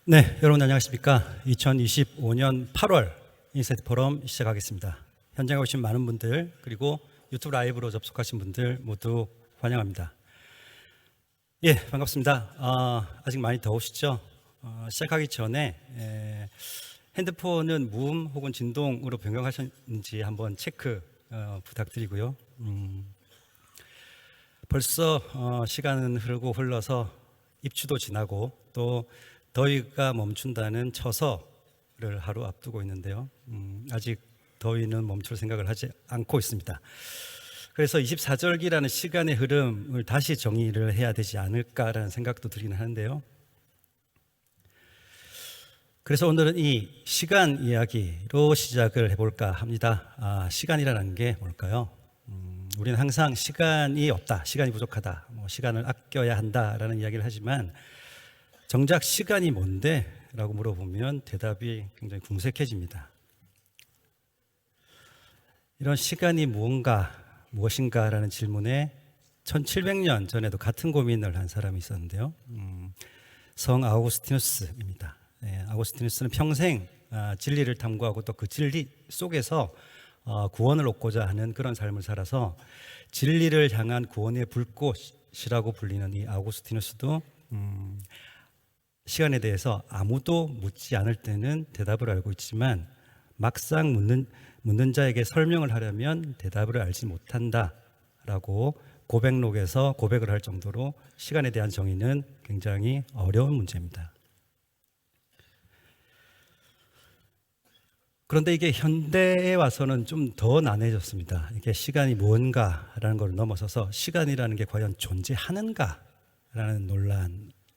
네, 여러분 안녕하십니까? 2025년 8월 인사이트 포럼 시작하겠습니다. 현장에 오신 많은 분들 그리고 유튜브 라이브로 접속하신 분들 모두 환영합니다. 예, 반갑습니다. 아직 많이 더우시죠? 시작하기 전에 핸드폰은 무음 혹은 진동으로 변경하셨는지 한번 체크 부탁드리고요. 벌써 시간은 흘러서 입추도 지나고 또 더위가 멈춘다는 처서를 하루 앞두고 있는데요. 아직 더위는 멈출 생각을 하지 않고 있습니다. 그래서 24절기라는 시간의 흐름을 다시 정의를 해야 되지 않을까라는 생각도 들기는 하는데요. 그래서 오늘은 이 시간 이야기로 시작을 해볼까 합니다. 시간이라는 게 뭘까요? 우리는 항상 시간이 없다, 시간이 부족하다, 시간을 아껴야 한다라는 이야기를 하지만 정작 시간이 뭔데? 라고 물어보면 대답이 굉장히 궁색해집니다. 이런 시간이 무엇인가 라는 질문에 1700년 전에도 같은 고민을 한 사람이 있었는데요. 성 아우구스티누스입니다. 아우구스티누스는 평생 진리를 탐구하고 또 그 진리 속에서 구원을 얻고자 하는 그런 삶을 살아서 진리를 향한 구원의 불꽃이라고 불리는 이 아우구스티누스도 시간에 대해서 아무도 묻지 않을 때는 대답을 알고 있지만 막상 묻는 자에게 설명을 하려면 대답을 알지 못한다라고 고백록에서 고백을 할 정도로 시간에 대한 정의는 굉장히 어려운 문제입니다. 그런데 이게 현대에 와서는 좀 더 난해졌습니다. 이게 시간이 무언가라는 걸 넘어서서 시간이라는 게 과연 존재하는가라는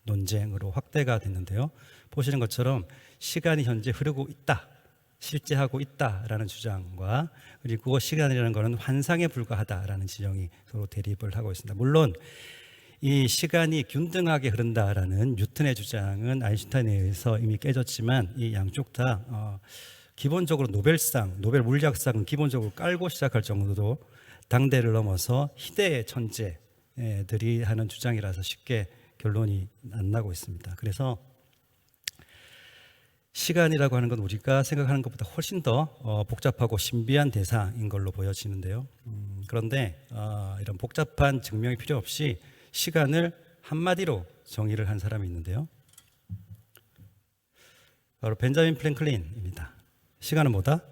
논쟁으로 확대가 됐는데요. 보시는 것처럼 시간이 현재 흐르고 있다, 실제하고 있다라는 주장과 그리고 시간이라는 것은 환상에 불과하다라는 지형이 서로 대립을 하고 있습니다. 물론 이 시간이 균등하게 흐른다라는 뉴턴의 주장은 아인슈타인에 의해서 이미 깨졌지만 이 양쪽 다 기본적으로 노벨 물리학상은 기본적으로 깔고 시작할 정도로 당대를 넘어서 희대의 천재들이 하는 주장이라서 쉽게 결론이 안 나고 있습니다. 그래서 시간이라고 하는 건 우리가 생각하는 것보다 훨씬 더 복잡하고 신비한 대상인 걸로 보여지는데요. 그런데 이런 복잡한 증명이 필요 없이 시간을 한마디로 정의를 한 사람이 있는데요. 바로 벤자민 프랭클린입니다. 시간은 뭐다?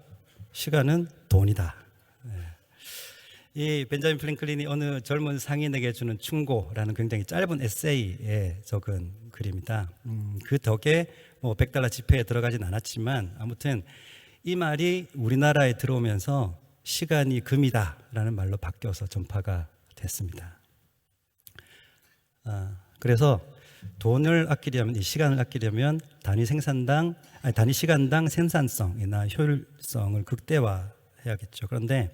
시간은 돈이다. 이 벤자민 프랭클린이 어느 젊은 상인에게 주는 충고라는 굉장히 짧은 에세이에 적은 글입니다. 그 덕에 $100 지폐에 들어가진 않았지만 아무튼 이 말이 우리나라에 들어오면서 시간이 금이다라는 말로 바뀌어서 전파가 됐습니다. 그래서 돈을 아끼려면, 이 시간을 아끼려면 단위 시간당 생산성이나 효율성을 극대화해야겠죠. 그런데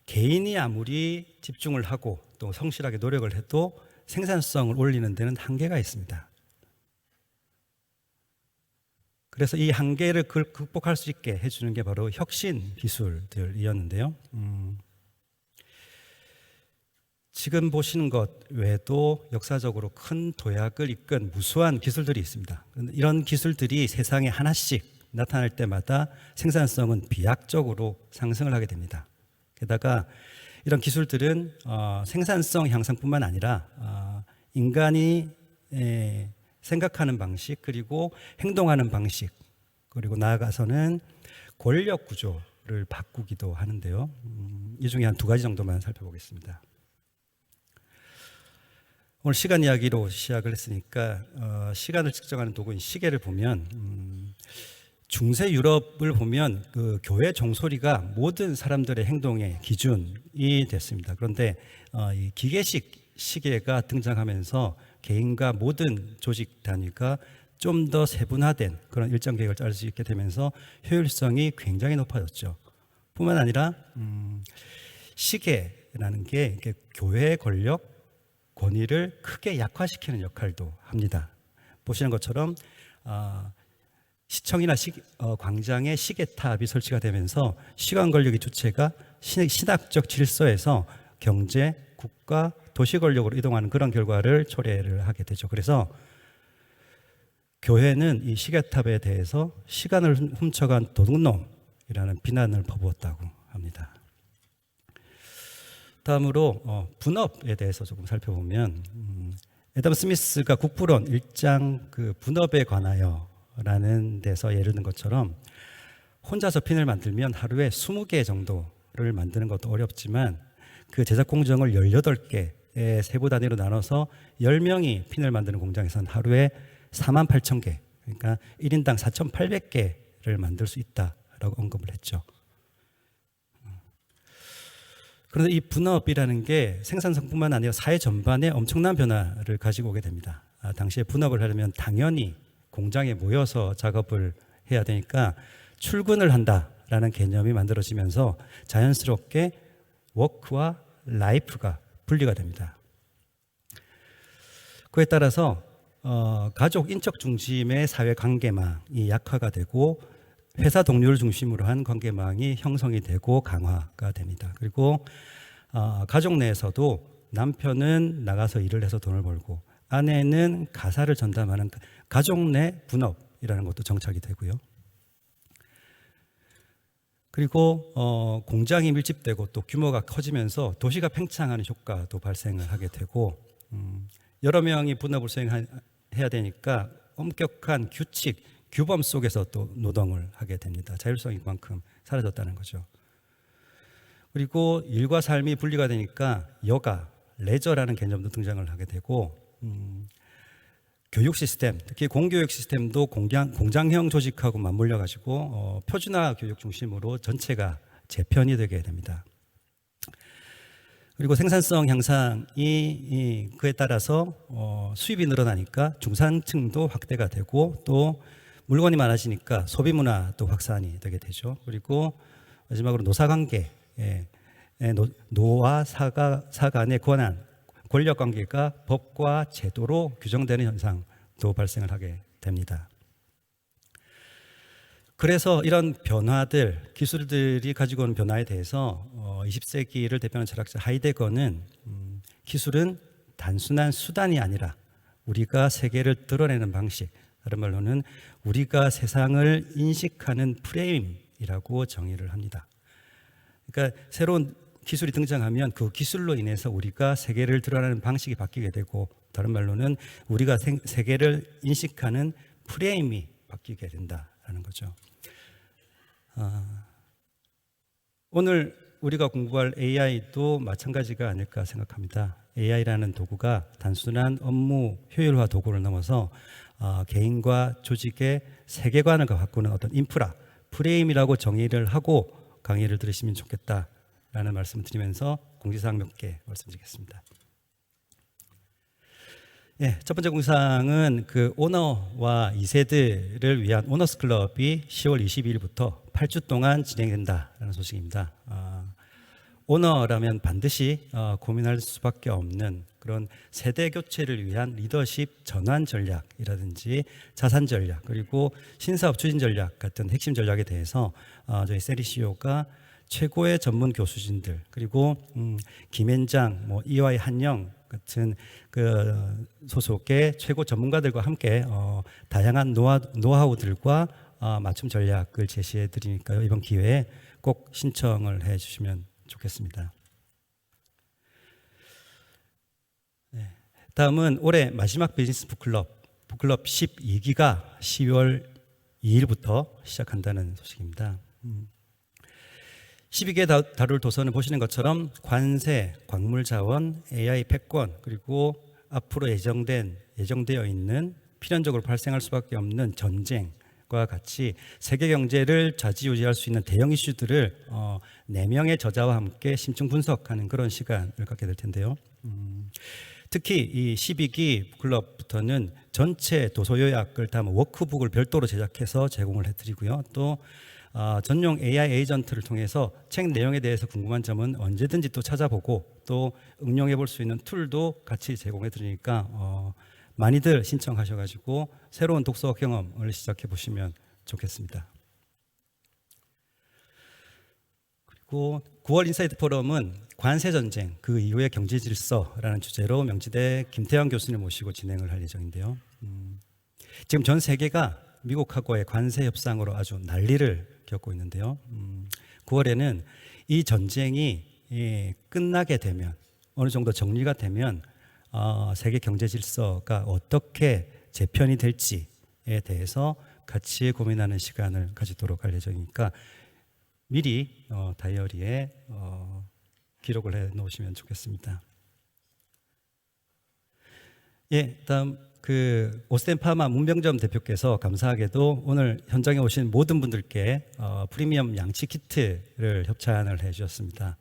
개인이 아무리 집중을 하고 또 성실하게 노력을 해도 생산성을 올리는 데는 한계가 있습니다. 그래서 이 한계를 극복할 수 있게 해주는 게 바로 혁신 기술들이었는데요. 지금 보시는 것 외에도 역사적으로 큰 도약을 이끈 무수한 기술들이 있습니다. 이런 기술들이 세상에 하나씩 나타날 때마다 생산성은 비약적으로 상승을 하게 됩니다. 게다가 이런 기술들은 생산성 향상뿐만 아니라 인간이 생각하는 방식 그리고 행동하는 방식 그리고 나아가서는 권력 구조를 바꾸기도 하는데요. 이 중에 한 2가지 정도만 살펴보겠습니다. 오늘 시간 이야기로 시작을 했으니까 시간을 측정하는 도구인 시계를 보면 중세 유럽을 보면 그 교회 종소리가 모든 사람들의 행동의 기준이 됐습니다. 그런데 이 기계식 시계가 등장하면서 개인과 모든 조직 단위가 좀 더 세분화된 그런 일정 계획을 짤 수 있게 되면서 효율성이 굉장히 높아졌죠. 뿐만 아니라 시계라는 게 이렇게 교회의 권력, 권위를 크게 약화시키는 역할도 합니다. 보시는 것처럼 시청이나 광장에 시계탑이 설치가 되면서 시간 권력의 주체가 신학적 질서에서 경제, 국가, 도시 권력으로 이동하는 그런 결과를 초래를 하게 되죠. 그래서 교회는 이 시계탑에 대해서 시간을 훔쳐간 도둑놈이라는 비난을 퍼부었다고 합니다. 다음으로 분업에 대해서 조금 살펴보면 애덤 스미스가 국부론 1장 그 분업에 관하여라는 데서 예를 든 것처럼 혼자서 핀을 만들면 하루에 20개 정도를 만드는 것도 어렵지만 그 제작 공정을 18개의 세부 단위로 나눠서 10명이 핀을 만드는 공장에서는 하루에 48,000개, 그러니까 1인당 4,800개를 만들 수 있다라고 언급을 했죠. 그런데 이 분업이라는 게 생산성뿐만 아니라 사회 전반에 엄청난 변화를 가지고 오게 됩니다. 당시에 분업을 하려면 당연히 공장에 모여서 작업을 해야 되니까 출근을 한다라는 개념이 만들어지면서 자연스럽게 워크와 라이프가 분리가 됩니다. 그에 따라서 가족 인적 중심의 사회 관계망이 약화가 되고 회사 동료를 중심으로 한 관계망이 형성이 되고 강화가 됩니다. 그리고 가족 내에서도 남편은 나가서 일을 해서 돈을 벌고 아내는 가사를 전담하는 가족 내 분업이라는 것도 정착이 되고요. 그리고 공장이 밀집되고 또 규모가 커지면서 도시가 팽창하는 효과도 발생을 하게 되고 여러 명이 분업을 수행해야 되니까 엄격한 규칙, 규범 속에서 또 노동을 하게 됩니다. 자율성이 그만큼 사라졌다는 거죠. 그리고 일과 삶이 분리가 되니까 여가, 레저라는 개념도 등장을 하게 되고 교육 시스템, 특히 공교육 시스템도 공장형 조직하고 맞물려 가지고 표준화 교육 중심으로 전체가 재편이 되게 됩니다. 그리고 생산성 향상이 그에 따라서 수입이 늘어나니까 중산층도 확대가 되고 또 물건이 많아지니까 소비 문화도 확산이 되게 되죠. 그리고 마지막으로 노사관계, 노와 사 간의 권력 관계가 법과 제도로 규정되는 현상도 발생을 하게 됩니다. 그래서 이런 변화들, 기술들이 가지고 오는 변화에 대해서 20세기를 대표하는 철학자 하이데거는 기술은 단순한 수단이 아니라 우리가 세계를 드러내는 방식, 다른 말로는 우리가 세상을 인식하는 프레임이라고 정의를 합니다. 그러니까 새로운 기술이 등장하면 그 기술로 인해서 우리가 세계를 드러내는 방식이 바뀌게 되고 다른 말로는 우리가 세계를 인식하는 프레임이 바뀌게 된다라는 거죠. 오늘 우리가 공부할 AI도 마찬가지가 아닐까 생각합니다. AI라는 도구가 단순한 업무 효율화 도구를 넘어서 개인과 조직의 세계관을 바꾸는 어떤 인프라, 프레임이라고 정의를 하고 강의를 들으시면 좋겠다라는 말씀을 드리면서 공지사항 몇 개 말씀드리겠습니다. 첫 번째 공지사항은 그 오너와 2세들을 위한 오너스 클럽이 10월 22일부터 8주 동안 진행된다라는 소식입니다. 오너라면 반드시 고민할 수밖에 없는 그런 세대 교체를 위한 리더십 전환 전략이라든지 자산 전략 그리고 신사업 추진 전략 같은 핵심 전략에 대해서 저희 세리CEO가 최고의 전문 교수진들 그리고 김현장, EY 한영 같은 그 소속의 최고 전문가들과 함께 다양한 노하우들과 맞춤 전략을 제시해 드리니까요. 이번 기회에 꼭 신청을 해 주시면 좋겠습니다. 다음은 올해 마지막 비즈니스 북클럽 12기가 10월 2일부터 시작한다는 소식입니다. 12개 다룰 도서는 보시는 것처럼 관세, 광물자원, AI 패권 그리고 앞으로 예정되어 있는 필연적으로 발생할 수밖에 없는 전쟁과 같이 세계 경제를 좌지우지할 수 있는 대형 이슈들을 4명의 저자와 함께 심층 분석하는 그런 시간을 갖게 될 텐데요. 특히 이 12기 클럽부터는 전체 도서 요약을 담은 워크북을 별도로 제작해서 제공을 해드리고요. 또 전용 AI 에이전트를 통해서 책 내용에 대해서 궁금한 점은 언제든지 또 찾아보고 또 응용해 볼 수 있는 툴도 같이 제공해 드리니까 많이들 신청하셔가지고 새로운 독서 경험을 시작해 보시면 좋겠습니다. 그리고 9월 인사이트 포럼은 관세 전쟁 그 이후의 경제 질서라는 주제로 명지대 김태환 교수님 모시고 진행을 할 예정인데요. 지금 전 세계가 미국하고의 관세 협상으로 아주 난리를 겪고 있는데요. 9월에는 이 전쟁이 끝나게 되면 어느 정도 정리가 되면 세계 경제 질서가 어떻게 재편이 될지에 대해서 같이 고민하는 시간을 가지도록 할 예정이니까 미리 다이어리에 기록을 해 놓으시면 좋겠습니다. 예, 다음 오스템 파마 문병점 대표께서 감사하게도 오늘 현장에 오신 모든 분들께 프리미엄 양치 키트를 협찬을 해주셨습니다.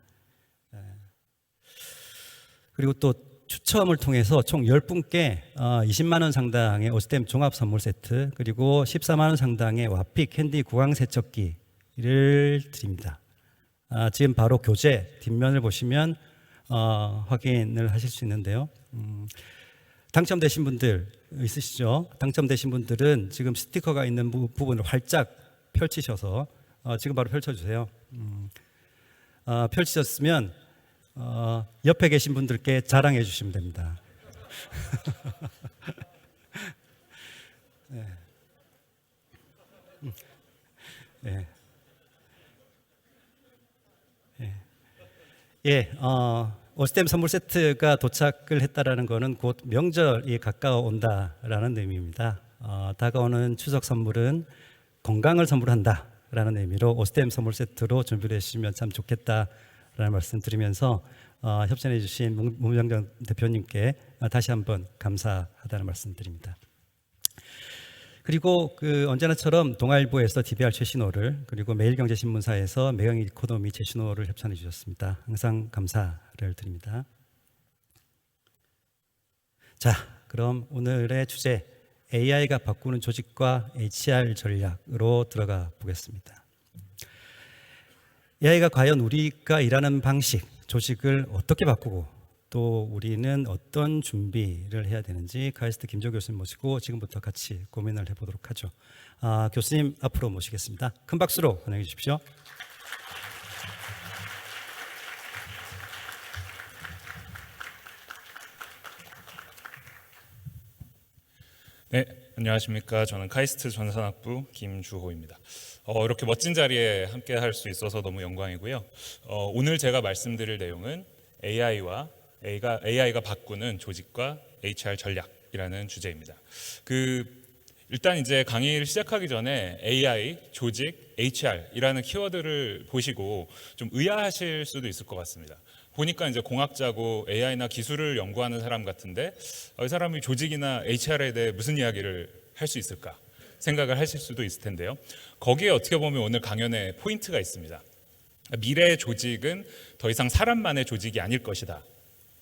그리고 또 추첨을 통해서 총 10분께 20만 원 상당의 오스템 종합 선물 세트 그리고 14만 원 상당의 와픽 핸디 구강 세척기를 드립니다. 지금 바로 교재 뒷면을 보시면 확인을 하실 수 있는데요. 당첨되신 분들 있으시죠? 당첨되신 분들은 지금 스티커가 있는 부분을 활짝 펼치셔서 지금 바로 펼쳐주세요. 펼치셨으면 옆에 계신 분들께 자랑해 주시면 됩니다. 네. 네. 네. 예, 오스템 선물 세트가 도착을 했다라는 것은 곧 명절이 가까워 온다라는 의미입니다. 다가오는 추석 선물은 건강을 선물한다라는 의미로 오스템 선물 세트로 준비를 해주시면 참 좋겠다라는 말씀 드리면서 협찬해 주신 문병정 대표님께 다시 한번 감사하다는 말씀 드립니다. 그리고 언제나처럼 동아일보에서 DBR 최신호를 그리고 매일경제신문사에서 매경 이코노미 최신호를 협찬해 주셨습니다. 항상 감사를 드립니다. 자, 그럼 오늘의 주제 AI가 바꾸는 조직과 HR 전략으로 들어가 보겠습니다. AI가 과연 우리가 일하는 방식, 조직을 어떻게 바꾸고 또 우리는 어떤 준비를 해야 되는지 카이스트 김조 교수님 모시고 지금부터 같이 고민을 해보도록 하죠. 교수님 앞으로 모시겠습니다. 큰 박수로 환영해 주십시오. 네, 안녕하십니까. 저는 카이스트 전산학부 김주호입니다. 이렇게 멋진 자리에 함께 할 수 있어서 너무 영광이고요. 오늘 제가 말씀드릴 내용은 AI가 바꾸는 조직과 HR 전략이라는 주제입니다. 일단 이제 강의를 시작하기 전에 AI, 조직, HR이라는 키워드를 보시고 좀 의아하실 수도 있을 것 같습니다. 보니까 이제 공학자고 AI나 기술을 연구하는 사람 같은데 이 사람이 조직이나 HR에 대해 무슨 이야기를 할 수 있을까 생각을 하실 수도 있을 텐데요. 거기에 어떻게 보면 오늘 강연에 포인트가 있습니다. 미래의 조직은 더 이상 사람만의 조직이 아닐 것이다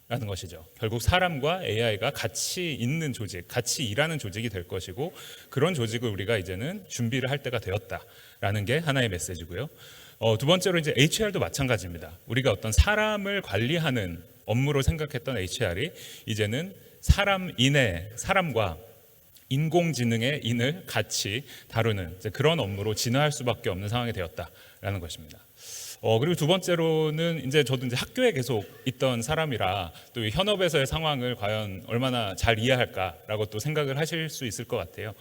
라는 것이죠. 결국 사람과 AI가 같이 있는 조직, 같이 일하는 조직이 될 것이고 그런 조직을 우리가 이제는 준비를 할 때가 되었다라는 게 하나의 메시지고요. 두 번째로 이제 HR도 마찬가지입니다. 우리가 어떤 사람을 관리하는 업무로 생각했던 HR이 이제는 사람과 인공지능의 인을 같이 다루는 그런 업무로 진화할 수밖에 없는 상황이 되었다라는 것입니다. 그리고 두 번째로는 저도 학교에 계속 있던 사람이라 또 현업에서의 상황을 과연 얼마나 잘 이해할까라고 또 생각을 하실 수 있을 것 같아요.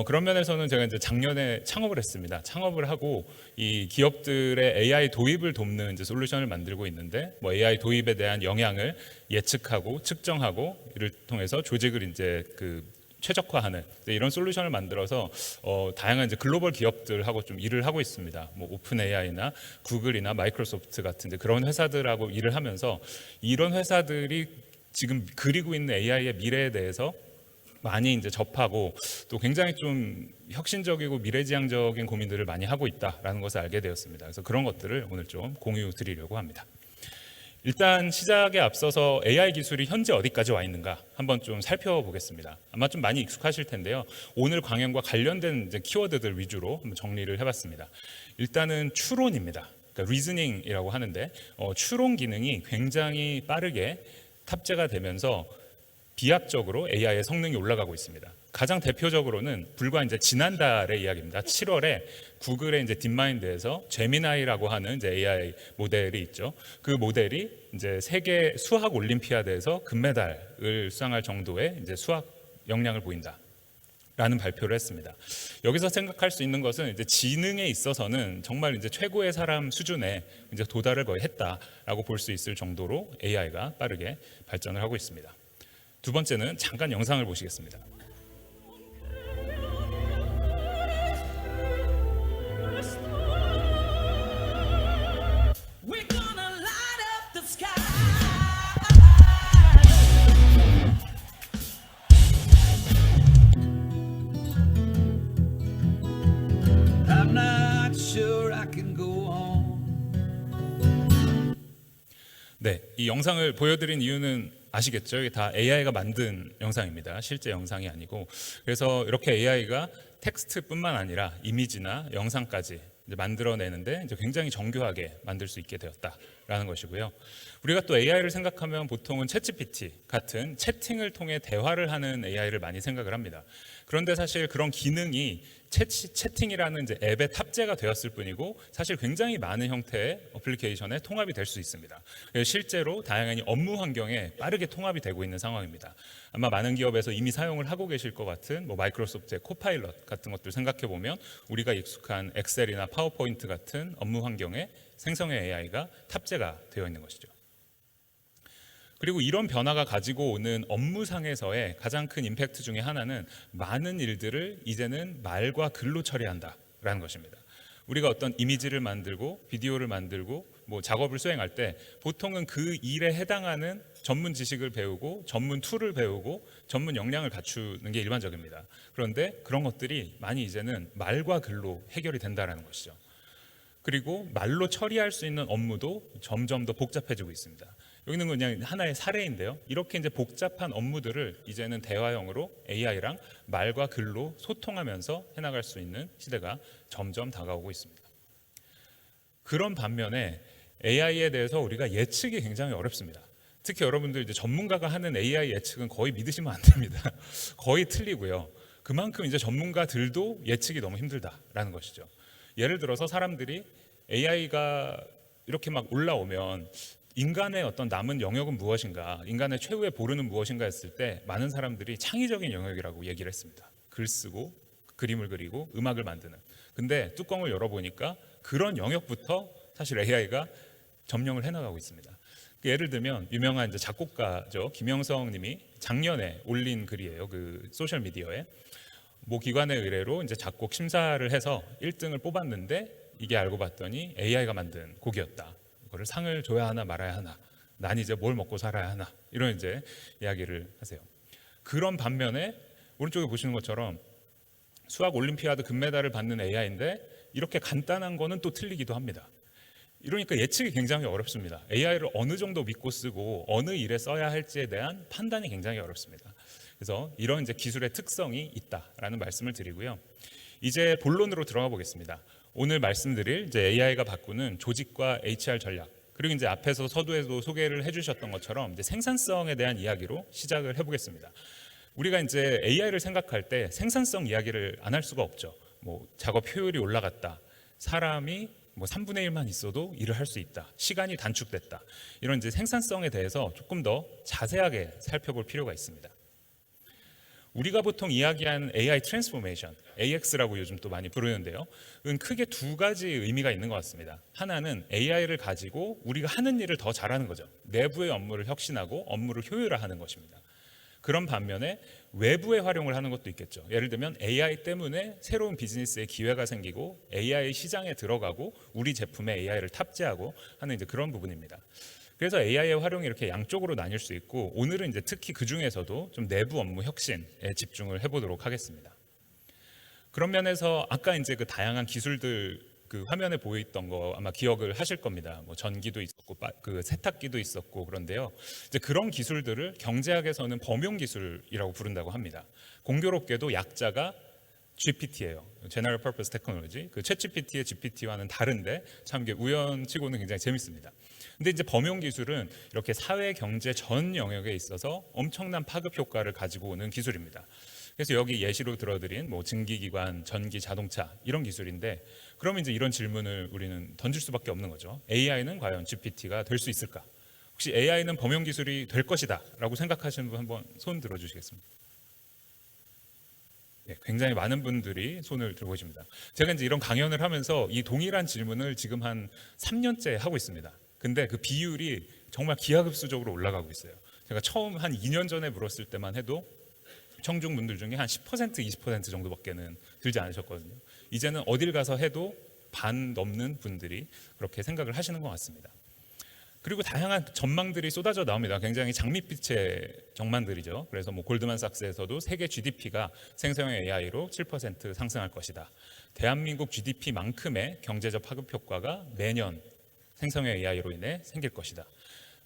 그런 면에서는 제가 작년에 창업을 했습니다. 창업을 하고 이 기업들의 AI 도입을 돕는 솔루션을 만들고 있는데 AI 도입에 대한 영향을 예측하고 측정하고 이를 통해서 조직을 최적화하는 이런 솔루션을 만들어서 다양한 글로벌 기업들하고 좀 일을 하고 있습니다. 오픈 AI나 구글이나 마이크로소프트 같은 그런 회사들하고 일을 하면서 이런 회사들이 지금 그리고 있는 AI의 미래에 대해서 많이 접하고 또 굉장히 좀 혁신적이고 미래지향적인 고민들을 많이 하고 있다라는 것을 알게 되었습니다. 그래서 그런 것들을 오늘 좀 공유 드리려고 합니다. 일단 시작에 앞서서 AI 기술이 현재 어디까지 와 있는가 한번 좀 살펴보겠습니다. 아마 좀 많이 익숙하실 텐데요. 오늘 강연과 관련된 이제 키워드들 위주로 한번 정리를 해봤습니다. 일단은 추론입니다. 그러니까 리즈닝이라고 하는데 추론 기능이 굉장히 빠르게 탑재가 되면서 비약적으로 AI의 성능이 올라가고 있습니다. 가장 대표적으로는 불과 이제 지난달의 이야기입니다. 7월에 구글의 이제 딥마인드에서 제미나이라고 하는 이제 AI 모델이 있죠. 그 모델이 이제 세계 수학 올림피아드에서 금메달을 수상할 정도의 이제 수학 역량을 보인다. 라는 발표를 했습니다. 여기서 생각할 수 있는 것은 이제 지능에 있어서는 정말 이제 최고의 사람 수준에 이제 도달을 거의 했다라고 볼 수 있을 정도로 AI가 빠르게 발전을 하고 있습니다. 두 번째는 잠깐 영상을 보시겠습니다. We're gonna light up the sky. I'm not sure I can go on. 네, 이 영상을 보여드린 이유는 아시겠죠? 이게 다 AI가 만든 영상입니다. 실제 영상이 아니고. 그래서 이렇게 AI가 텍스트뿐만 아니라 이미지나 영상까지 이제 만들어내는데 이제 굉장히 정교하게 만들 수 있게 되었다라는 것이고요. 우리가 또 AI를 생각하면 보통은 챗GPT 같은 채팅을 통해 대화를 하는 AI를 많이 생각을 합니다. 그런데 사실 그런 기능이 채팅이라는 이제 앱에 탑재가 되었을 뿐이고 사실 굉장히 많은 형태의 어플리케이션에 통합이 될 수 있습니다. 실제로 다양한 업무 환경에 빠르게 통합이 되고 있는 상황입니다. 아마 많은 기업에서 이미 사용을 하고 계실 것 같은 마이크로소프트의 코파일럿 같은 것들 생각해 보면 우리가 익숙한 엑셀이나 파워포인트 같은 업무 환경에 생성의 AI가 탑재가 되어 있는 것이죠. 그리고 이런 변화가 가지고 오는 업무상에서의 가장 큰 임팩트 중에 하나는 많은 일들을 이제는 말과 글로 처리한다라는 것입니다. 우리가 어떤 이미지를 만들고 비디오를 만들고 작업을 수행할 때 보통은 그 일에 해당하는 전문 지식을 배우고 전문 툴을 배우고 전문 역량을 갖추는 게 일반적입니다. 그런데 그런 것들이 많이 이제는 말과 글로 해결이 된다는 것이죠. 그리고 말로 처리할 수 있는 업무도 점점 더 복잡해지고 있습니다. 여기는 그냥 하나의 사례인데요. 이렇게 이제 복잡한 업무들을 이제는 대화형으로 AI랑 말과 글로 소통하면서 해나갈 수 있는 시대가 점점 다가오고 있습니다. 그런 반면에 AI에 대해서 우리가 예측이 굉장히 어렵습니다. 특히 여러분들 이제 전문가가 하는 AI 예측은 거의 믿으시면 안 됩니다. 거의 틀리고요. 그만큼 이제 전문가들도 예측이 너무 힘들다라는 것이죠. 예를 들어서 사람들이 AI가 이렇게 막 올라오면 인간의 어떤 남은 영역은 무엇인가, 인간의 최후의 보루는 무엇인가 했을 때 많은 사람들이 창의적인 영역이라고 얘기를 했습니다. 글 쓰고 그림을 그리고 음악을 만드는. 근데 뚜껑을 열어보니까 그런 영역부터 사실 AI가 점령을 해나가고 있습니다. 예를 들면 유명한 이제 작곡가죠, 김영성 님이 작년에 올린 글이에요. 그 소셜 미디어에 모 기관의 의뢰로 이제 작곡 심사를 해서 1등을 뽑았는데 이게 알고 봤더니 AI가 만든 곡이었다. 그거를 상을 줘야 하나 말아야 하나, 난 이제 뭘 먹고 살아야 하나, 이런 이제 이야기를 하세요. 그런 반면에 오른쪽에 보시는 것처럼 수학 올림피아드 금메달을 받는 AI인데 이렇게 간단한 거는 또 틀리기도 합니다. 이러니까 예측이 굉장히 어렵습니다. AI를 어느 정도 믿고 쓰고 어느 일에 써야 할지에 대한 판단이 굉장히 어렵습니다. 그래서 이런 이제 기술의 특성이 있다라는 말씀을 드리고요. 이제 본론으로 들어가 보겠습니다. 오늘 말씀드릴 이제 AI가 바꾸는 조직과 HR 전략, 그리고 이제 앞에서 서두에도 소개를 해주셨던 것처럼 이제 생산성에 대한 이야기로 시작을 해보겠습니다. 우리가 이제 AI를 생각할 때 생산성 이야기를 안 할 수가 없죠. 작업 효율이 올라갔다, 사람이 3분의 1만 있어도 일을 할 수 있다, 시간이 단축됐다, 이런 이제 생산성에 대해서 조금 더 자세하게 살펴볼 필요가 있습니다. 우리가 보통 이야기하는 AI 트랜스포메이션, AX라고 요즘 또 많이 부르는데요. 크게 두 가지 의미가 있는 것 같습니다. 하나는 AI를 가지고 우리가 하는 일을 더 잘하는 거죠. 내부의 업무를 혁신하고 업무를 효율화하는 것입니다. 그런 반면에 외부에 활용을 하는 것도 있겠죠. 예를 들면 AI 때문에 새로운 비즈니스의 기회가 생기고 AI 시장에 들어가고 우리 제품에 AI를 탑재하고 하는 이제 그런 부분입니다. 그래서 AI의 활용이 이렇게 양쪽으로 나뉠 수 있고, 오늘은 이제 특히 그 중에서도 좀 내부 업무 혁신에 집중을 해보도록 하겠습니다. 그런 면에서 아까 이제 그 다양한 기술들 그 화면에 보였던 거 아마 기억을 하실 겁니다. 뭐 전기도 있었고 그 세탁기도 있었고 그런데요. 이제 그런 기술들을 경제학에서는 범용 기술이라고 부른다고 합니다. 공교롭게도 약자가 GPT예요. General Purpose Technology. 그 챗GPT의 GPT와는 다른데 참 이게 우연치고는 굉장히 재밌습니다. 근데 이제 범용 기술은 이렇게 사회 경제 전 영역에 있어서 엄청난 파급 효과를 가지고 오는 기술입니다. 그래서 여기 예시로 들어드린 뭐 증기기관, 전기, 자동차 이런 기술인데 그러면 이제 이런 질문을 우리는 던질 수밖에 없는 거죠. AI는 과연 GPT가 될 수 있을까? 혹시 AI는 범용 기술이 될 것이다라고 생각하시는 분 한번 손 들어주시겠습니다. 네, 굉장히 많은 분들이 손을 들고 계십니다. 제가 이제 이런 강연을 하면서 이 동일한 질문을 지금 한 3년째 하고 있습니다. 근데 그 비율이 정말 기하급수적으로 올라가고 있어요. 제가 처음 한 2년 전에 물었을 때만 해도 청중분들 중에 한 10%, 20% 정도밖에는 들지 않으셨거든요. 이제는 어딜 가서 해도 반 넘는 분들이 그렇게 생각을 하시는 것 같습니다. 그리고 다양한 전망들이 쏟아져 나옵니다. 굉장히 장밋빛의 전망들이죠. 그래서 뭐 골드만삭스에서도 세계 GDP가 생성형 AI로 7% 상승할 것이다. 대한민국 GDP만큼의 경제적 파급 효과가 매년 생성형 AI로 인해 생길 것이다.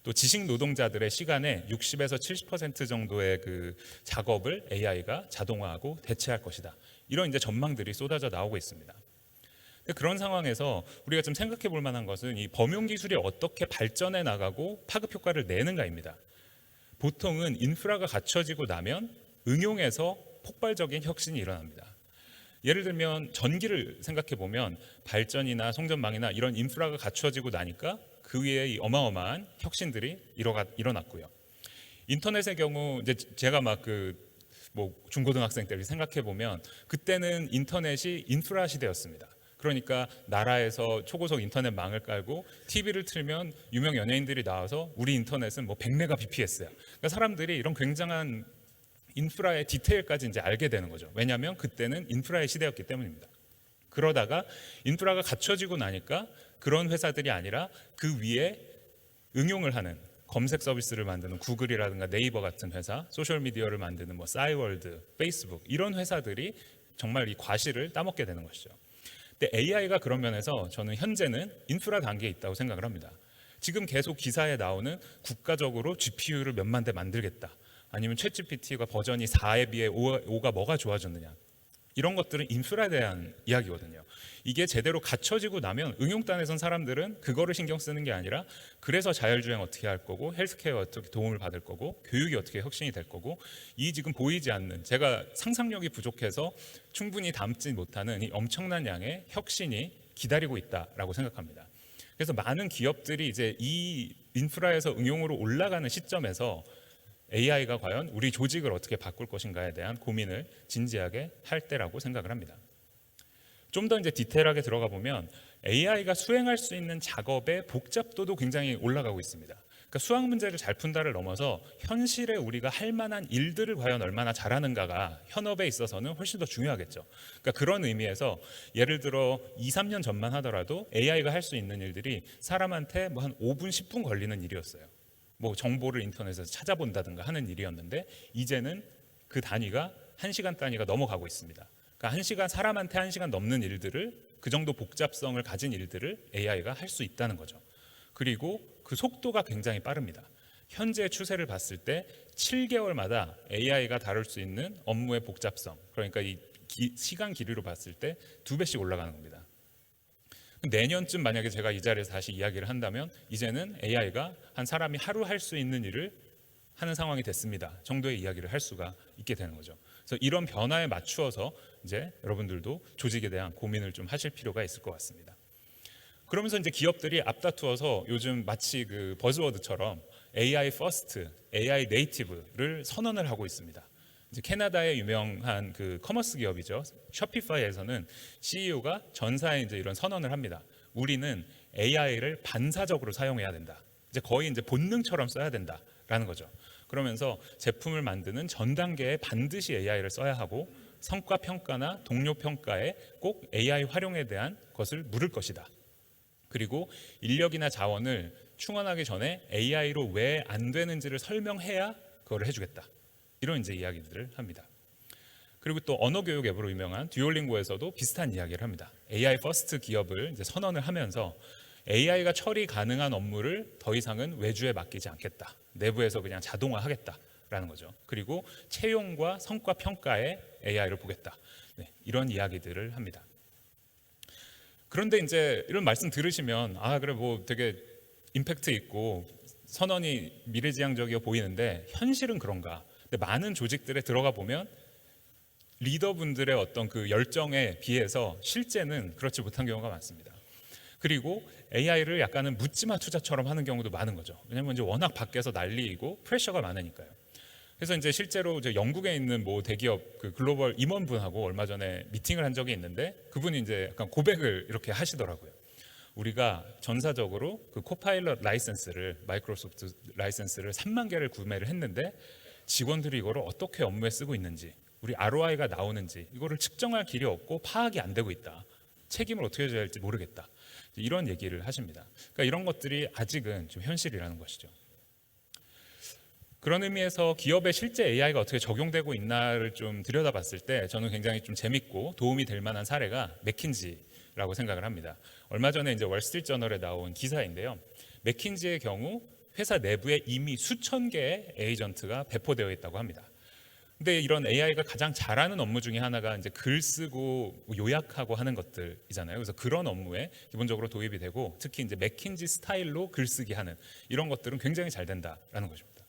또 지식 노동자들의 시간에 60에서 70% 정도의 그 작업을 AI가 자동화하고 대체할 것이다. 이런 이제 전망들이 쏟아져 나오고 있습니다. 그런 상황에서 우리가 좀 생각해 볼 만한 것은 이 범용 기술이 어떻게 발전해 나가고 파급 효과를 내는가입니다. 보통은 인프라가 갖춰지고 나면 응용에서 폭발적인 혁신이 일어납니다. 예를 들면 전기를 생각해 보면 발전이나 송전망이나 이런 인프라가 갖춰지고 나니까 그 위에 이 어마어마한 혁신들이 일어났고요. 인터넷의 경우 이제 제가 막 뭐 중고등학생 때를 생각해 보면 그때는 인터넷이 인프라 시대였습니다. 그러니까 나라에서 초고속 인터넷망을 깔고 TV를 틀면 유명 연예인들이 나와서 우리 인터넷은 뭐 100mbps야. 그러니까 사람들이 이런 굉장한 인프라의 디테일까지 이제 알게 되는 거죠. 왜냐하면 그때는 인프라의 시대였기 때문입니다. 그러다가 인프라가 갖춰지고 나니까 그런 회사들이 아니라 그 위에 응용을 하는 검색 서비스를 만드는 구글이라든가 네이버 같은 회사, 소셜 미디어를 만드는 뭐 싸이월드, 페이스북 이런 회사들이 정말 이 과실을 따먹게 되는 것이죠. 근데 AI가 그런 면에서 저는 현재는 인프라 단계에 있다고 생각을 합니다. 지금 계속 기사에 나오는 국가적으로 GPU를 몇만 대 만들겠다. 아니면 챗GPT가 버전이 4에 비해 5가 뭐가 좋아졌느냐. 이런 것들은 인프라에 대한 이야기거든요. 이게 제대로 갖춰지고 나면 응용단에선 사람들은 그거를 신경 쓰는 게 아니라 그래서 자율주행 어떻게 할 거고 헬스케어 어떻게 도움을 받을 거고 교육이 어떻게 혁신이 될 거고 이 지금 보이지 않는 제가 상상력이 부족해서 충분히 담지 못하는 이 엄청난 양의 혁신이 기다리고 있다라고 생각합니다. 그래서 많은 기업들이 이제 이 인프라에서 응용으로 올라가는 시점에서 AI가 과연 우리 조직을 어떻게 바꿀 것인가에 대한 고민을 진지하게 할 때라고 생각을 합니다. 좀 더 이제 디테일하게 들어가 보면 AI가 수행할 수 있는 작업의 복잡도도 굉장히 올라가고 있습니다. 그러니까 수학 문제를 잘 푼다를 넘어서 현실에 우리가 할 만한 일들을 과연 얼마나 잘하는가가 현업에 있어서는 훨씬 더 중요하겠죠. 그러니까 그런 의미에서 예를 들어 2, 3년 전만 하더라도 AI가 할 수 있는 일들이 사람한테 뭐 한 5분, 10분 걸리는 일이었어요. 뭐 정보를 인터넷에서 찾아본다든가 하는 일이었는데 이제는 그 단위가 1시간 단위가 넘어가고 있습니다. 그러니까 1시간 사람한테 1시간 넘는 일들을 그 정도 복잡성을 가진 일들을 AI가 할 수 있다는 거죠. 그리고 그 속도가 굉장히 빠릅니다. 현재 추세를 봤을 때 7개월마다 AI가 다룰 수 있는 업무의 복잡성, 그러니까 이 시간 길이로 봤을 때 2배씩 올라가는 겁니다. 내년쯤 만약에 제가 이 자리에서 다시 이야기를 한다면 이제는 AI가 한 사람이 하루 할 수 있는 일을 하는 상황이 됐습니다 정도의 이야기를 할 수가 있게 되는 거죠. 그래서 이런 변화에 맞추어서 이제 여러분들도 조직에 대한 고민을 좀 하실 필요가 있을 것 같습니다. 그러면서 이제 기업들이 앞다투어서 요즘 마치 그 버즈워드처럼 AI 퍼스트, AI 네이티브를 선언을 하고 있습니다. 이제 캐나다의 유명한 그 커머스 기업이죠. 쇼피파이에서는 CEO가 전사에 이제 이런 선언을 합니다. 우리는 AI를 반사적으로 사용해야 된다. 이제 거의 이제 본능처럼 써야 된다라는 거죠. 그러면서 제품을 만드는 전 단계에 반드시 AI를 써야 하고 성과 평가나 동료 평가에 꼭 AI 활용에 대한 것을 물을 것이다. 그리고 인력이나 자원을 충원하기 전에 AI로 왜 안 되는지를 설명해야 그거를 해주겠다. 이런 이제 이야기들을 합니다. 그리고 또 언어 교육 앱으로 유명한 듀오링고에서도 비슷한 이야기를 합니다. AI 퍼스트 기업을 이제 선언을 하면서 AI가 처리 가능한 업무를 더 이상은 외주에 맡기지 않겠다. 내부에서 그냥 자동화하겠다라는 거죠. 그리고 채용과 성과 평가에 AI를 보겠다. 네, 이런 이야기들을 합니다. 그런데 이제 이런 말씀 들으시면 그래 뭐 되게 임팩트 있고 선언이 미래지향적이어 보이는데 현실은 그런가? 근데 많은 조직들에 들어가 보면 리더분들의 어떤 그 열정에 비해서 실제는 그렇지 못한 경우가 많습니다. 그리고 AI를 약간은 묻지마 투자처럼 하는 경우도 많은 거죠. 왜냐하면 이제 워낙 밖에서 난리이고 프레셔가 많으니까요. 그래서 이제 실제로 이제 영국에 있는 뭐 대기업 그 글로벌 임원분하고 얼마 전에 미팅을 한 적이 있는데 그분이 이제 약간 고백을 이렇게 하시더라고요. 우리가 전사적으로 그 코파일럿 라이센스를 마이크로소프트 라이센스를 3만 개를 구매를 했는데 직원들이 이거를 어떻게 업무에 쓰고 있는지 우리 ROI가 나오는지 이거를 측정할 길이 없고 파악이 안 되고 있다. 책임을 어떻게 져야 할지 모르겠다. 이런 얘기를 하십니다. 그러니까 이런 것들이 아직은 좀 현실이라는 것이죠. 그런 의미에서 기업에 실제 AI가 어떻게 적용되고 있나를 좀 들여다봤을 때 저는 굉장히 좀 재밌고 도움이 될 만한 사례가 맥킨지라고 생각을 합니다. 얼마 전에 이제 월스트리트저널에 나온 기사인데요. 맥킨지의 경우 회사 내부에 이미 수천 개의 에이전트가 배포되어 있다고 합니다. 근데 이런 AI가 가장 잘하는 업무 중에 하나가 이제 글 쓰고 요약하고 하는 것들이잖아요. 그래서 그런 업무에 기본적으로 도입이 되고 특히 이제 맥킨지 스타일로 글쓰기 하는 이런 것들은 굉장히 잘 된다라는 것입니다.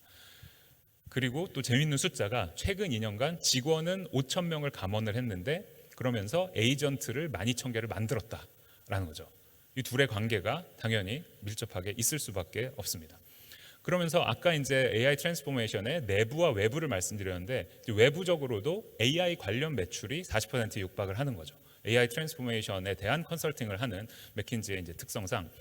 그리고 또 재밌는 숫자가 최근 2년간 직원은 5,000명을 감원을 했는데 그러면서 에이전트를 12,000개를 만들었다라는 거죠. 이 둘의 관계가 당연히 밀접하게 있을 수밖에 없습니다. 그러면서 아까 이제 AI 트랜스포메이션의 내부와 외부를 말씀드렸는데 외부적으로도 AI 관련 매출이 40% 육박을 하는 거죠. AI 트랜스포메이션에 대한 컨설팅을 하는 맥킨지의 이제 특성상.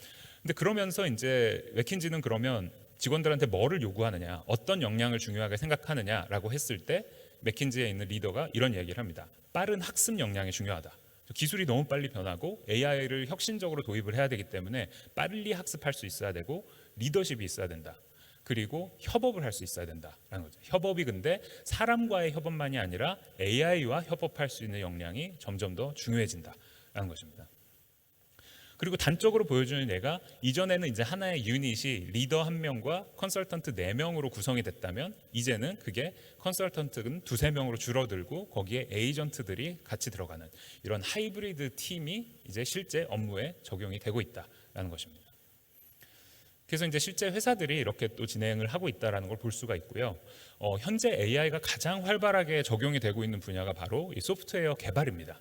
근데 그러면서 이제 맥킨지는 그러면 직원들한테 뭐를 요구하느냐, 어떤 역량을 중요하게 생각하느냐라고 했을 때 맥킨지에 있는 리더가 이런 얘기를 합니다. 빠른 학습 역량이 중요하다. 기술이 너무 빨리 변하고 AI를 혁신적으로 도입을 해야 되기 때문에 빨리 학습할 수 있어야 되고 리더십이 있어야 된다. 그리고 협업을 할 수 있어야 된다라는 거죠. 협업이 근데 사람과의 협업만이 아니라 AI와 협업할 수 있는 역량이 점점 더 중요해진다라는 것입니다. 그리고 단적으로 보여주는 예가 이전에는 이제 하나의 유닛이 리더 1명과 컨설턴트 4명으로 구성이 됐다면 이제는 그게 컨설턴트는 2-3명으로 줄어들고 거기에 에이전트들이 같이 들어가는 이런 하이브리드 팀이 이제 실제 업무에 적용이 되고 있다라는 것입니다. 그래서 이제 실제 회사들이 이렇게 또 진행을 하고 있다라는 걸 볼 수가 있고요. 현재 AI가 가장 활발하게 적용이 되고 있는 분야가 바로 이 소프트웨어 개발입니다.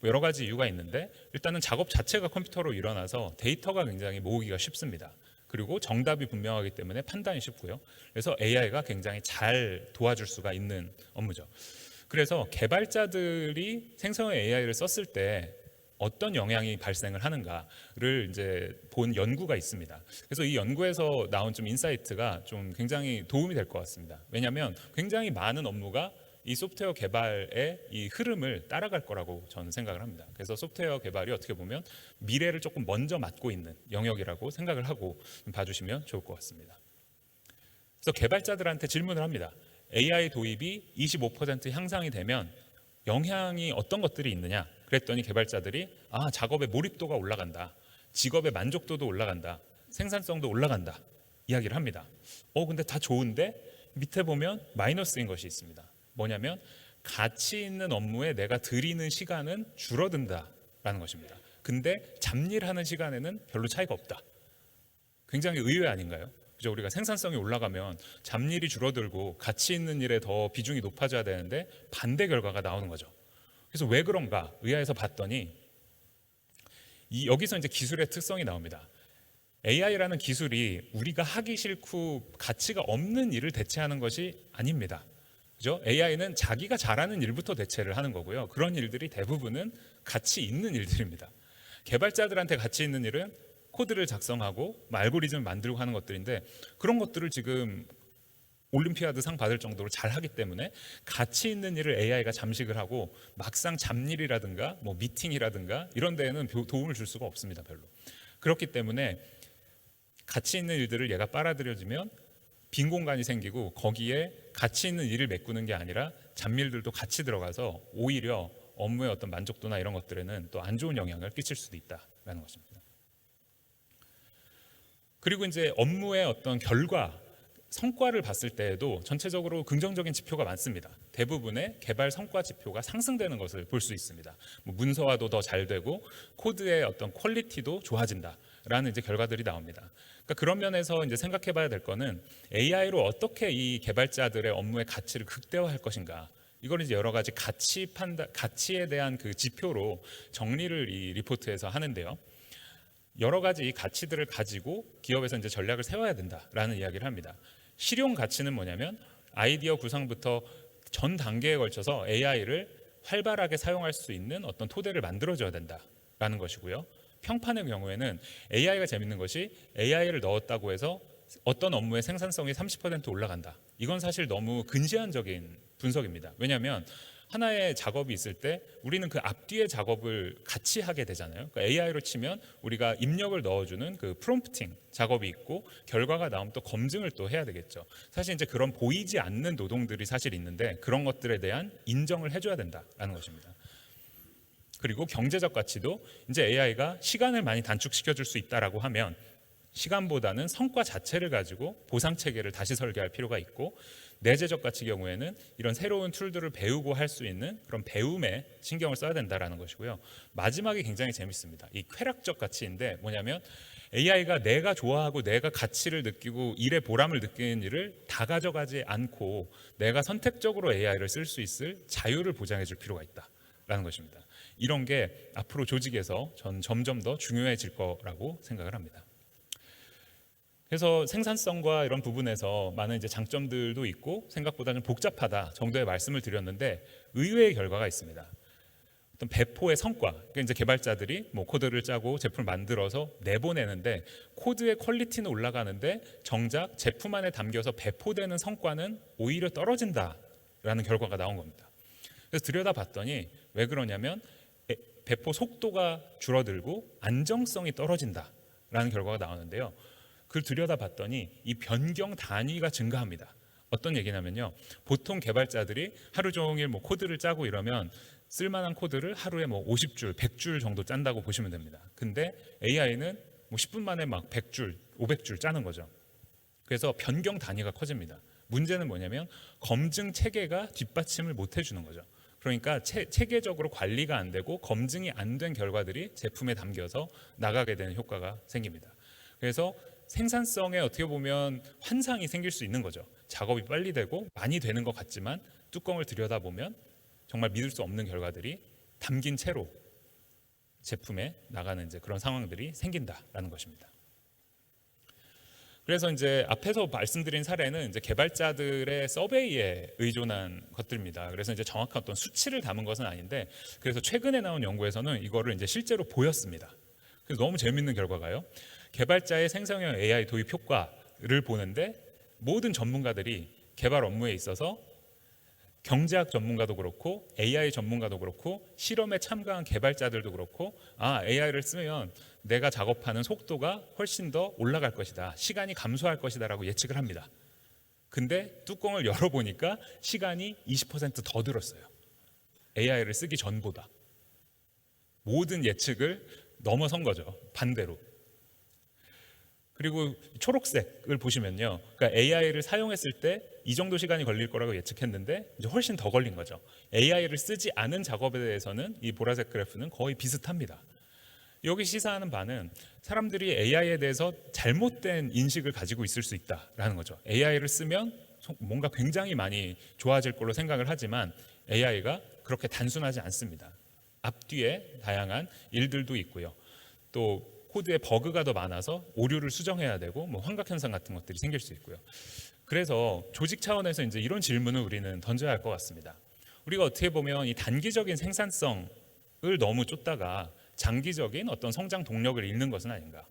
여러 가지 이유가 있는데 일단은 작업 자체가 컴퓨터로 일어나서 데이터가 굉장히 모으기가 쉽습니다. 그리고 정답이 분명하기 때문에 판단이 쉽고요. 그래서 AI가 굉장히 잘 도와줄 수가 있는 업무죠. 그래서 개발자들이 생성형 AI를 썼을 때 어떤 영향이 발생을 하는가를 이제 본 연구가 있습니다. 그래서 이 연구에서 나온 좀 인사이트가 좀 굉장히 도움이 될 것 같습니다. 왜냐하면 굉장히 많은 업무가 이 소프트웨어 개발의 이 흐름을 따라갈 거라고 저는 생각을 합니다. 그래서 소프트웨어 개발이 어떻게 보면 미래를 조금 먼저 맡고 있는 영역이라고 생각을 하고 봐주시면 좋을 것 같습니다. 그래서 개발자들한테 질문을 합니다. AI 도입이 25% 향상이 되면 영향이 어떤 것들이 있느냐? 그랬더니 개발자들이 작업의 몰입도가 올라간다. 직업의 만족도도 올라간다. 생산성도 올라간다. 이야기를 합니다. 근데 다 좋은데 밑에 보면 마이너스인 것이 있습니다. 뭐냐면 가치 있는 업무에 내가 들이는 시간은 줄어든다라는 것입니다. 근데 잡일하는 시간에는 별로 차이가 없다. 굉장히 의외 아닌가요? 그죠? 우리가 생산성이 올라가면 잡일이 줄어들고 가치 있는 일에 더 비중이 높아져야 되는데 반대 결과가 나오는 거죠. 그래서 왜 그런가 의아해서 봤더니 여기서 이제 기술의 특성이 나옵니다. AI라는 기술이 우리가 하기 싫고 가치가 없는 일을 대체하는 것이 아닙니다. 그죠? AI는 자기가 잘하는 일부터 대체를 하는 거고요. 그런 일들이 대부분은 가치 있는 일들입니다. 개발자들한테 가치 있는 일은 코드를 작성하고 알고리즘을 만들고 하는 것들인데 그런 것들을 지금 올림피아드 상 받을 정도로 잘하기 때문에 가치 있는 일을 AI가 잠식을 하고 막상 잡일이라든가 뭐 미팅이라든가 이런 데에는 도움을 줄 수가 없습니다. 별로. 그렇기 때문에 가치 있는 일들을 얘가 빨아들여지면 빈 공간이 생기고 거기에 가치 있는 일을 메꾸는 게 아니라 잡일들도 같이 들어가서 오히려 업무의 어떤 만족도나 이런 것들에는 또 안 좋은 영향을 끼칠 수도 있다라는 것입니다. 그리고 이제 업무의 어떤 결과, 성과를 봤을 때에도 전체적으로 긍정적인 지표가 많습니다. 대부분의 개발 성과 지표가 상승되는 것을 볼 수 있습니다. 뭐 문서화도 더 잘 되고 코드의 어떤 퀄리티도 좋아진다라는 이제 결과들이 나옵니다. 그러니까 그런 면에서 이제 생각해봐야 될 거는 AI로 어떻게 이 개발자들의 업무의 가치를 극대화할 것인가. 이걸 이제 여러 가지 가치에 대한 그 지표로 정리를 이 리포트에서 하는데요. 여러 가지 이 가치들을 가지고 기업에서 이제 전략을 세워야 된다라는 이야기를 합니다. 실용 가치는 뭐냐면 아이디어 구상부터 전 단계에 걸쳐서 AI를 활발하게 사용할 수 있는 어떤 토대를 만들어줘야 된다라는 것이고요. 평판의 경우에는 AI가 재밌는 것이 AI를 넣었다고 해서 어떤 업무의 생산성이 30% 올라간다. 이건 사실 너무 근시안적인 분석입니다. 왜냐하면 하나의 작업이 있을 때 우리는 그 앞뒤의 작업을 같이 하게 되잖아요. 그러니까 AI로 치면 우리가 입력을 넣어주는 그 프롬프팅 작업이 있고 결과가 나오면 또 검증을 또 해야 되겠죠. 사실 이제 그런 보이지 않는 노동들이 사실 있는데 그런 것들에 대한 인정을 해줘야 된다라는 것입니다. 그리고 경제적 가치도 이제 AI가 시간을 많이 단축시켜 줄 수 있다라고 하면 시간보다는 성과 자체를 가지고 보상 체계를 다시 설계할 필요가 있고, 내재적 가치 경우에는 이런 새로운 툴들을 배우고 할 수 있는 그런 배움에 신경을 써야 된다라는 것이고요. 마지막이 굉장히 재밌습니다. 이 쾌락적 가치인데 뭐냐면 AI가 내가 좋아하고 내가 가치를 느끼고 일의 보람을 느끼는 일을 다 가져가지 않고 내가 선택적으로 AI를 쓸 수 있을 자유를 보장해 줄 필요가 있다라는 것입니다. 이런 게 앞으로 조직에서 전 점점 더 중요해질 거라고 생각을 합니다. 그래서 생산성과 이런 부분에서 많은 이제 장점들도 있고 생각보다 좀 복잡하다 정도의 말씀을 드렸는데 의외의 결과가 있습니다. 어떤 배포의 성과, 그러니까 이제 개발자들이 뭐 코드를 짜고 제품을 만들어서 내보내는데 코드의 퀄리티는 올라가는데 정작 제품 안에 담겨서 배포되는 성과는 오히려 떨어진다라는 결과가 나온 겁니다. 그래서 들여다봤더니 왜 그러냐면 배포 속도가 줄어들고 안정성이 떨어진다라는 결과가 나오는데요. 그걸 들여다봤더니 이 변경 단위가 증가합니다. 어떤 얘기냐면요. 보통 개발자들이 하루 종일 뭐 코드를 짜고 이러면 쓸만한 코드를 하루에 뭐 50줄, 100줄 정도 짠다고 보시면 됩니다. 근데 AI는 뭐 10분 만에 막 100줄, 500줄 짜는 거죠. 그래서 변경 단위가 커집니다. 문제는 뭐냐면 검증 체계가 뒷받침을 못 해주는 거죠. 그러니까 체계적으로 관리가 안 되고 검증이 안 된 결과들이 제품에 담겨서 나가게 되는 효과가 생깁니다. 그래서 생산성에 어떻게 보면 환상이 생길 수 있는 거죠. 작업이 빨리 되고 많이 되는 것 같지만 뚜껑을 들여다보면 정말 믿을 수 없는 결과들이 담긴 채로 제품에 나가는 이제 그런 상황들이 생긴다라는 것입니다. 그래서 이제 앞에서 말씀드린 사례는 이제 개발자들의 서베이에 의존한 것들입니다. 그래서 이제 정확한 어떤 수치를 담은 것은 아닌데, 그래서 최근에 나온 연구에서는 이거를 이제 실제로 보였습니다. 그래서 너무 재밌는 결과가요. 개발자의 생성형 AI 도입 효과를 보는데 모든 전문가들이 개발 업무에 있어서 경제학 전문가도 그렇고 AI 전문가도 그렇고 실험에 참가한 개발자들도 그렇고 AI를 쓰면 내가 작업하는 속도가 훨씬 더 올라갈 것이다. 시간이 감소할 것이다 라고 예측을 합니다. 근데 뚜껑을 열어보니까 시간이 20% 더 들었어요. AI를 쓰기 전보다. 모든 예측을 넘어선 거죠. 반대로. 그리고 초록색을 보시면요. 그러니까 AI를 사용했을 때 이 정도 시간이 걸릴 거라고 예측했는데 이제 훨씬 더 걸린 거죠. AI를 쓰지 않은 작업에 대해서는 이 보라색 그래프는 거의 비슷합니다. 여기 시사하는 바는 사람들이 AI에 대해서 잘못된 인식을 가지고 있을 수 있다라는 거죠. AI를 쓰면 뭔가 굉장히 많이 좋아질 걸로 생각을 하지만 AI가 그렇게 단순하지 않습니다. 앞뒤에 다양한 일들도 있고요. 또 코드에 버그가 더 많아서 오류를 수정해야 되고 뭐 환각 현상 같은 것들이 생길 수 있고요. 그래서 조직 차원에서 이제 이런 질문을 우리는 던져야 할 것 같습니다. 우리가 어떻게 보면 이 단기적인 생산성을 너무 쫓다가 장기적인 어떤 성장 동력을 잃는 것은 아닌가?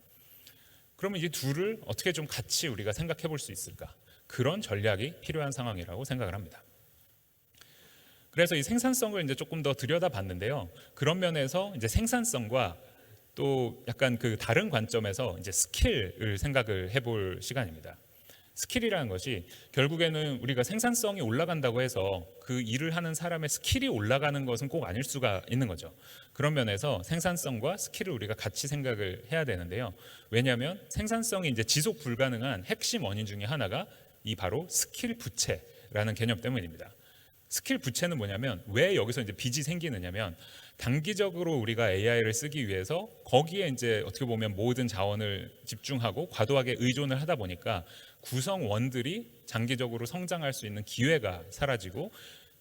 그러면 이 둘을 어떻게 좀 같이 우리가 생각해 볼 수 있을까? 그런 전략이 필요한 상황이라고 생각을 합니다. 그래서 이 생산성을 이제 조금 더 들여다봤는데요. 그런 면에서 이제 생산성과 또 약간 그 다른 관점에서 이제 스킬을 생각을 해볼 시간입니다. 스킬이라는 것이 결국에는 우리가 생산성이 올라간다고 해서 그 일을 하는 사람의 스킬이 올라가는 것은 꼭 아닐 수가 있는 거죠. 그런 면에서 생산성과 스킬을 우리가 같이 생각을 해야 되는데요. 왜냐하면 생산성이 이제 지속 불가능한 핵심 원인 중에 하나가 이 바로 스킬 부채라는 개념 때문입니다. 스킬 부채는 뭐냐면 왜 여기서 이제 빚이 생기느냐면 단기적으로 우리가 AI를 쓰기 위해서 거기에 이제 어떻게 보면 모든 자원을 집중하고 과도하게 의존을 하다 보니까 구성원들이 장기적으로 성장할 수 있는 기회가 사라지고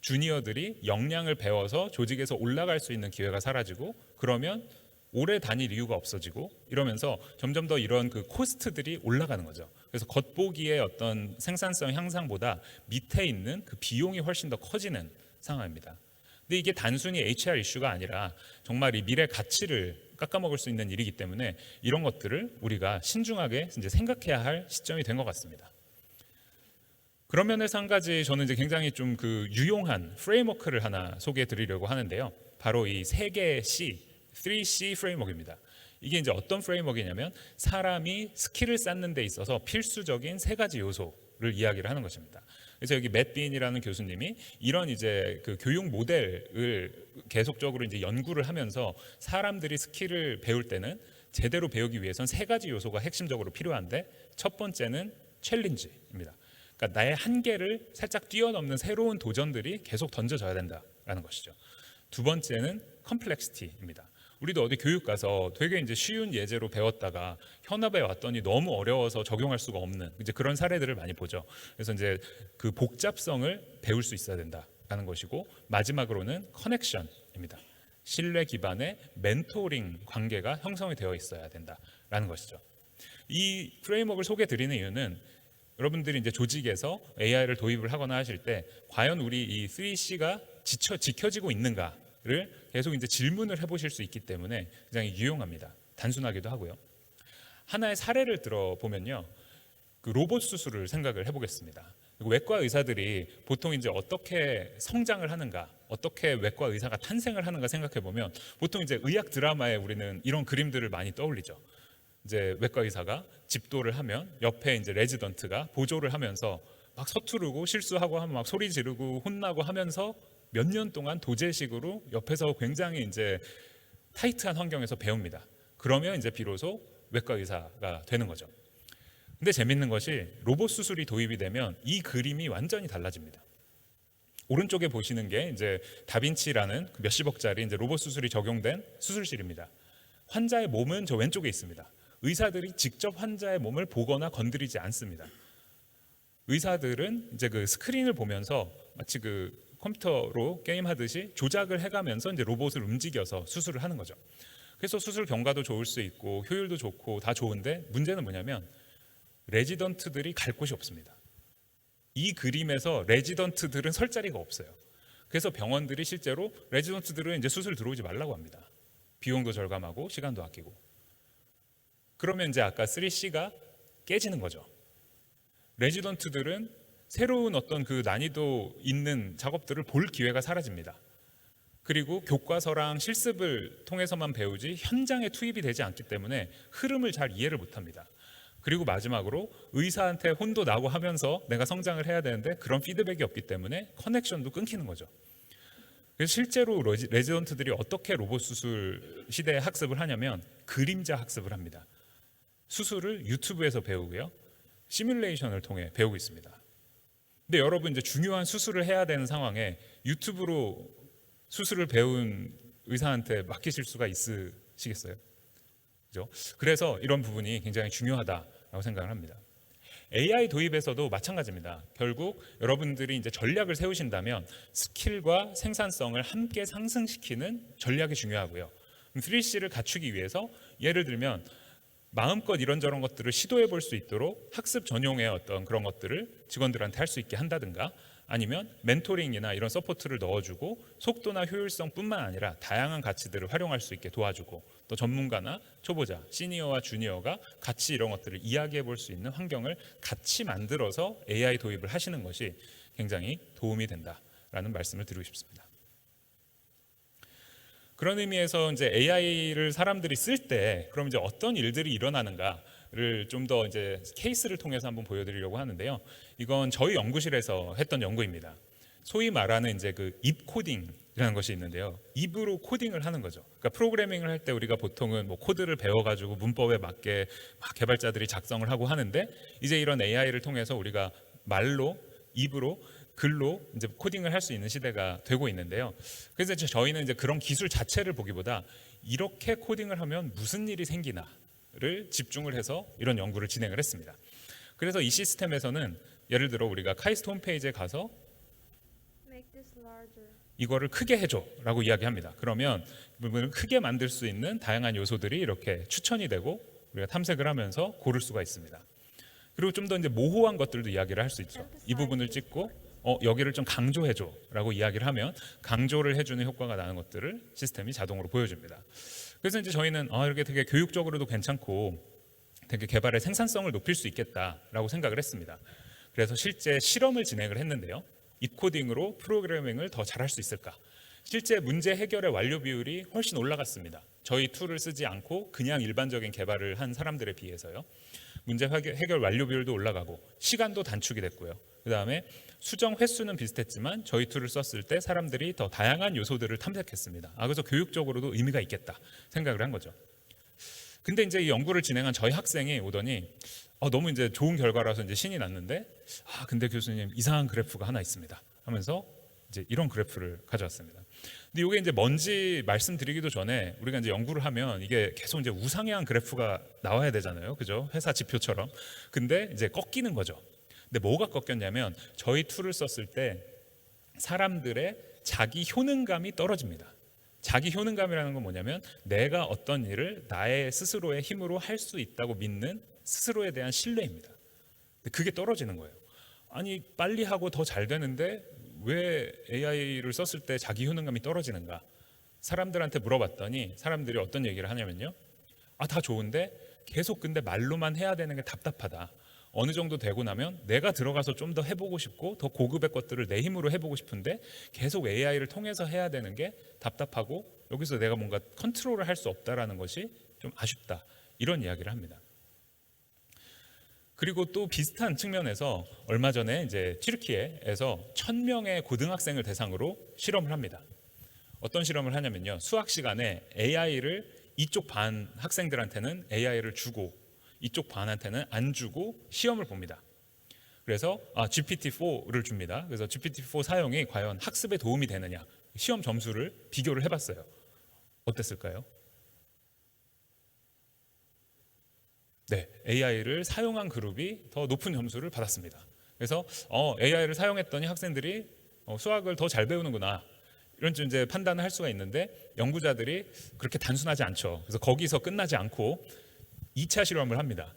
주니어들이 역량을 배워서 조직에서 올라갈 수 있는 기회가 사라지고 그러면 오래 다닐 이유가 없어지고 이러면서 점점 더 이런 그 코스트들이 올라가는 거죠. 그래서 겉보기의 어떤 생산성 향상보다 밑에 있는 그 비용이 훨씬 더 커지는 상황입니다. 근데 이게 단순히 HR 이슈가 아니라 정말 이 미래 가치를 깎아먹을 수 있는 일이기 때문에 이런 것들을 우리가 신중하게 이제 생각해야 할 시점이 된 것 같습니다. 그런 면에서 한 가지 저는 이제 굉장히 좀 그 유용한 프레임워크를 하나 소개해 드리려고 하는데요. 바로 이 세 개의 C, 3C 프레임워크입니다. 이게 이제 어떤 프레임워크이냐면 사람이 스킬을 쌓는 데 있어서 필수적인 세 가지 요소를 이야기를 하는 것입니다. 그래서 여기 맷 빈이라는 교수님이 이런 이제 그 교육 모델을 계속적으로 이제 연구를 하면서 사람들이 스킬을 배울 때는 제대로 배우기 위해선 세 가지 요소가 핵심적으로 필요한데 첫 번째는 챌린지입니다. 그러니까 나의 한계를 살짝 뛰어넘는 새로운 도전들이 계속 던져져야 된다라는 것이죠. 두 번째는 컴플렉시티입니다. 우리도 어디 교육 가서 되게 이제 쉬운 예제로 배웠다가 현업에 왔더니 너무 어려워서 적용할 수가 없는 이제 그런 사례들을 많이 보죠. 그래서 이제 그 복잡성을 배울 수 있어야 된다라는 것이고 마지막으로는 커넥션입니다. 신뢰 기반의 멘토링 관계가 형성이 되어 있어야 된다라는 것이죠. 이 프레임워크를 소개해 드리는 이유는 여러분들이 이제 조직에서 AI를 도입을 하거나 하실 때 과연 우리 이 3C가 지켜지고 있는가를 계속 이제 질문을 해보실 수 있기 때문에 굉장히 유용합니다. 단순하기도 하고요. 하나의 사례를 들어보면요, 그 로봇 수술을 생각을 해보겠습니다. 외과 의사들이 보통 이제 어떻게 성장을 하는가, 어떻게 외과 의사가 탄생을 하는가 생각해 보면 보통 이제 의학 드라마에 우리는 이런 그림들을 많이 떠올리죠. 이제 외과 의사가 집도를 하면 옆에 이제 레지던트가 보조를 하면서 막 서투르고 실수하고 하면 막 소리 지르고 혼나고 하면서 몇 년 동안 도제식으로 옆에서 굉장히 이제 타이트한 환경에서 배웁니다. 그러면 이제 비로소 외과 의사가 되는 거죠. 근데 재밌는 것이 로봇 수술이 도입이 되면 이 그림이 완전히 달라집니다. 오른쪽에 보시는 게 이제 다빈치라는 몇십억짜리 이제 로봇 수술이 적용된 수술실입니다. 환자의 몸은 저 왼쪽에 있습니다. 의사들이 직접 환자의 몸을 보거나 건드리지 않습니다. 의사들은 이제 그 스크린을 보면서 마치 그 컴퓨터로 게임하듯이 조작을 해가면서 이제 로봇을 움직여서 수술을 하는 거죠. 그래서 수술 경과도 좋을 수 있고 효율도 좋고 다 좋은데 문제는 뭐냐면 레지던트들이 갈 곳이 없습니다. 이 그림에서 레지던트들은 설 자리가 없어요. 그래서 병원들이 실제로 레지던트들은 이제 수술 들어오지 말라고 합니다. 비용도 절감하고 시간도 아끼고. 그러면 이제 아까 3C가 깨지는 거죠. 레지던트들은 새로운 어떤 그 난이도 있는 작업들을 볼 기회가 사라집니다. 그리고 교과서랑 실습을 통해서만 배우지 현장에 투입이 되지 않기 때문에 흐름을 잘 이해를 못합니다. 그리고 마지막으로 의사한테 혼도 나고 하면서 내가 성장을 해야 되는데 그런 피드백이 없기 때문에 커넥션도 끊기는 거죠. 그래서 실제로 레지던트들이 어떻게 로봇 수술 시대에 학습을 하냐면 그림자 학습을 합니다. 수술을 유튜브에서 배우고요, 시뮬레이션을 통해 배우고 있습니다. 근데 여러분 이제 중요한 수술을 해야 되는 상황에 유튜브로 수술을 배운 의사한테 맡기실 수가 있으시겠어요? 그죠? 그래서 이런 부분이 굉장히 중요하다라고 생각을 합니다. AI 도입에서도 마찬가지입니다. 결국 여러분들이 이제 전략을 세우신다면 스킬과 생산성을 함께 상승시키는 전략이 중요하고요. 3C를 갖추기 위해서 예를 들면 마음껏 이런저런 것들을 시도해 볼 수 있도록 학습 전용의 어떤 그런 것들을 직원들한테 할 수 있게 한다든가 아니면 멘토링이나 이런 서포트를 넣어주고 속도나 효율성뿐만 아니라 다양한 가치들을 활용할 수 있게 도와주고 또 전문가나 초보자, 시니어와 주니어가 같이 이런 것들을 이야기해 볼 수 있는 환경을 같이 만들어서 AI 도입을 하시는 것이 굉장히 도움이 된다라는 말씀을 드리고 싶습니다. 그런 의미에서 이제 AI를 사람들이 쓸 때 그럼 이제 어떤 일들이 일어나는가, 를 좀 더 이제 케이스를 통해서 한번 보여드리려고 하는데요. 이건 저희 연구실에서 했던 연구입니다. 소위 말하는 이제 그 입 코딩이라는 것이 있는데요. 입으로 코딩을 하는 거죠. 그러니까 프로그래밍을 할 때 우리가 보통은 뭐 코드를 배워가지고 문법에 맞게 막 개발자들이 작성을 하고 하는데 이제 이런 AI를 통해서 우리가 말로 입으로 글로 이제 코딩을 할 수 있는 시대가 되고 있는데요. 그래서 저희는 이제 그런 기술 자체를 보기보다 이렇게 코딩을 하면 무슨 일이 생기나를 집중을 해서 이런 연구를 진행을 했습니다. 그래서 이 시스템에서는 예를 들어 우리가 카이스트 홈페이지에 가서 Make this larger. 이거를 크게 해줘라고 이야기합니다. 그러면 부분을 크게 만들 수 있는 다양한 요소들이 이렇게 추천이 되고 우리가 탐색을 하면서 고를 수가 있습니다. 그리고 좀 더 이제 모호한 것들도 이야기를 할 수 있죠. 이 부분을 찍고 여기를 좀 강조해줘라고 이야기를 하면 강조를 해주는 효과가 나는 것들을 시스템이 자동으로 보여줍니다. 그래서 이제 저희는 이렇게 되게 교육적으로도 괜찮고 되게 개발의 생산성을 높일 수 있겠다라고 생각을 했습니다. 그래서 실제 실험을 진행을 했는데요. 입코딩으로 프로그래밍을 더 잘할 수 있을까? 실제 문제 해결의 완료 비율이 훨씬 올라갔습니다. 저희 툴을 쓰지 않고 그냥 일반적인 개발을 한 사람들에 비해서요. 문제 해결 완료 비율도 올라가고 시간도 단축이 됐고요. 그 다음에 수정 횟수는 비슷했지만 저희 툴을 썼을 때 사람들이 더 다양한 요소들을 탐색했습니다. 그래서 교육적으로도 의미가 있겠다 생각을 한 거죠. 근데 이제 이 연구를 진행한 저희 학생이 오더니 너무 이제 좋은 결과라서 이제 신이 났는데 근데 교수님 이상한 그래프가 하나 있습니다 하면서 이제 이런 그래프를 가져왔습니다. 근데 이게 이제 뭔지 말씀드리기도 전에 우리가 이제 연구를 하면 이게 계속 이제 우상향 그래프가 나와야 되잖아요, 그죠? 회사 지표처럼. 근데 이제 꺾이는 거죠. 근데 뭐가 꺾였냐면 저희 툴을 썼을 때 사람들의 자기 효능감이 떨어집니다. 자기 효능감이라는 건 뭐냐면 내가 어떤 일을 나의 스스로의 힘으로 할 수 있다고 믿는 스스로에 대한 신뢰입니다. 근데 그게 떨어지는 거예요. 아니 빨리 하고 더 잘 되는데 왜 AI를 썼을 때 자기 효능감이 떨어지는가? 사람들한테 물어봤더니 사람들이 어떤 얘기를 하냐면요. 다 좋은데 계속 근데 말로만 해야 되는 게 답답하다. 어느 정도 되고 나면 내가 들어가서 좀 더 해보고 싶고 더 고급의 것들을 내 힘으로 해보고 싶은데 계속 AI를 통해서 해야 되는 게 답답하고 여기서 내가 뭔가 컨트롤을 할 수 없다라는 것이 좀 아쉽다. 이런 이야기를 합니다. 그리고 또 비슷한 측면에서 얼마 전에 이제 튀르키예에서 1,000명의 고등학생을 대상으로 실험을 합니다. 어떤 실험을 하냐면요. 수학 시간에 AI를 이쪽 반 학생들한테는 AI를 주고 이쪽 반한테는 안 주고 시험을 봅니다. 그래서 GPT-4를 줍니다. 그래서 GPT-4 사용이 과연 학습에 도움이 되느냐 시험 점수를 비교를 해봤어요. 어땠을까요? 네, AI를 사용한 그룹이 더 높은 점수를 받았습니다. 그래서 AI를 사용했더니 학생들이 수학을 더 잘 배우는구나 이런 좀 이제 판단을 할 수가 있는데 연구자들이 그렇게 단순하지 않죠. 그래서 거기서 끝나지 않고 2차 실험을 합니다.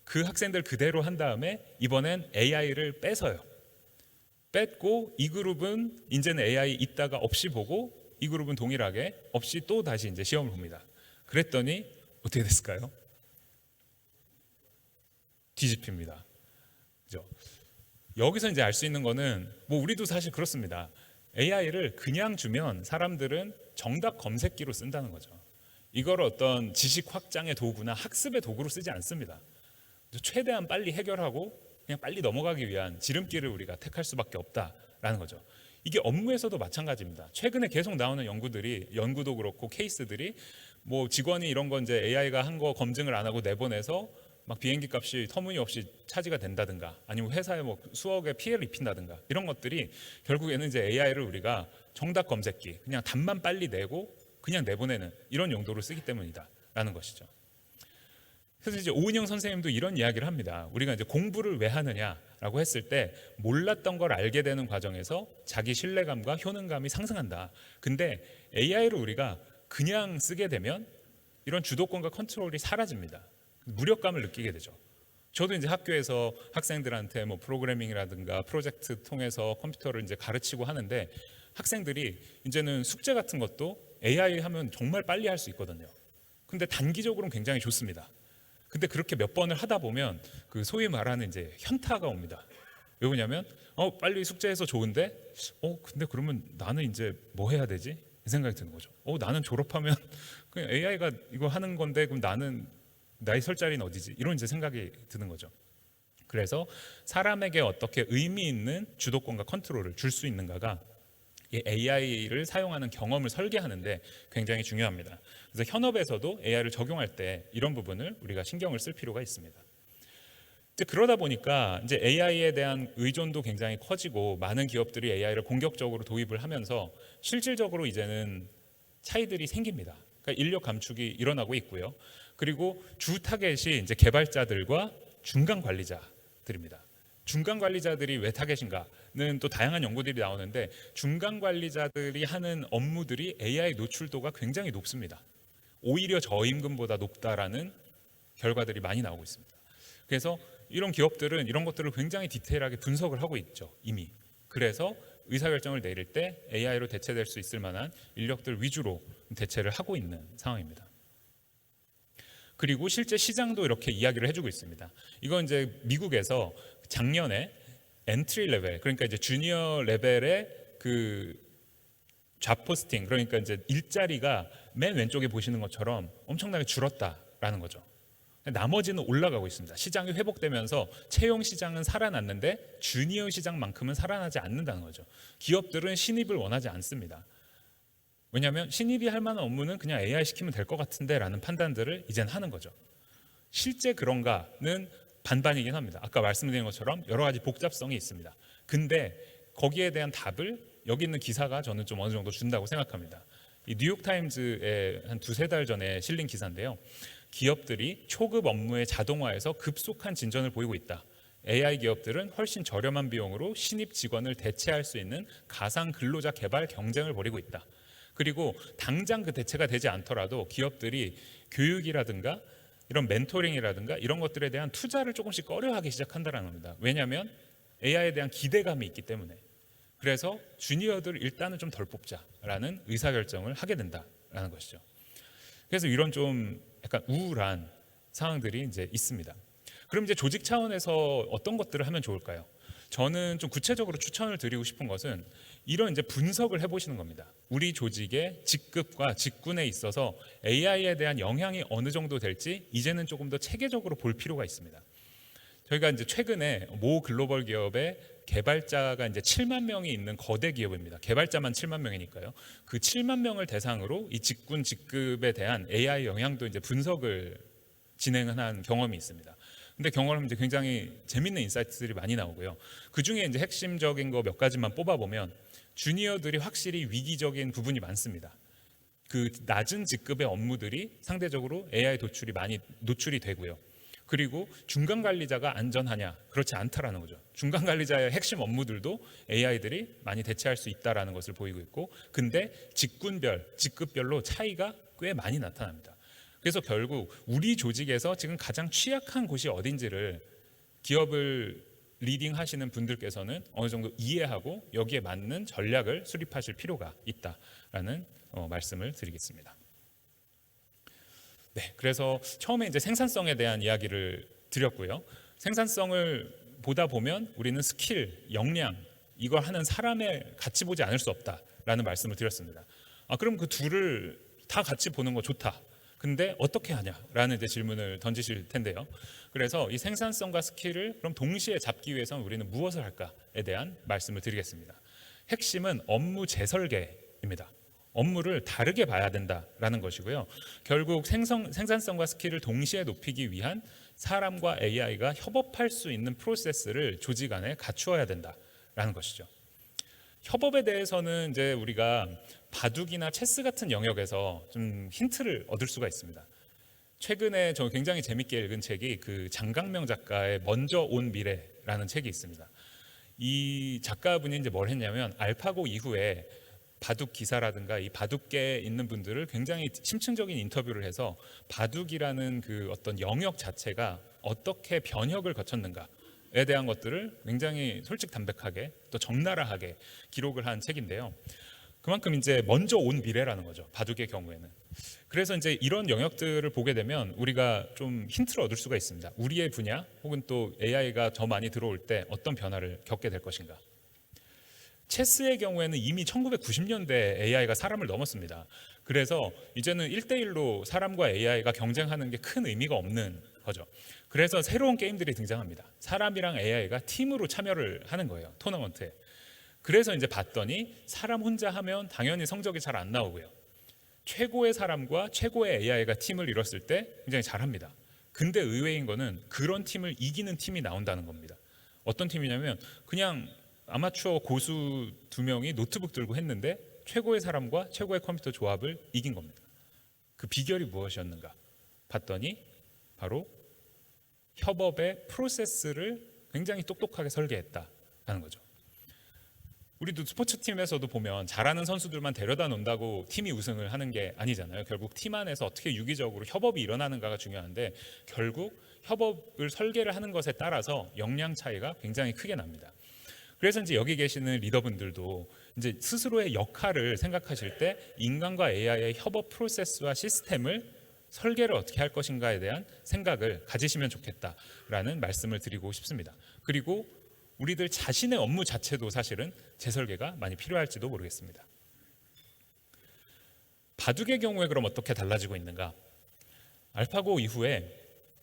그 학생들 그대로 한 다음에 이번엔 AI를 뺏어요. 뺏고 이 그룹은 이제는 AI 있다가 없이 보고 이 그룹은 동일하게 없이 또 다시 이제 시험을 봅니다. 그랬더니 어떻게 됐을까요? 뒤집힙니다. 그죠? 여기서 이제 알 수 있는 거는 우리도 사실 그렇습니다. AI를 그냥 주면 사람들은 정답 검색기로 쓴다는 거죠. 이걸 어떤 지식 확장의 도구나 학습의 도구로 쓰지 않습니다. 최대한 빨리 해결하고 그냥 빨리 넘어가기 위한 지름길을 우리가 택할 수밖에 없다라는 거죠. 이게 업무에서도 마찬가지입니다. 최근에 계속 나오는 연구도 그렇고 케이스들이 직원이 이런 건 이제 AI가 한 거 검증을 안 하고 내보내서 막 비행기 값이 터무니없이 차지가 된다든가 아니면 회사에 수억의 피해를 입힌다든가 이런 것들이 결국에는 이제 AI를 우리가 정답 검색기 그냥 답만 빨리 내고 그냥 내보내는 이런 용도로 쓰기 때문이다라는 것이죠. 그래서 이제 오은영 선생님도 이런 이야기를 합니다. 우리가 이제 공부를 왜 하느냐라고 했을 때 몰랐던 걸 알게 되는 과정에서 자기 신뢰감과 효능감이 상승한다. 근데 AI를 우리가 그냥 쓰게 되면 이런 주도권과 컨트롤이 사라집니다. 무력감을 느끼게 되죠. 저도 이제 학교에서 학생들한테 프로그래밍이라든가 프로젝트 통해서 컴퓨터를 이제 가르치고 하는데 학생들이 이제는 숙제 같은 것도 AI 하면 정말 빨리 할 수 있거든요. 근데 단기적으로는 굉장히 좋습니다. 근데 그렇게 몇 번을 하다 보면 그 소위 말하는 이제 현타가 옵니다. 왜 그러냐면 빨리 숙제해서 좋은데 근데 그러면 나는 이제 뭐 해야 되지? 이 생각이 드는 거죠. 나는 졸업하면 그냥 AI가 이거 하는 건데 그럼 나는 나의 설 자리는 어디지? 이런 이제 생각이 드는 거죠. 그래서 사람에게 어떻게 의미 있는 주도권과 컨트롤을 줄 수 있는가가 이 AI를 사용하는 경험을 설계하는데 굉장히 중요합니다. 그래서 현업에서도 AI를 적용할 때 이런 부분을 우리가 신경을 쓸 필요가 있습니다. 이제 그러다 보니까 이제 AI에 대한 의존도 굉장히 커지고 많은 기업들이 AI를 공격적으로 도입을 하면서 실질적으로 이제는 차이들이 생깁니다. 그러니까 인력 감축이 일어나고 있고요. 그리고 주 타겟이 이제 개발자들과 중간 관리자들입니다. 중간 관리자들이 왜 타겟인가는 또 다양한 연구들이 나오는데 중간 관리자들이 하는 업무들이 AI 노출도가 굉장히 높습니다. 오히려 저임금보다 높다라는 결과들이 많이 나오고 있습니다. 그래서 이런 기업들은 이런 것들을 굉장히 디테일하게 분석을 하고 있죠, 이미. 그래서 의사결정을 내릴 때 AI로 대체될 수 있을 만한 인력들 위주로 대체를 하고 있는 상황입니다. 그리고 실제 시장도 이렇게 이야기를 해주고 있습니다. 이건 이제 미국에서 작년에 엔트리 레벨, 그러니까 이제 주니어 레벨의 그 잡 포스팅, 그러니까 이제 일자리가 맨 왼쪽에 보시는 것처럼 엄청나게 줄었다라는 거죠. 나머지는 올라가고 있습니다. 시장이 회복되면서 채용 시장은 살아났는데 주니어 시장만큼은 살아나지 않는다는 거죠. 기업들은 신입을 원하지 않습니다. 왜냐하면 신입이 할 만한 업무는 그냥 AI 시키면 될 것 같은데 라는 판단들을 이젠 하는 거죠. 실제 그런가는 반반이긴 합니다. 아까 말씀드린 것처럼 여러 가지 복잡성이 있습니다. 근데 거기에 대한 답을 여기 있는 기사가 저는 좀 어느 정도 준다고 생각합니다. 이 뉴욕타임즈에 한 두세 달 전에 실린 기사인데요. 기업들이 초급 업무의 자동화에서 급속한 진전을 보이고 있다. AI 기업들은 훨씬 저렴한 비용으로 신입 직원을 대체할 수 있는 가상 근로자 개발 경쟁을 벌이고 있다. 그리고 당장 그 대체가 되지 않더라도 기업들이 교육이라든가 이런 멘토링이라든가 이런 것들에 대한 투자를 조금씩 꺼려하기 시작한다는 겁니다. 왜냐하면 AI에 대한 기대감이 있기 때문에. 그래서 주니어들 일단은 좀 덜 뽑자라는 의사결정을 하게 된다라는 것이죠. 그래서 이런 좀 약간 우울한 상황들이 이제 있습니다. 그럼 이제 조직 차원에서 어떤 것들을 하면 좋을까요? 저는 좀 구체적으로 추천을 드리고 싶은 것은 이런 이제 분석을 해보시는 겁니다. 우리 조직의 직급과 직군에 있어서 AI에 대한 영향이 어느 정도 될지 이제는 조금 더 체계적으로 볼 필요가 있습니다. 저희가 이제 최근에 모 글로벌 기업의 개발자가 이제 7만 명이 있는 거대 기업입니다. 개발자만 7만 명이니까요. 그 7만 명을 대상으로 이 직군 직급에 대한 AI 영향도 이제 분석을 진행한 경험이 있습니다. 근데 경험하면 이제 굉장히 재밌는 인사이트들이 많이 나오고요. 그 중에 이제 핵심적인 거 몇 가지만 뽑아보면 주니어들이 확실히 위기적인 부분이 많습니다. 그 낮은 직급의 업무들이 상대적으로 AI 많이 노출이 되고요. 그리고 중간 관리자가 안전하냐? 그렇지 않다라는 거죠. 중간 관리자의 핵심 업무들도 AI들이 많이 대체할 수 있다라는 것을 보이고 있고, 근데 직군별, 직급별로 차이가 꽤 많이 나타납니다. 그래서 결국 우리 조직에서 지금 가장 취약한 곳이 어딘지를 기업을 리딩하시는 분들께서는 어느 정도 이해하고 여기에 맞는 전략을 수립하실 필요가 있다라는 말씀을 드리겠습니다. 네, 그래서 처음에 이제 생산성에 대한 이야기를 드렸고요. 생산성을 보다 보면 우리는 스킬, 역량 이걸 하는 사람의 같이 보지 않을 수 없다라는 말씀을 드렸습니다. 그럼 그 둘을 다 같이 보는 거 좋다. 근데 어떻게 하냐라는 이제 질문을 던지실 텐데요. 그래서 이 생산성과 스킬을 그럼 동시에 잡기 위해서는 우리는 무엇을 할까에 대한 말씀을 드리겠습니다. 핵심은 업무 재설계입니다. 업무를 다르게 봐야 된다라는 것이고요. 결국 생산성과 스킬을 동시에 높이기 위한 사람과 AI가 협업할 수 있는 프로세스를 조직 안에 갖추어야 된다라는 것이죠. 협업에 대해서는 이제 우리가 바둑이나 체스 같은 영역에서 좀 힌트를 얻을 수가 있습니다. 최근에 저 굉장히 재밌게 읽은 책이 그 장강명 작가의 먼저 온 미래라는 책이 있습니다. 이 작가분이 이제 뭘 했냐면 알파고 이후에 바둑 기사라든가 이 바둑계에 있는 분들을 굉장히 심층적인 인터뷰를 해서 바둑이라는 그 어떤 영역 자체가 어떻게 변혁을 거쳤는가에 대한 것들을 굉장히 솔직담백하게 또 적나라하게 기록을 한 책인데요. 그만큼 이제 먼저 온 미래라는 거죠. 바둑의 경우에는. 그래서 이제 이런 영역들을 보게 되면 우리가 좀 힌트를 얻을 수가 있습니다. 우리의 분야 혹은 또 AI가 더 많이 들어올 때 어떤 변화를 겪게 될 것인가. 체스의 경우에는 이미 1990년대 AI가 사람을 넘었습니다. 그래서 이제는 1대1로 사람과 AI가 경쟁하는 게 큰 의미가 없는 거죠. 그래서 새로운 게임들이 등장합니다. 사람이랑 AI가 팀으로 참여를 하는 거예요, 토너먼트에. 그래서 이제 봤더니 사람 혼자 하면 당연히 성적이 잘 안 나오고요. 최고의 사람과 최고의 AI가 팀을 이뤘을 때 굉장히 잘합니다. 근데 의외인 거는 그런 팀을 이기는 팀이 나온다는 겁니다. 어떤 팀이냐면 그냥 아마추어 고수 2명이 노트북 들고 했는데 최고의 사람과 최고의 컴퓨터 조합을 이긴 겁니다. 그 비결이 무엇이었는가 봤더니 바로 협업의 프로세스를 굉장히 똑똑하게 설계했다는 거죠. 우리도 스포츠팀에서도 보면 잘하는 선수들만 데려다 놓는다고 팀이 우승을 하는 게 아니잖아요. 결국 팀 안에서 어떻게 유기적으로 협업이 일어나는가가 중요한데 결국 협업을 설계를 하는 것에 따라서 역량 차이가 굉장히 크게 납니다. 그래서 이제 여기 계시는 리더분들도 이제 스스로의 역할을 생각하실 때 인간과 AI의 협업 프로세스와 시스템을 설계를 어떻게 할 것인가에 대한 생각을 가지시면 좋겠다라는 말씀을 드리고 싶습니다. 그리고 우리들 자신의 업무 자체도 사실은 재설계가 많이 필요할지도 모르겠습니다. 바둑의 경우에 그럼 어떻게 달라지고 있는가? 알파고 이후에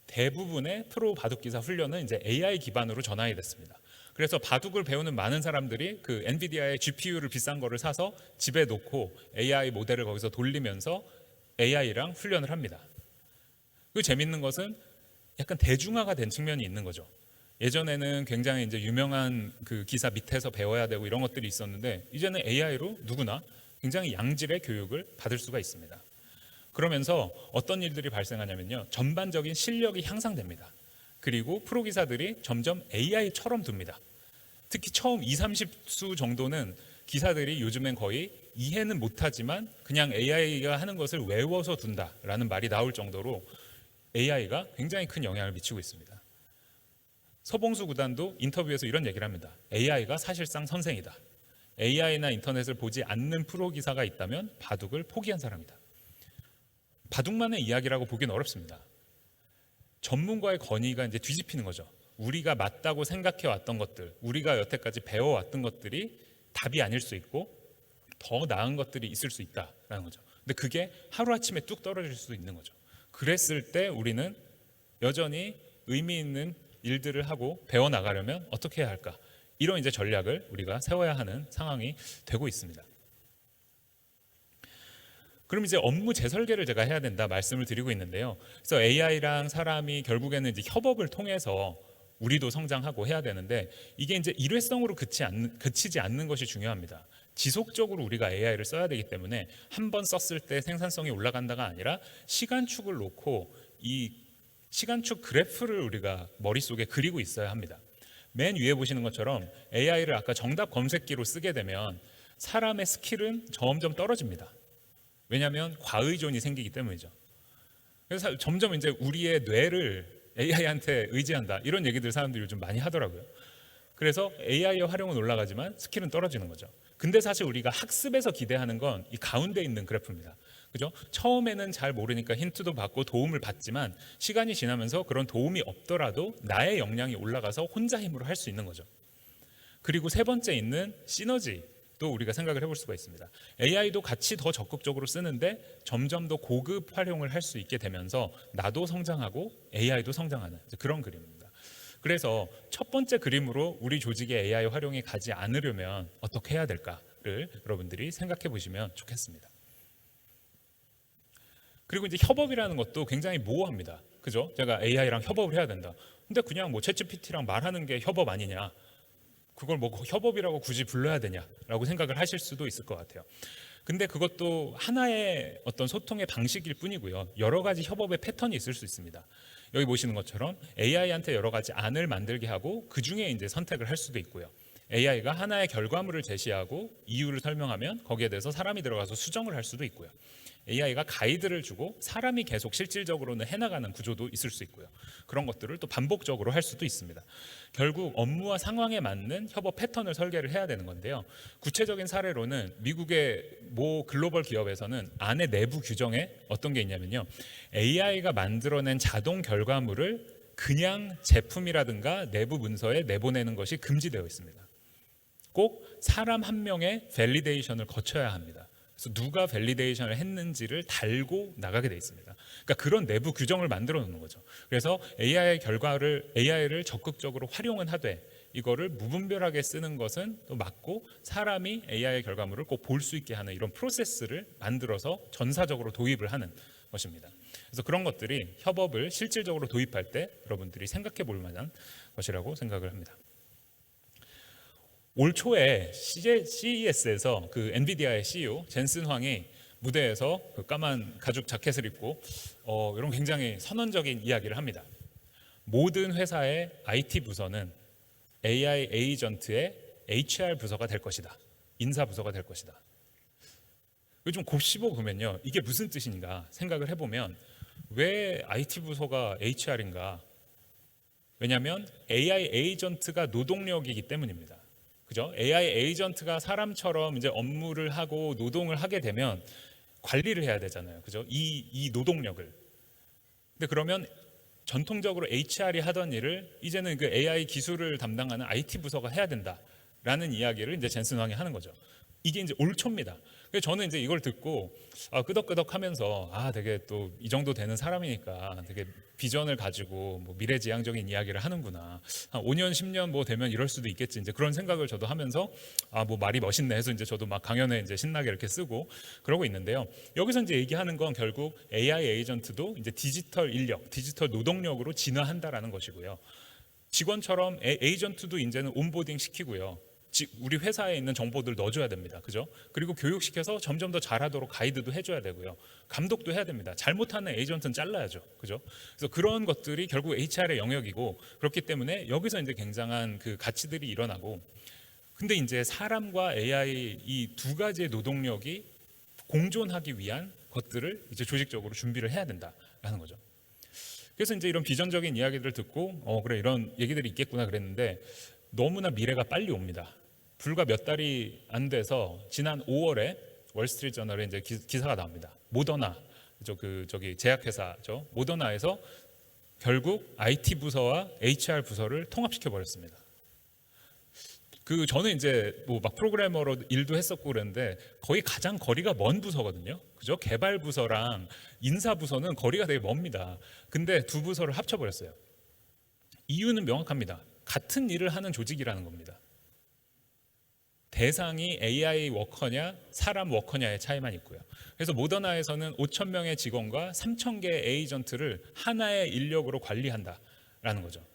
대부분의 프로 바둑기사 훈련은 이제 AI 기반으로 전환이 됐습니다. 그래서 바둑을 배우는 많은 사람들이 그 엔비디아의 GPU를 비싼 거를 사서 집에 놓고 AI 모델을 거기서 돌리면서 AI랑 훈련을 합니다. 그 재밌는 것은 약간 대중화가 된 측면이 있는 거죠. 예전에는 굉장히 이제 유명한 그 기사 밑에서 배워야 되고 이런 것들이 있었는데 이제는 AI로 누구나 굉장히 양질의 교육을 받을 수가 있습니다. 그러면서 어떤 일들이 발생하냐면요, 전반적인 실력이 향상됩니다. 그리고 프로 기사들이 점점 AI처럼 둡니다. 특히 처음 20-30수 정도는 기사들이 요즘엔 거의 이해는 못하지만 그냥 AI가 하는 것을 외워서 둔다라는 말이 나올 정도로 AI가 굉장히 큰 영향을 미치고 있습니다. 서봉수 구단도 인터뷰에서 이런 얘기를 합니다. AI가 사실상 선생이다. AI나 인터넷을 보지 않는 프로 기사가 있다면 바둑을 포기한 사람이다. 바둑만의 이야기라고 보기는 어렵습니다. 전문가의 권위가 이제 뒤집히는 거죠. 우리가 맞다고 생각해 왔던 것들, 우리가 여태까지 배워왔던 것들이 답이 아닐 수 있고 더 나은 것들이 있을 수 있다라는 거죠. 근데 그게 하루아침에 뚝 떨어질 수도 있는 거죠. 그랬을 때 우리는 여전히 의미 있는 일들을 하고 배워나가려면 어떻게 해야 할까? 이런 이제 전략을 우리가 세워야 하는 상황이 되고 있습니다. 그럼 이제 업무 재설계를 제가 해야 된다 말씀을 드리고 있는데요. 그래서 AI랑 사람이 결국에는 이제 협업을 통해서 우리도 성장하고 해야 되는데 이게 이제 일회성으로 그치지 않는 것이 중요합니다. 지속적으로 우리가 AI를 써야 되기 때문에 한 번 썼을 때 생산성이 올라간다가 아니라 시간축을 놓고 이 시간축 그래프를 우리가 머릿속에 그리고 있어야 합니다. 맨 위에 보시는 것처럼 AI를 아까 정답 검색기로 쓰게 되면 사람의 스킬은 점점 떨어집니다. 왜냐하면 과의존이 생기기 때문이죠. 그래서 점점 이제 우리의 뇌를 AI한테 의지한다 이런 얘기들 사람들이 요즘 많이 하더라고요. 그래서 AI의 활용은 올라가지만 스킬은 떨어지는 거죠. 근데 사실 우리가 학습에서 기대하는 건 이 가운데 있는 그래프입니다. 그죠? 처음에는 잘 모르니까 힌트도 받고 도움을 받지만 시간이 지나면서 그런 도움이 없더라도 나의 역량이 올라가서 혼자 힘으로 할 수 있는 거죠. 그리고 세 번째 있는 시너지도 우리가 생각을 해볼 수가 있습니다. AI도 같이 더 적극적으로 쓰는데 점점 더 고급 활용을 할 수 있게 되면서 나도 성장하고 AI도 성장하는 그런 그림입니다. 그래서 첫 번째 그림으로 우리 조직의 AI 활용이 가지 않으려면 어떻게 해야 될까를 여러분들이 생각해 보시면 좋겠습니다. 그리고 이제 협업이라는 것도 굉장히 모호합니다. 그죠? 제가 AI랑 협업을 해야 된다. 근데 그냥 뭐 챗GPT랑 말하는 게 협업 아니냐? 그걸 뭐 협업이라고 굳이 불러야 되냐라고 생각을 하실 수도 있을 것 같아요. 근데 그것도 하나의 어떤 소통의 방식일 뿐이고요. 여러 가지 협업의 패턴이 있을 수 있습니다. 여기 보시는 것처럼 AI한테 여러 가지 안을 만들게 하고 그 중에 이제 선택을 할 수도 있고요. AI가 하나의 결과물을 제시하고 이유를 설명하면 거기에 대해서 사람이 들어가서 수정을 할 수도 있고요. AI가 가이드를 주고 사람이 계속 실질적으로는 해나가는 구조도 있을 수 있고요. 그런 것들을 또 반복적으로 할 수도 있습니다. 결국 업무와 상황에 맞는 협업 패턴을 설계를 해야 되는 건데요. 구체적인 사례로는 미국의 모 글로벌 기업에서는 안에 내부 규정에 어떤 게 있냐면요. AI가 만들어낸 자동 결과물을 그냥 제품이라든가 내부 문서에 내보내는 것이 금지되어 있습니다. 꼭 사람 한 명의 밸리데이션을 거쳐야 합니다. 그래서 누가 밸리데이션을 했는지를 달고 나가게 돼 있습니다. 그러니까 그런 내부 규정을 만들어 놓는 거죠. 그래서 AI를 적극적으로 활용은 하되 이거를 무분별하게 쓰는 것은 또 맞고, 사람이 AI 결과물을 꼭 볼 수 있게 하는 이런 프로세스를 만들어서 전사적으로 도입을 하는 것입니다. 그래서 그런 것들이 협업을 실질적으로 도입할 때 여러분들이 생각해 볼 만한 것이라고 생각을 합니다. 올 초에 CES에서 그 엔비디아의 CEO 젠슨 황이 무대에서 그 까만 가죽 자켓을 입고 이런 굉장히 선언적인 이야기를 합니다. 모든 회사의 IT 부서는 AI 에이전트의 HR 부서가 될 것이다. 인사 부서가 될 것이다. 좀 곱씹어 보면요, 이게 무슨 뜻인가 생각을 해보면, 왜 IT 부서가 HR인가? 왜냐하면 AI 에이전트가 노동력이기 때문입니다. 그죠? AI 에이전트가 사람처럼 이제 업무를 하고 노동을 하게 되면 관리를 해야 되잖아요. 그죠? 이 노동력을. 근데 그러면 전통적으로 HR이 하던 일을 이제는 그 AI 기술을 담당하는 IT 부서가 해야 된다라는 이야기를 이제 젠슨 황이 하는 거죠. 이게 이제 올 초입니다. 그래서 저는 이제 이걸 듣고 끄덕끄덕하면서 되게 또 이 정도 되는 사람이니까 되게 비전을 가지고 뭐 미래지향적인 이야기를 하는구나. 한 5년 10년 뭐 되면 이럴 수도 있겠지. 이제 그런 생각을 저도 하면서 뭐 말이 멋있네 해서 이제 저도 막 강연에 이제 신나게 이렇게 쓰고 그러고 있는데요. 여기서 이제 얘기하는 건 결국 AI 에이전트도 이제 디지털 인력, 디지털 노동력으로 진화한다라는 것이고요. 직원처럼 에이전트도 이제는 온보딩 시키고요. 우리 회사에 있는 정보들 넣어줘야 됩니다. 그죠? 그리고 교육시켜서 점점 더 잘하도록 가이드도 해줘야 되고요. 감독도 해야 됩니다. 잘못하는 에이전트는 잘라야죠. 그죠? 그래서 그런 것들이 결국 HR의 영역이고, 그렇기 때문에 여기서 이제 굉장한 그 가치들이 일어나고, 근데 이제 사람과 AI 이 두 가지의 노동력이 공존하기 위한 것들을 이제 조직적으로 준비를 해야 된다라는 거죠. 그래서 이제 이런 비전적인 이야기들을 듣고 그래, 이런 얘기들이 있겠구나 그랬는데, 너무나 미래가 빨리 옵니다. 불과 몇 달이 안 돼서 지난 5월에 월스트리트저널에 이제 기사가 나옵니다. 모더나, 저기 제약회사죠. 모더나에서 결국 IT 부서와 HR 부서를 통합시켜 버렸습니다. 저는 이제 뭐 막 프로그래머로 일도 했었고 그랬는데 거의 가장 거리가 먼 부서거든요. 그죠? 개발 부서랑 인사 부서는 거리가 되게 멉니다. 근데 두 부서를 합쳐 버렸어요. 이유는 명확합니다. 같은 일을 하는 조직이라는 겁니다. 대상이 AI 워커냐 사람 워커냐의 차이만 있고요. 그래서 모더나에서는 5,000명의 직원과 3,000개의 에이전트를 하나의 인력으로 관리한다라는 거죠.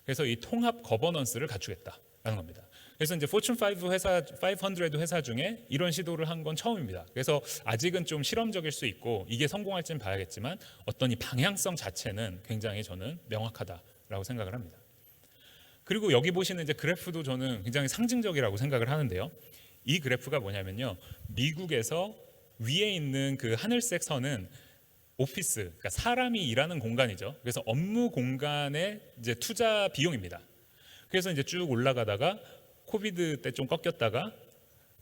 그래서 이 통합 거버넌스를 갖추겠다라는 겁니다. 그래서 이제 포춘 500 회사 중에 이런 시도를 한 건 처음입니다. 그래서 아직은 좀 실험적일 수 있고 이게 성공할지는 봐야겠지만 어떤 이 방향성 자체는 굉장히 저는 명확하다라고 생각을 합니다. 그리고 여기 보시는 이제 그래프도 저는 굉장히 상징적이라고 생각을 하는데요. 이 그래프가 뭐냐면요, 미국에서 위에 있는 그 하늘색 선은 오피스, 그러니까 사람이 일하는 공간이죠. 그래서 업무 공간의 이제 투자 비용입니다. 그래서 이제 쭉 올라가다가 코비드 때 좀 꺾였다가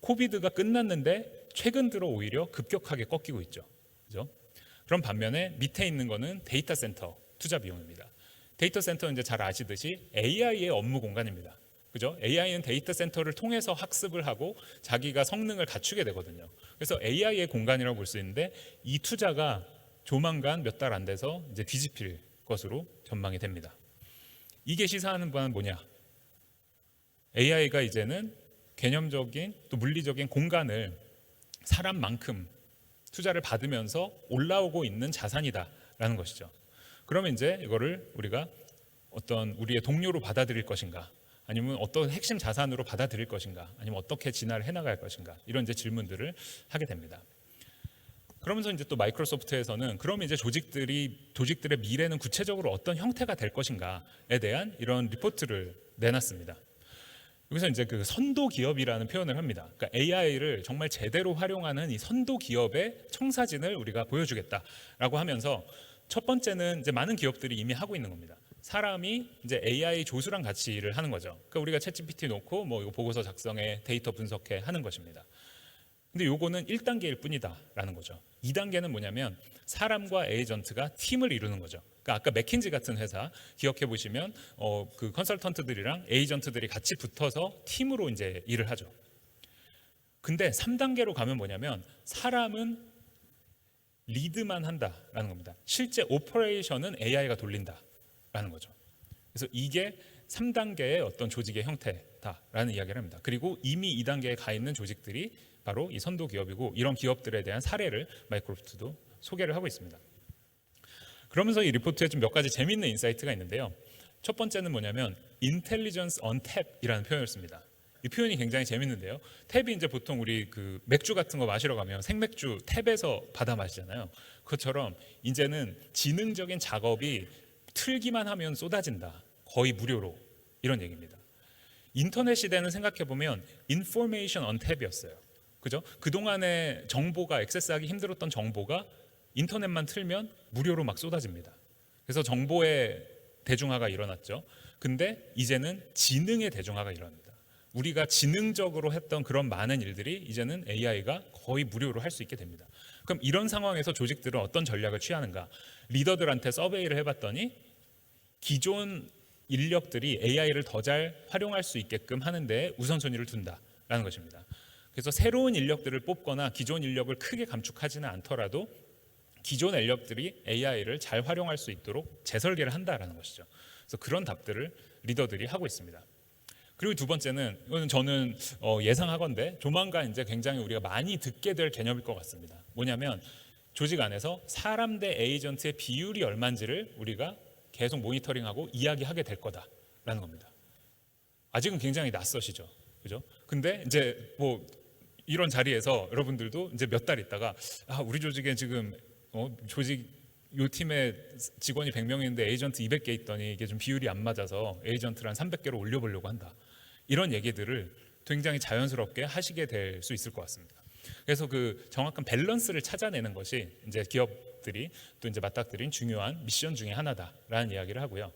코비드가 끝났는데 최근 들어 오히려 급격하게 꺾이고 있죠. 그죠? 그런 반면에 밑에 있는 거는 데이터 센터 투자 비용입니다. 데이터 센터는 이제 잘 아시듯이 AI의 업무 공간입니다. 그죠? AI는 데이터 센터를 통해서 학습을 하고 자기가 성능을 갖추게 되거든요. 그래서 AI의 공간이라고 볼 수 있는데 이 투자가 조만간 몇 달 안 돼서 이제 뒤집힐 것으로 전망이 됩니다. 이게 시사하는 바는 뭐냐? AI가 이제는 개념적인 또 물리적인 공간을 사람만큼 투자를 받으면서 올라오고 있는 자산이다라는 것이죠. 그러면 이제 이거를 우리가 어떤 우리의 동료로 받아들일 것인가, 아니면 어떤 핵심 자산으로 받아들일 것인가, 아니면 어떻게 진화를 해나갈 것인가, 이런 이제 질문들을 하게 됩니다. 그러면서 이제 또 마이크로소프트에서는 그럼 이제 조직들의 미래는 구체적으로 어떤 형태가 될 것인가에 대한 이런 리포트를 내놨습니다. 여기서 이제 그 선도 기업이라는 표현을 합니다. 그러니까 AI를 정말 제대로 활용하는 이 선도 기업의 청사진을 우리가 보여주겠다라고 하면서, 첫 번째는 이제 많은 기업들이 이미 하고 있는 겁니다. 사람이 이제 AI 조수랑 같이 일을 하는 거죠. 그러니까 우리가 챗GPT 놓고 뭐 이거 보고서 작성해, 데이터 분석해 하는 것입니다. 근데 요거는 1단계일 뿐이다라는 거죠. 2단계는 뭐냐면 사람과 에이전트가 팀을 이루는 거죠. 그러니까 아까 맥킨지 같은 회사 기억해 보시면 그 컨설턴트들이랑 에이전트들이 같이 붙어서 팀으로 이제 일을 하죠. 근데 3단계로 가면 뭐냐면 사람은 리드만 한다라는 겁니다. 실제 오퍼레이션은 AI가 돌린다라는 거죠. 그래서 이게 3단계의 어떤 조직의 형태다라는 이야기를 합니다. 그리고 이미 2단계에 가 있는 조직들이 바로 이 선도 기업이고, 이런 기업들에 대한 사례를 마이크로소프트도 소개를 하고 있습니다. 그러면서 이 리포트에 좀 몇 가지 재미있는 인사이트가 있는데요. 첫 번째는 뭐냐면 intelligence on tap이라는 표현을 씁니다. 이 표현이 굉장히 재밌는데요. 탭이 이제 보통 우리 그 맥주 같은 거 마시러 가면 생맥주 탭에서 받아 마시잖아요. 그것처럼 이제는 지능적인 작업이 틀기만 하면 쏟아진다. 거의 무료로. 이런 얘기입니다. 인터넷 시대는 생각해 보면 information on 탭이었어요. 그죠? 그동안에 정보가 액세스하기 힘들었던 정보가 인터넷만 틀면 무료로 막 쏟아집니다. 그래서 정보의 대중화가 일어났죠. 근데 이제는 지능의 대중화가 일어납니다. 우리가 지능적으로 했던 그런 많은 일들이 이제는 AI가 거의 무료로 할 수 있게 됩니다. 그럼 이런 상황에서 조직들은 어떤 전략을 취하는가? 리더들한테 서베이를 해봤더니 기존 인력들이 AI를 더 잘 활용할 수 있게끔 하는 데 우선순위를 둔다라는 것입니다. 그래서 새로운 인력들을 뽑거나 기존 인력을 크게 감축하지는 않더라도 기존 인력들이 AI를 잘 활용할 수 있도록 재설계를 한다라는 것이죠. 그래서 그런 답들을 리더들이 하고 있습니다. 그리고 두 번째는, 이거는 저는 예상하건대 조만간 이제 굉장히 우리가 많이 듣게 될 개념일 것 같습니다. 뭐냐면 조직 안에서 사람 대 에이전트의 비율이 얼마인지를 우리가 계속 모니터링하고 이야기하게 될 거다라는 겁니다. 아직은 굉장히 낯서시죠, 그죠? 근데 이제 뭐 이런 자리에서 여러분들도 이제 몇 달 있다가 우리 조직에 지금 조직 요 팀에 직원이 100명인데 에이전트 200개 있더니 이게 좀 비율이 안 맞아서 에이전트를 한 300개로 올려보려고 한다. 이런 얘기들을 굉장히 자연스럽게 하시게 될 수 있을 것 같습니다. 그래서 그 정확한 밸런스를 찾아내는 것이 이제 기업들이 또 이제 맞닥뜨린 중요한 미션 중에 하나다라는 이야기를 하고요.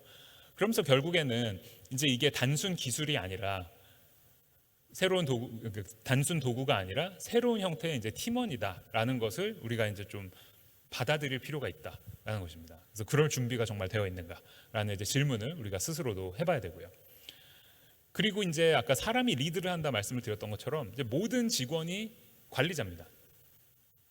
그러면서 결국에는 이제 이게 단순 기술이 아니라 새로운 도구, 단순 도구가 아니라 새로운 형태의 이제 팀원이다라는 것을 우리가 이제 좀 받아들일 필요가 있다라는 것입니다. 그래서 그럴 준비가 정말 되어 있는가라는 이제 질문을 우리가 스스로도 해봐야 되고요. 그리고 이제 아까 사람이 리드를 한다 말씀을 드렸던 것처럼 이제 모든 직원이 관리자입니다.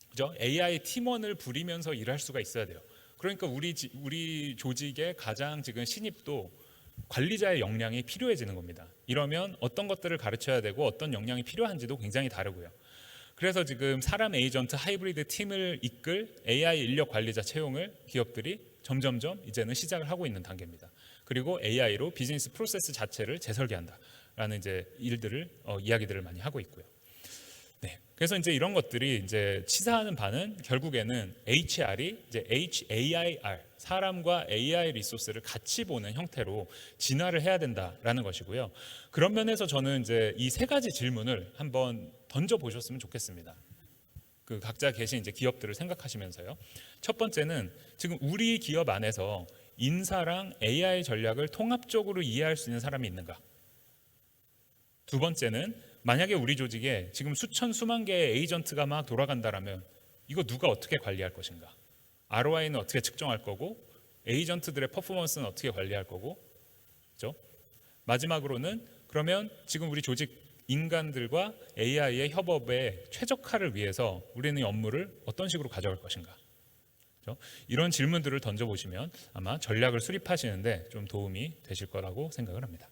그죠? AI 팀원을 부리면서 일할 수가 있어야 돼요. 그러니까 우리 조직의 가장 지금 신입도 관리자의 역량이 필요해지는 겁니다. 이러면 어떤 것들을 가르쳐야 되고 어떤 역량이 필요한지도 굉장히 다르고요. 그래서 지금 사람 에이전트 하이브리드 팀을 이끌 AI 인력 관리자 채용을 기업들이 점점점 이제는 시작을 하고 있는 단계입니다. 그리고 AI로 비즈니스 프로세스 자체를 재설계한다라는 이제 일들을 이야기들을 많이 하고 있고요. 네, 그래서 이제 이런 것들이 이제 치사하는 바는 결국에는 HR이 이제 HAIR 사람과 AI 리소스를 같이 보는 형태로 진화를 해야 된다라는 것이고요. 그런 면에서 저는 이제 이 세 가지 질문을 한번 던져 보셨으면 좋겠습니다. 그 각자 계신 이제 기업들을 생각하시면서요. 첫 번째는 지금 우리 기업 안에서 인사랑 AI 전략을 통합적으로 이해할 수 있는 사람이 있는가? 두 번째는 만약에 우리 조직에 지금 수천 수만 개의 에이전트가 막 돌아간다라면 이거 누가 어떻게 관리할 것인가? ROI는 어떻게 측정할 거고 에이전트들의 퍼포먼스는 어떻게 관리할 거고, 그렇죠? 마지막으로는 그러면 지금 우리 조직 인간들과 AI의 협업의 최적화를 위해서 우리는 이 업무를 어떤 식으로 가져갈 것인가? 그렇죠? 이런 질문들을 던져보시면 아마 전략을 수립하시는데 좀 도움이 되실 거라고 생각을 합니다.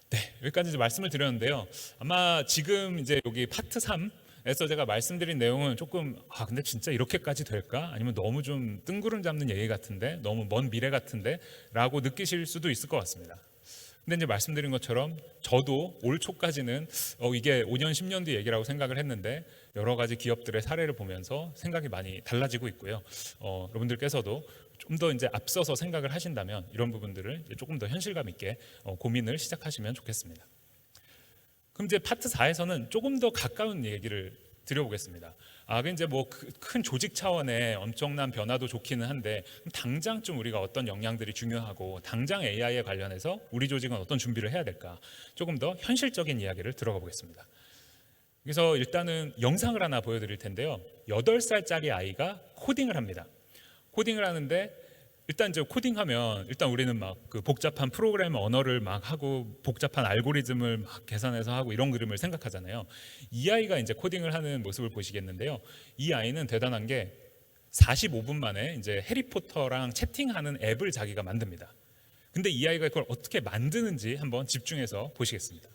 네, 여기까지 이제 말씀을 드렸는데요. 아마 지금 이제 여기 파트 3에서 제가 말씀드린 내용은 조금 근데 진짜 이렇게까지 될까? 아니면 너무 좀 뜬구름 잡는 얘기 같은데, 너무 먼 미래 같은데라고 느끼실 수도 있을 것 같습니다. 근데 이제 말씀드린 것처럼 저도 올 초까지는 이게 5년, 10년 뒤 얘기라고 생각을 했는데 여러 가지 기업들의 사례를 보면서 생각이 많이 달라지고 있고요. 여러분들께서도 좀 더 이제 앞서서 생각을 하신다면 이런 부분들을 이제 조금 더 현실감 있게 고민을 시작하시면 좋겠습니다. 그럼 이제 파트 4에서는 조금 더 가까운 얘기를 드려보겠습니다. 그 이제 뭐 큰 조직 차원의 엄청난 변화도 좋기는 한데 당장 좀 우리가 어떤 역량들이 중요하고 당장 AI에 관련해서 우리 조직은 어떤 준비를 해야 될까? 조금 더 현실적인 이야기를 들어가 보겠습니다. 그래서 일단은 영상을 하나 보여드릴 텐데요. 8살짜리 아이가 코딩을 합니다. 코딩을 하는데 일단 이제 코딩하면 일단 우리는 막 그 복잡한 프로그램 언어를 막 하고 복잡한 알고리즘을 막 계산해서 하고 이런 그림을 생각하잖아요. 이 아이가 이제 코딩을 하는 모습을 보시겠는데요. 이 아이는 대단한 게 45분 만에 이제 해리포터랑 채팅하는 앱을 자기가 만듭니다. 근데 이 아이가 그걸 어떻게 만드는지 한번 집중해서 보시겠습니다.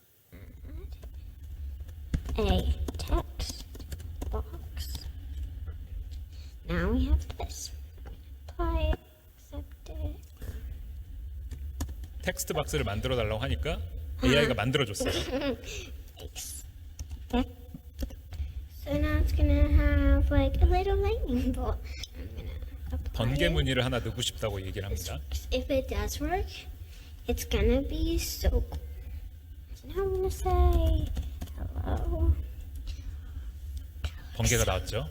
A text box. Now we have this. Apply, accept it. 텍스트 박스를 만들어 달라고 하니까 AI가 만들어 줬어요. Accept. So now it's gonna have like a little lightning bolt. I'm gonna apply 번개 it. 무늬를 하나 넣고 싶다고 얘기를 합니다. If it does work, it's gonna be so cool. So now I'm gonna say hello. 번개가 나왔죠.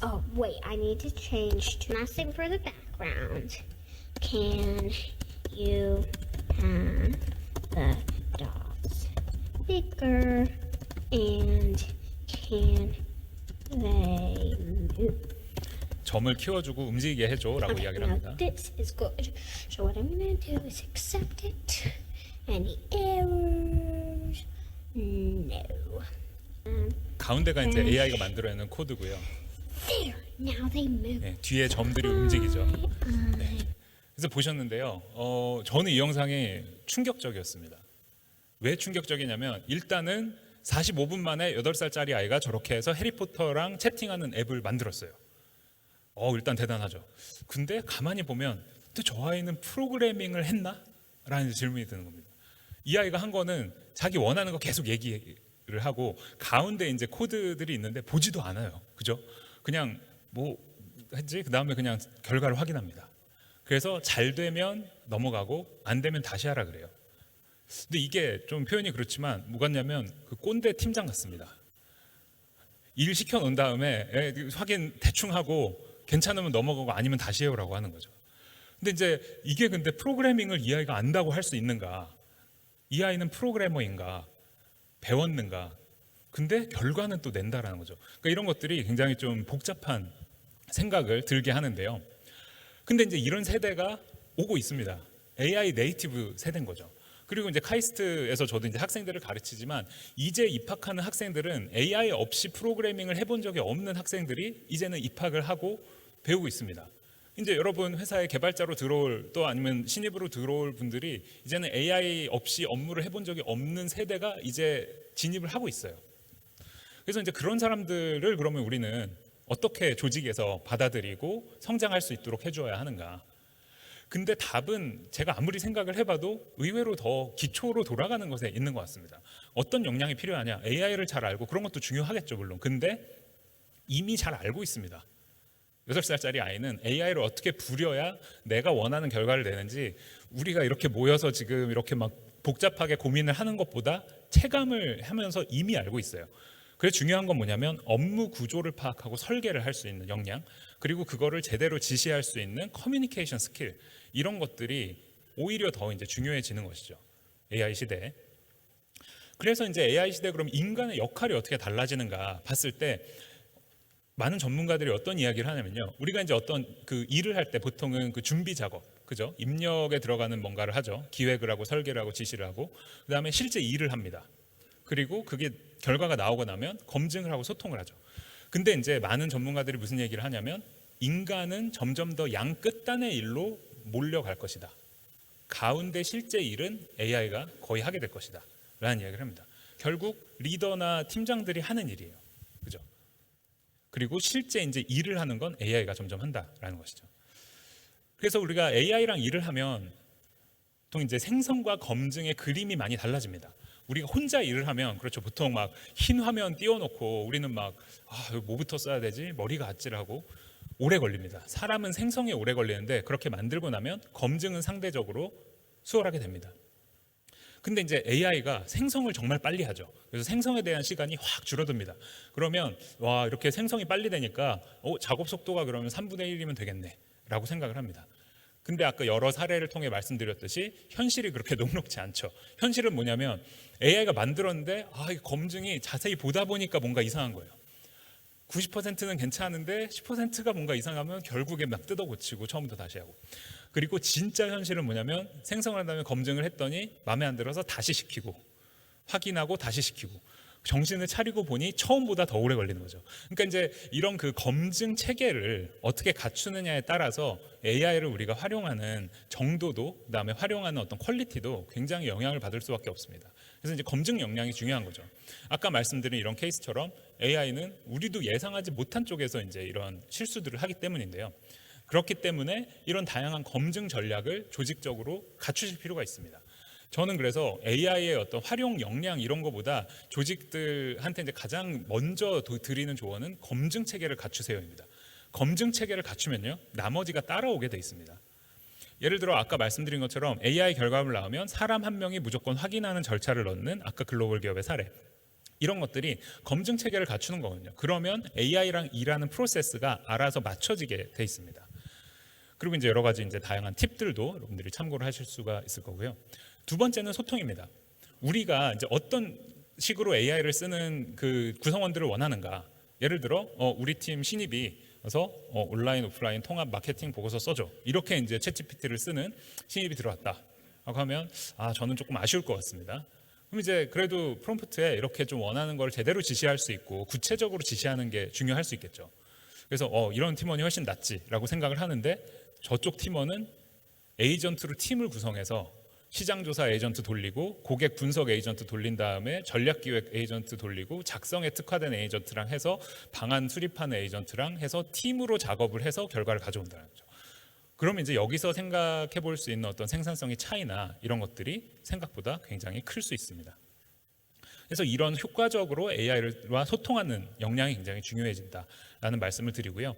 Oh, wait, I need to change to nothing for the background. Can you have the dots bigger? And can they move? 점을 키워주고 움직이게 해줘라고 Okay, 이야기를 now 합니다. this is good. So what I'm gonna do is accept it. Any errors? No. 가운데가 이제 AI가 만들어내는 코드고요. There. Now they move. 네, 뒤에 점들이 움직이죠. 네. 그래서 보셨는데요. 저는 이 영상이 충격적이었습니다. 왜 충격적이냐면 일단은 45분 만에 8살짜리 아이가 저렇게 해서 해리포터랑 채팅하는 앱을 만들었어요. 일단 대단하죠. 근데 가만히 보면 또 저 아이는 프로그래밍을 했나? 라는 질문이 드는 겁니다. 이 아이가 한 거는 자기 원하는 거 계속 얘기를 하고 가운데 이제 코드들이 있는데 보지도 않아요. 그죠? 그냥 뭐 했지? 그 다음에 그냥 결과를 확인합니다. 그래서 잘 되면 넘어가고 안 되면 다시 하라 그래요. 근데 이게 좀 표현이 그렇지만 뭐 같냐면 그 꼰대 팀장 같습니다. 일 시켜 놓은 다음에 확인 대충 하고 괜찮으면 넘어가고 아니면 다시 해요라고 하는 거죠. 근데 이제 이게 근데 프로그래밍을 이 아이가 안다고 할 수 있는가? 이 아이는 프로그래머인가? 배웠는가? 근데 결과는 또 낸다라는 거죠. 그러니까 이런 것들이 굉장히 좀 복잡한 생각을 들게 하는데요. 근데 이제 이런 세대가 오고 있습니다. AI 네이티브 세대인 거죠. 그리고 이제 카이스트에서 저도 이제 학생들을 가르치지만 이제 입학하는 학생들은 AI 없이 프로그래밍을 해본 적이 없는 학생들이 이제는 입학을 하고 배우고 있습니다. 이제 여러분 회사에 개발자로 들어올 또 아니면 신입으로 들어올 분들이 이제는 AI 없이 업무를 해본 적이 없는 세대가 이제 진입을 하고 있어요. 그래서 이제 그런 사람들을 그러면 우리는 어떻게 조직에서 받아들이고 성장할 수 있도록 해줘야 하는가? 근데 답은 제가 아무리 생각을 해봐도 의외로 더 기초로 돌아가는 것에 있는 것 같습니다. 어떤 역량이 필요하냐? AI를 잘 알고 그런 것도 중요하겠죠, 물론. 근데 이미 잘 알고 있습니다. 8살짜리 아이는 AI를 어떻게 부려야 내가 원하는 결과를 내는지 우리가 이렇게 모여서 지금 이렇게 막 복잡하게 고민을 하는 것보다 체감을 하면서 이미 알고 있어요. 그래서 중요한 건 뭐냐면 업무 구조를 파악하고 설계를 할 수 있는 역량, 그리고 그거를 제대로 지시할 수 있는 커뮤니케이션 스킬, 이런 것들이 오히려 더 이제 중요해지는 것이죠. AI 시대에. 그래서 이제 AI 시대 그럼 인간의 역할이 어떻게 달라지는가 봤을 때 많은 전문가들이 어떤 이야기를 하냐면요. 우리가 이제 어떤 그 일을 할 때 보통은 그 준비 작업, 그죠? 입력에 들어가는 뭔가를 하죠. 기획을 하고 설계를 하고 지시를 하고 그다음에 실제 일을 합니다. 그리고 그게 결과가 나오고 나면 검증을 하고 소통을 하죠. 근데 이제 많은 전문가들이 무슨 얘기를 하냐면 인간은 점점 더 양 끝단의 일로 몰려갈 것이다. 가운데 실제 일은 AI가 거의 하게 될 것이다. 라는 이야기를 합니다. 결국 리더나 팀장들이 하는 일이에요. 그죠? 그리고 실제 이제 일을 하는 건 AI가 점점 한다라는 것이죠. 그래서 우리가 AI랑 일을 하면 보통 이제 생성과 검증의 그림이 많이 달라집니다. 우리가 혼자 일을 하면 그렇죠. 보통 막 흰 화면 띄워놓고 우리는 막 뭐부터 써야 되지? 머리가 아찔하고 오래 걸립니다. 사람은 생성에 오래 걸리는데 그렇게 만들고 나면 검증은 상대적으로 수월하게 됩니다. 근데 이제 AI가 생성을 정말 빨리 하죠. 그래서 생성에 대한 시간이 확 줄어듭니다. 그러면 와 이렇게 생성이 빨리 되니까 작업 속도가 그러면 3분의 1이면 되겠네 라고 생각을 합니다. 근데 아까 여러 사례를 통해 말씀드렸듯이 현실이 그렇게 녹록지 않죠. 현실은 뭐냐면 AI가 만들었는데 이 검증이 자세히 보다 보니까 뭔가 이상한 거예요. 90%는 괜찮은데 10%가 뭔가 이상하면 결국에 막 뜯어 고치고 처음부터 다시 하고. 그리고 진짜 현실은 뭐냐면 생성을 한 다음에 검증을 했더니 마음에 안 들어서 다시 시키고 확인하고 다시 시키고 정신을 차리고 보니 처음보다 더 오래 걸리는 거죠. 그러니까 이제 이런 그 검증 체계를 어떻게 갖추느냐에 따라서 AI를 우리가 활용하는 정도도 그다음에 활용하는 어떤 퀄리티도 굉장히 영향을 받을 수밖에 없습니다. 그래서 이제 검증 역량이 중요한 거죠. 아까 말씀드린 이런 케이스처럼 AI는 우리도 예상하지 못한 쪽에서 이제 이런 실수들을 하기 때문인데요. 그렇기 때문에 이런 다양한 검증 전략을 조직적으로 갖추실 필요가 있습니다. 저는 그래서 AI의 어떤 활용 역량 이런 거보다 조직들한테 이제 가장 먼저 드리는 조언은 검증 체계를 갖추세요입니다. 검증 체계를 갖추면요, 나머지가 따라오게 돼 있습니다. 예를 들어 아까 말씀드린 것처럼 AI 결과물 나오면 사람 한 명이 무조건 확인하는 절차를 넣는 아까 글로벌 기업의 사례, 이런 것들이 검증 체계를 갖추는 거거든요. 그러면 AI랑 일하는 프로세스가 알아서 맞춰지게 돼 있습니다. 그리고 이제 여러 가지 이제 다양한 팁들도 여러분들이 참고를 하실 수가 있을 거고요. 두 번째는 소통입니다. 우리가 이제 어떤 식으로 AI를 쓰는 그 구성원들을 원하는가. 예를 들어 우리 팀 신입이 그래서 온라인 오프라인 통합 마케팅 보고서 써줘. 이렇게 이제 챗GPT를 쓰는 신입이 들어왔다. 라고 하면 저는 조금 아쉬울 것 같습니다. 그럼 이제 그래도 프롬프트에 이렇게 좀 원하는 걸 제대로 지시할 수 있고 구체적으로 지시하는 게 중요할 수 있겠죠. 그래서 이런 팀원이 훨씬 낫지라고 생각을 하는데 저쪽 팀원은 에이전트로 팀을 구성해서 시장조사 에이전트 돌리고 고객 분석 에이전트 돌린 다음에 전략기획 에이전트 돌리고 작성에 특화된 에이전트랑 해서 방안 수립하는 에이전트랑 해서 팀으로 작업을 해서 결과를 가져온다는 거죠. 그러면 이제 여기서 생각해 볼 수 있는 어떤 생산성의 차이나 이런 것들이 생각보다 굉장히 클 수 있습니다. 그래서 이런 효과적으로 AI와 소통하는 역량이 굉장히 중요해진다라는 말씀을 드리고요.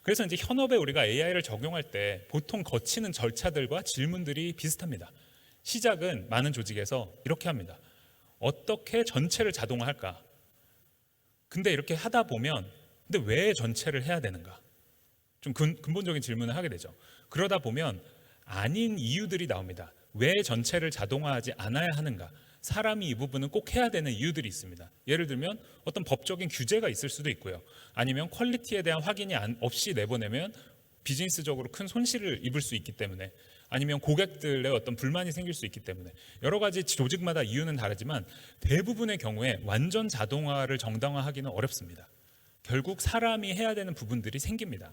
그래서 이제 현업에 우리가 AI를 적용할 때 보통 거치는 절차들과 질문들이 비슷합니다. 시작은 많은 조직에서 이렇게 합니다. 어떻게 전체를 자동화할까? 근데 이렇게 하다 보면 근데 왜 전체를 해야 되는가? 좀 근본적인 질문을 하게 되죠. 그러다 보면 아닌 이유들이 나옵니다. 왜 전체를 자동화하지 않아야 하는가? 사람이 이 부분은 꼭 해야 되는 이유들이 있습니다. 예를 들면 어떤 법적인 규제가 있을 수도 있고요. 아니면 퀄리티에 대한 확인이 없이 내보내면 비즈니스적으로 큰 손실을 입을 수 있기 때문에, 아니면 고객들의 어떤 불만이 생길 수 있기 때문에, 여러 가지 조직마다 이유는 다르지만 대부분의 경우에 완전 자동화를 정당화하기는 어렵습니다. 결국 사람이 해야 되는 부분들이 생깁니다.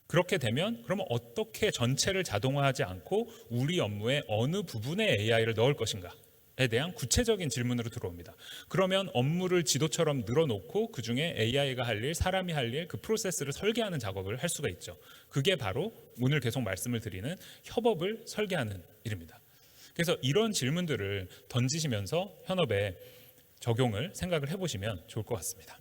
그렇게 되면 그러면 어떻게 전체를 자동화하지 않고 우리 업무에 어느 부분에 AI를 넣을 것인가에 대한 구체적인 질문으로 들어옵니다. 그러면 업무를 지도처럼 늘어놓고 그중에 AI가 할 일, 사람이 할 일, 그 프로세스를 설계하는 작업을 할 수가 있죠. 그게 바로 오늘 계속 말씀을 드리는 협업을 설계하는 일입니다. 그래서 이런 질문들을 던지시면서 현업에 적용을 생각을 해보시면 좋을 것 같습니다.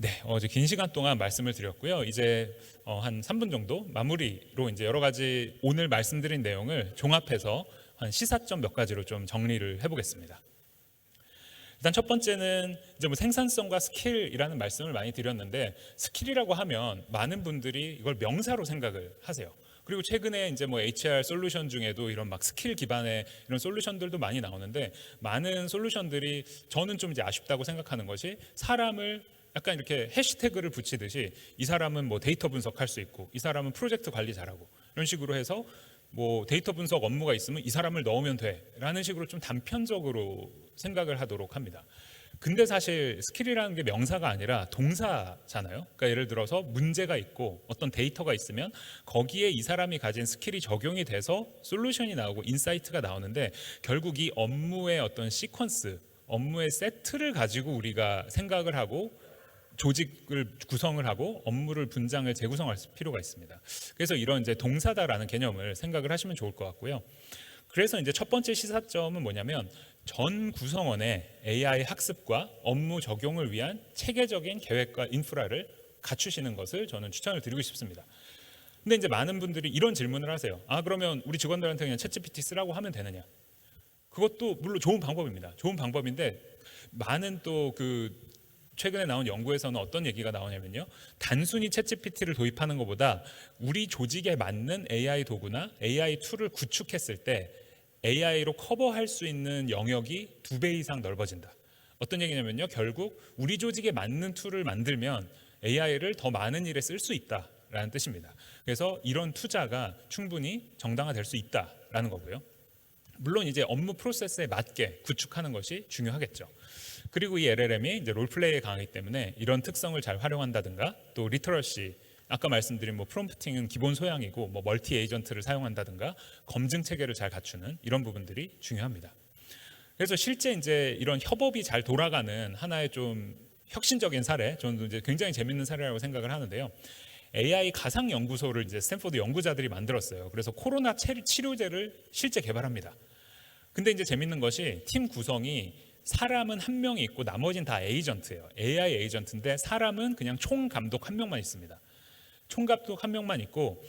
네, 이제 긴 시간 동안 말씀을 드렸고요. 이제 한 3분 정도 마무리로 이제 여러 가지 오늘 말씀드린 내용을 종합해서 한 시사점 몇 가지로 좀 정리를 해보겠습니다. 일단 첫 번째는 이제 뭐 생산성과 스킬이라는 말씀을 많이 드렸는데, 스킬이라고 하면 많은 분들이 이걸 명사로 생각을 하세요. 그리고 최근에 이제 뭐 HR 솔루션 중에도 이런 막 스킬 기반의 이런 솔루션들도 많이 나오는데, 많은 솔루션들이 저는 좀 이제 아쉽다고 생각하는 것이 사람을 약간 이렇게 해시태그를 붙이듯이 이 사람은 뭐 데이터 분석할 수 있고 이 사람은 프로젝트 관리 잘하고 이런 식으로 해서 뭐 데이터 분석 업무가 있으면 이 사람을 넣으면 돼라는 식으로 좀 단편적으로 생각을 하도록 합니다. 근데 사실 스킬이라는 게 명사가 아니라 동사잖아요. 그러니까 예를 들어서 문제가 있고 어떤 데이터가 있으면 거기에 이 사람이 가진 스킬이 적용이 돼서 솔루션이 나오고 인사이트가 나오는데, 결국 이 업무의 어떤 시퀀스, 업무의 세트를 가지고 우리가 생각을 하고 조직을 구성을 하고 업무를 분장을 재구성할 필요가 있습니다. 그래서 이런 이제 동사다라는 개념을 생각을 하시면 좋을 것 같고요. 그래서 이제 첫 번째 시사점은 뭐냐면 전 구성원의 AI 학습과 업무 적용을 위한 체계적인 계획과 인프라를 갖추시는 것을 저는 추천을 드리고 싶습니다. 근데 이제 많은 분들이 이런 질문을 하세요. 그러면 우리 직원들한테 그냥 챗GPT 쓰라고 하면 되느냐? 그것도 물론 좋은 방법입니다. 좋은 방법인데, 많은 또 최근에 나온 연구에서는 어떤 얘기가 나오냐면요, 단순히 챗GPT를 도입하는 것보다 우리 조직에 맞는 AI 도구나 AI 툴을 구축했을 때 AI로 커버할 수 있는 영역이 2배 이상 넓어진다. 어떤 얘기냐면요, 결국 우리 조직에 맞는 툴을 만들면 AI를 더 많은 일에 쓸 수 있다라는 뜻입니다. 그래서 이런 투자가 충분히 정당화될 수 있다라는 거고요. 물론 이제 업무 프로세스에 맞게 구축하는 것이 중요하겠죠. 그리고 이 LLM이 이제 롤플레이에 강하기 때문에 이런 특성을 잘 활용한다든가, 또 리터러시, 아까 말씀드린 뭐 프롬프팅은 기본 소양이고 뭐 멀티 에이전트를 사용한다든가 검증 체계를 잘 갖추는 이런 부분들이 중요합니다. 그래서 실제 이제 이런 협업이 잘 돌아가는 하나의 좀 혁신적인 사례, 저는 이제 굉장히 재밌는 사례라고 생각을 하는데요. AI 가상 연구소를 이제 스탠포드 연구자들이 만들었어요. 그래서 코로나 치료제를 실제 개발합니다. 근데 이제 재밌는 것이 팀 구성이 사람은 한 명이 있고 나머지는 다 에이전트예요. AI 에이전트인데 사람은 그냥 총 감독 한 명만 있습니다. 총 감독 한 명만 있고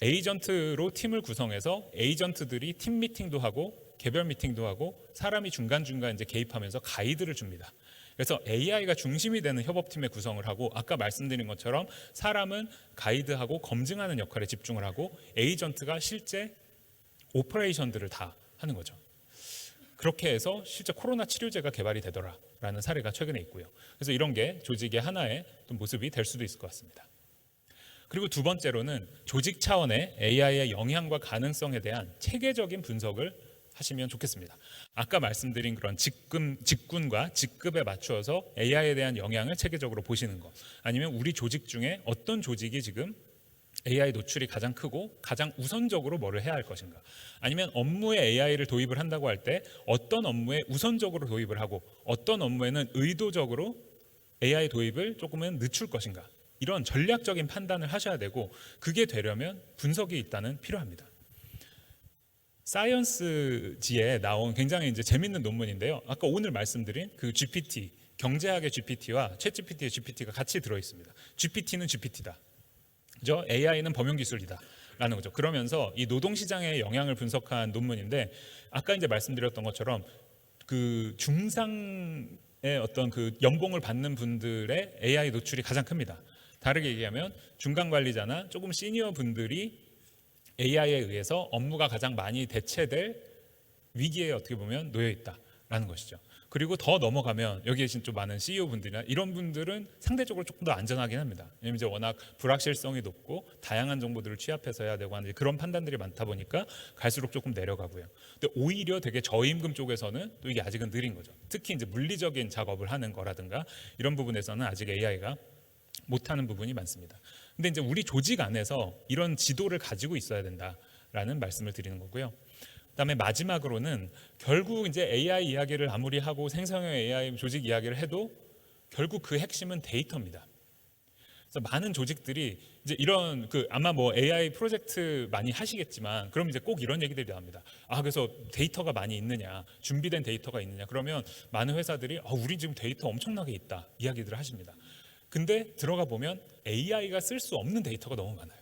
에이전트로 팀을 구성해서 에이전트들이 팀 미팅도 하고 개별 미팅도 하고 사람이 중간중간 이제 개입하면서 가이드를 줍니다. 그래서 AI가 중심이 되는 협업팀의 구성을 하고, 아까 말씀드린 것처럼 사람은 가이드하고 검증하는 역할에 집중을 하고 에이전트가 실제 오퍼레이션들을 다 하는 거죠. 그렇게 해서 실제 코로나 치료제가 개발이 되더라라는 사례가 최근에 있고요. 그래서 이런 게 조직의 하나의 또 모습이 될 수도 있을 것 같습니다. 그리고 두 번째로는 조직 차원의 AI의 영향과 가능성에 대한 체계적인 분석을 하시면 좋겠습니다. 아까 말씀드린 그런 직군과 직급에 맞추어서 AI에 대한 영향을 체계적으로 보시는 것, 아니면 우리 조직 중에 어떤 조직이 지금 AI 노출이 가장 크고 가장 우선적으로 뭐를 해야 할 것인가, 아니면 업무에 AI를 도입을 한다고 할 때 어떤 업무에 우선적으로 도입을 하고 어떤 업무에는 의도적으로 AI 도입을 조금은 늦출 것인가, 이런 전략적인 판단을 하셔야 되고, 그게 되려면 분석이 일단은 필요합니다. 사이언스지에 나온 굉장히 이제 재밌는 논문인데요. 아까 오늘 말씀드린 그 GPT, 경제학의 GPT와 챗 GPT의 GPT가 같이 들어 있습니다. GPT는 GPT다. 그죠? AI는 범용 기술이다. 라는 거죠. 그러면서 이 노동시장의 영향을 분석한 논문인데, 아까 이제 말씀드렸던 것처럼 그 중상의 어떤 그 연봉을 받는 분들의 AI 노출이 가장 큽니다. 다르게 얘기하면 중간 관리자나 조금 시니어 분들이 AI에 의해서 업무가 가장 많이 대체될 위기에 어떻게 보면 놓여 있다라는 것이죠. 그리고 더 넘어가면 여기 계신 좀 많은 CEO 분들이나 이런 분들은 상대적으로 조금 더 안전하긴 합니다. 왜냐면 이제 워낙 불확실성이 높고 다양한 정보들을 취합해서 해야 되고 하는 그런 판단들이 많다 보니까 갈수록 조금 내려가고요. 근데 오히려 되게 저임금 쪽에서는 또 이게 아직은 느린 거죠. 특히 이제 물리적인 작업을 하는 거라든가 이런 부분에서는 아직 AI가 못하는 부분이 많습니다. 근데 이제 우리 조직 안에서 이런 지도를 가지고 있어야 된다라는 말씀을 드리는 거고요. 그다음에 마지막으로는 결국 이제 AI 이야기를 아무리 하고 생성형 AI 조직 이야기를 해도 결국 그 핵심은 데이터입니다. 그래서 많은 조직들이 이제 이런 그 아마 뭐 AI 프로젝트 많이 하시겠지만, 그럼 이제 꼭 이런 얘기들이 나옵니다. 그래서 데이터가 많이 있느냐, 준비된 데이터가 있느냐, 그러면 많은 회사들이 우리 지금 데이터 엄청나게 있다 이야기들을 하십니다. 근데 들어가 보면 AI가 쓸 수 없는 데이터가 너무 많아요.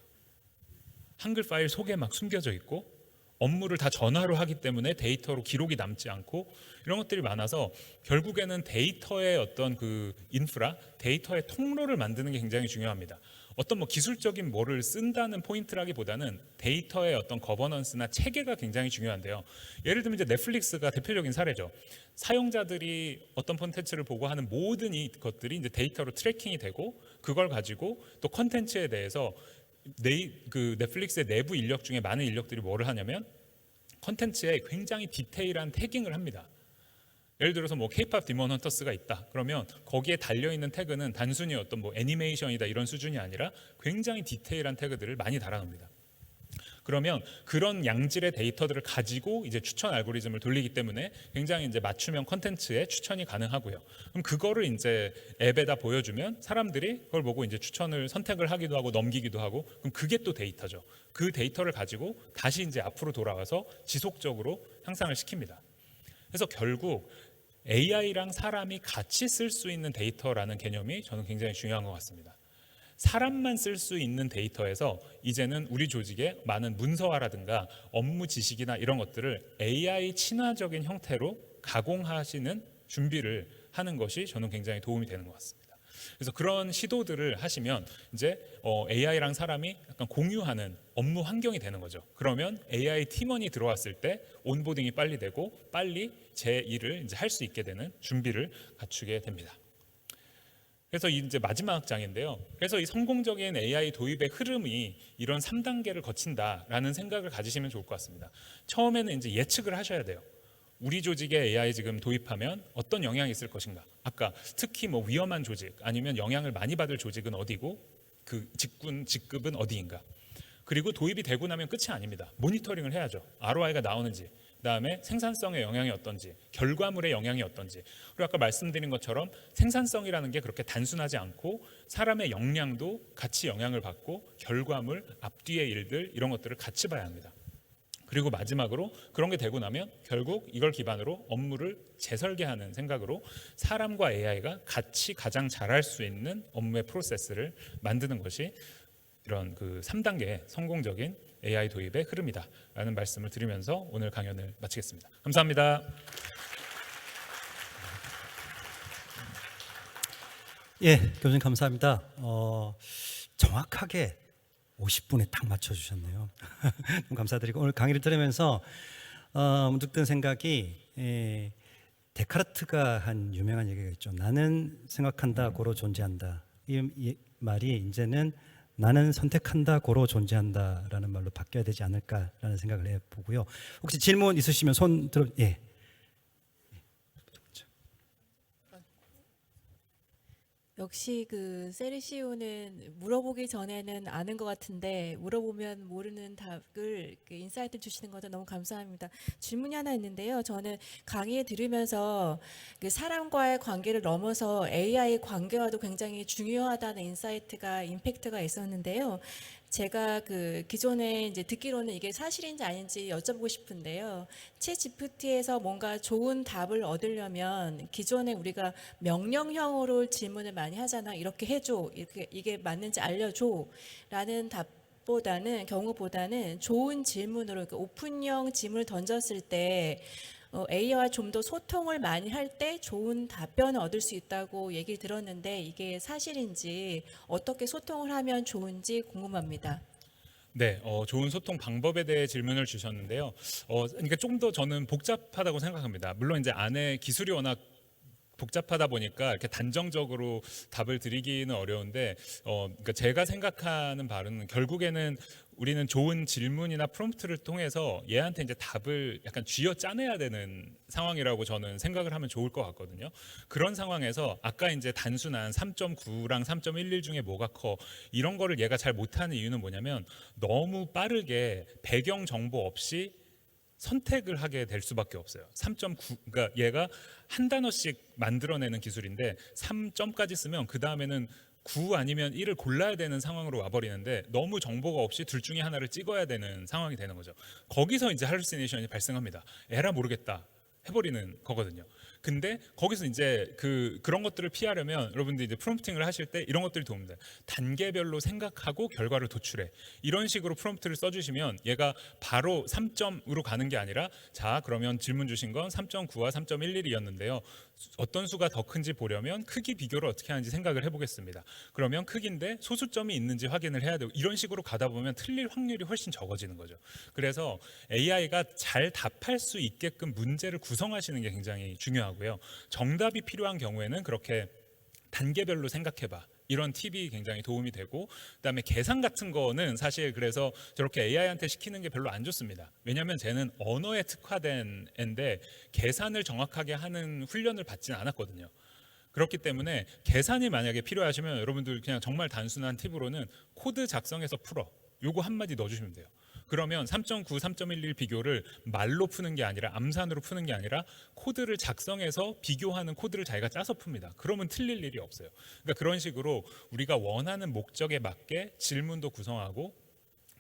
한글 파일 속에 막 숨겨져 있고, 업무를 다 전화로 하기 때문에 데이터로 기록이 남지 않고, 이런 것들이 많아서 결국에는 데이터의 어떤 그 인프라, 데이터의 통로를 만드는 게 굉장히 중요합니다. 어떤 뭐 기술적인 뭐를 쓴다는 포인트라기보다는 데이터의 어떤 거버넌스나 체계가 굉장히 중요한데요. 예를 들면 이제 넷플릭스가 대표적인 사례죠. 사용자들이 어떤 콘텐츠를 보고 하는 모든 이 것들이 이제 데이터로 트래킹이 되고, 그걸 가지고 또 콘텐츠에 대해서 그 넷플릭스의 내부 인력 중에 많은 인력들이 뭐를 하냐면 콘텐츠에 굉장히 디테일한 태깅을 합니다. 예를 들어서 뭐 K-pop 디몬 헌터스가 있다. 그러면 거기에 달려 있는 태그는 단순히 어떤 뭐 애니메이션이다 이런 수준이 아니라 굉장히 디테일한 태그들을 많이 달아놓습니다. 그러면 그런 양질의 데이터들을 가지고 이제 추천 알고리즘을 돌리기 때문에 굉장히 이제 맞춤형 콘텐츠에 추천이 가능하고요. 그럼 그거를 이제 앱에다 보여주면 사람들이 그걸 보고 이제 추천을 선택을 하기도 하고 넘기기도 하고, 그럼 그게 또 데이터죠. 그 데이터를 가지고 다시 이제 앞으로 돌아와서 지속적으로 향상을 시킵니다. 그래서 결국 AI랑 사람이 같이 쓸 수 있는 데이터라는 개념이 저는 굉장히 중요한 것 같습니다. 사람만 쓸 수 있는 데이터에서 이제는 우리 조직의 많은 문서화라든가 업무 지식이나 이런 것들을 AI 친화적인 형태로 가공하시는 준비를 하는 것이 저는 굉장히 도움이 되는 것 같습니다. 그래서 그런 시도들을 하시면 이제 AI랑 사람이 약간 공유하는 업무 환경이 되는 거죠. 그러면 AI 팀원이 들어왔을 때 온보딩이 빨리 되고 빨리 제 일을 이제 할 수 있게 되는 준비를 갖추게 됩니다. 그래서 이제 마지막 장인데요. 그래서 이 성공적인 AI 도입의 흐름이 이런 3단계를 거친다라는 생각을 가지시면 좋을 것 같습니다. 처음에는 이제 예측을 하셔야 돼요. 우리 조직에 AI 지금 도입하면 어떤 영향이 있을 것인가. 아까 특히 뭐 위험한 조직 아니면 영향을 많이 받을 조직은 어디고 그 직급은 어디인가. 그리고 도입이 되고 나면 끝이 아닙니다. 모니터링을 해야죠. ROI가 나오는지, 그다음에 생산성의 영향이 어떤지, 결과물의 영향이 어떤지. 그리고 아까 말씀드린 것처럼 생산성이라는 게 그렇게 단순하지 않고 사람의 역량도 같이 영향을 받고 결과물, 앞뒤의 일들 이런 것들을 같이 봐야 합니다. 그리고 마지막으로 그런 게 되고 나면 결국 이걸 기반으로 업무를 재설계하는 생각으로 사람과 AI가 같이 가장 잘할 수 있는 업무의 프로세스를 만드는 것이 이런 그 3단계 성공적인 AI 도입의 흐름이다라는 말씀을 드리면서 오늘 강연을 마치겠습니다. 감사합니다. 예, 교수님 감사합니다. 정확하게 50분에 딱 맞춰주셨네요. 감사드리고 오늘 강의를 들으면서 문득 든 생각이 데카르트가 한 유명한 얘기가 있죠. 나는 생각한다 고로 존재한다. 이 말이 이제는 나는 선택한다 고로 존재한다라는 말로 바뀌어야 되지 않을까라는 생각을 해보고요. 혹시 질문 있으시면 손 들어. 예. 역시 그 세리시오는 물어보기 전에는 아는 것 같은데 물어보면 모르는 답을 그 인사이트 주시는 것도 너무 감사합니다. 질문이 하나 있는데요. 저는 강의 들으면서 그 사람과의 관계를 넘어서 AI 관계와도 굉장히 중요하다는 인사이트가 임팩트가 있었는데요. 제가 그 기존에 이제 듣기로는 이게 사실인지 아닌지 여쭤보고 싶은데요. 챗GPT에서 뭔가 좋은 답을 얻으려면 기존에 우리가 명령형으로 질문을 많이 하잖아. 이렇게 해줘. 이게 맞는지 알려줘라는 답보다는 경우보다는 좋은 질문으로 오픈형 질문을 던졌을 때 AI와 좀 더 소통을 많이 할 때 좋은 답변을 얻을 수 있다고 얘기를 들었는데 이게 사실인지 어떻게 소통을 하면 좋은지 궁금합니다. 네, 좋은 소통 방법에 대해 질문을 주셨는데요. 그러니까 좀 더 저는 복잡하다고 생각합니다. 물론 이제 안에 기술이 워낙 복잡하다 보니까 이렇게 단정적으로 답을 드리기는 어려운데, 그러니까 제가 생각하는 바로는 결국에는 우리는 좋은 질문이나 프롬프트를 통해서 얘한테 이제 답을 약간 쥐어 짜내야 되는 상황이라고 저는 생각을 하면 좋을 것 같거든요. 그런 상황에서 아까 이제 단순한 3.9랑 3.11 중에 뭐가 커 이런 거를 얘가 잘 못하는 이유는 뭐냐면 너무 빠르게 배경 정보 없이 선택을 하게 될 수밖에 없어요. 3.9, 그러니까 얘가 한 단어씩 만들어내는 기술인데 3점까지 쓰면 그 다음에는 9 아니면 1을 골라야 되는 상황으로 와버리는데 너무 정보가 없이 둘 중에 하나를 찍어야 되는 상황이 되는 거죠. 거기서 이제 할루시네이션이 발생합니다. 에라 모르겠다 해버리는 거거든요. 근데 거기서 이제 그런 것들을 피하려면 여러분들이 이제 프롬프팅을 하실 때 이런 것들이 도움이 돼요. 단계별로 생각하고 결과를 도출해. 이런 식으로 프롬프트를 써주시면 얘가 바로 3점으로 가는 게 아니라 자 그러면 질문 주신 건 3.9와 3.11이었는데요. 어떤 수가 더 큰지 보려면 크기 비교를 어떻게 하는지 생각을 해보겠습니다. 그러면 크기인데 소수점이 있는지 확인을 해야 되고 이런 식으로 가다 보면 틀릴 확률이 훨씬 적어지는 거죠. 그래서 AI가 잘 답할 수 있게끔 문제를 구성하시는 게 굉장히 중요하고요. 정답이 필요한 경우에는 그렇게 단계별로 생각해봐. 이런 팁이 굉장히 도움이 되고 그다음에 계산 같은 거는 사실 그래서 저렇게 AI한테 시키는 게 별로 안 좋습니다. 왜냐하면 쟤는 언어에 특화된 애인데 계산을 정확하게 하는 훈련을 받지는 않았거든요. 그렇기 때문에 계산이 만약에 필요하시면 여러분들 그냥 정말 단순한 팁으로는 코드 작성해서 풀어. 요거 한마디 넣어주시면 돼요. 그러면 3.9, 3.11 비교를 말로 푸는 게 아니라 암산으로 푸는 게 아니라 코드를 작성해서 비교하는 코드를 자기가 짜서 풉니다. 그러면 틀릴 일이 없어요. 그러니까 그런 식으로 우리가 원하는 목적에 맞게 질문도 구성하고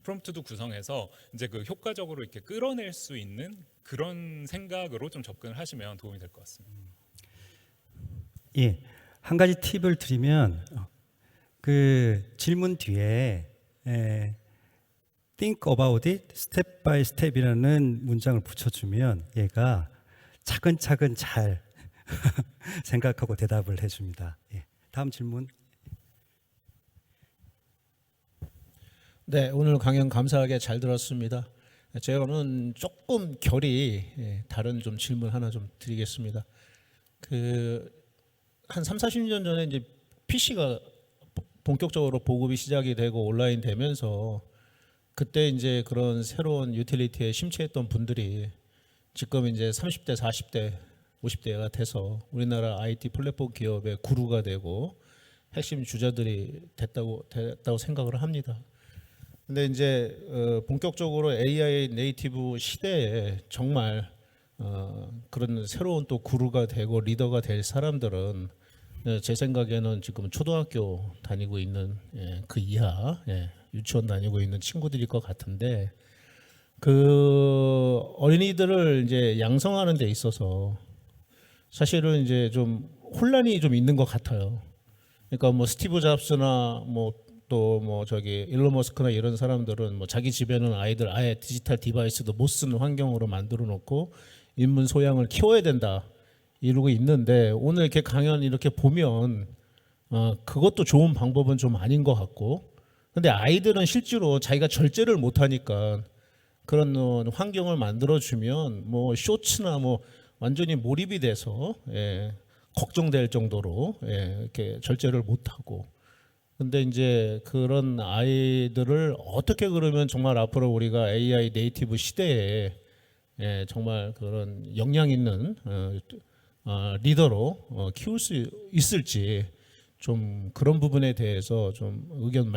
프롬프트도 구성해서 이제 그 효과적으로 이렇게 끌어낼 수 있는 그런 생각으로 좀 접근을 하시면 도움이 될 것 같습니다. 예, 한 가지 팁을 드리면 그 질문 뒤에 Think about it, step by step이라는 문장을 붙여주면 얘가 차근차근 잘 생각하고 대답을 해줍니다. 예, 다음 질문. 네, 오늘 강연 감사하게 잘 들었습니다. 제가는 조금 결이 다른 좀 질문 하나 좀 드리겠습니다. 한 3, 40년 전에 이제 PC가 본격적으로 보급이 시작이 되고 온라인 되면서 그때 이제 그런 새로운 유틸리티에 심취했던 분들이 지금 이제 30대, 40대, 50대가 돼서 우리나라 IT 플랫폼 기업의 구루가 되고 핵심 주자들이 됐다고 생각을 합니다. 근데 이제 본격적으로 AI 네이티브 시대에 정말 그런 새로운 또 구루가 되고 리더가 될 사람들은 제 생각에는 지금 초등학교 다니고 있는 그 이하 유치원 다니고 있는 친구들일 것 같은데 그 어린이들을 이제 양성하는 데 있어서 사실은 이제 좀 혼란이 좀 있는 것 같아요. 그러니까 뭐 스티브 잡스나 뭐 또 뭐 저기 일론 머스크나 이런 사람들은 뭐 자기 집에는 아이들 아예 디지털 디바이스도 못 쓰는 환경으로 만들어 놓고 인문 소양을 키워야 된다 이러고 있는데 오늘 이렇게 강연 이렇게 보면 그것도 좋은 방법은 좀 아닌 것 같고 근데 아이들은 실제로 자기가 절제를 못 하니까 그런 환경을 만들어 주면 뭐 쇼츠나 뭐 완전히 몰입이 돼서 걱정될 정도로 이렇게 절제를 못 하고 근데 이제 그런 아이들을 어떻게 그러면 정말 앞으로 우리가 AI 네이티브 시대에 정말 그런 역량 있는 리더로 키울 수 있을지 좀 그런 부분에 대해서 좀 의견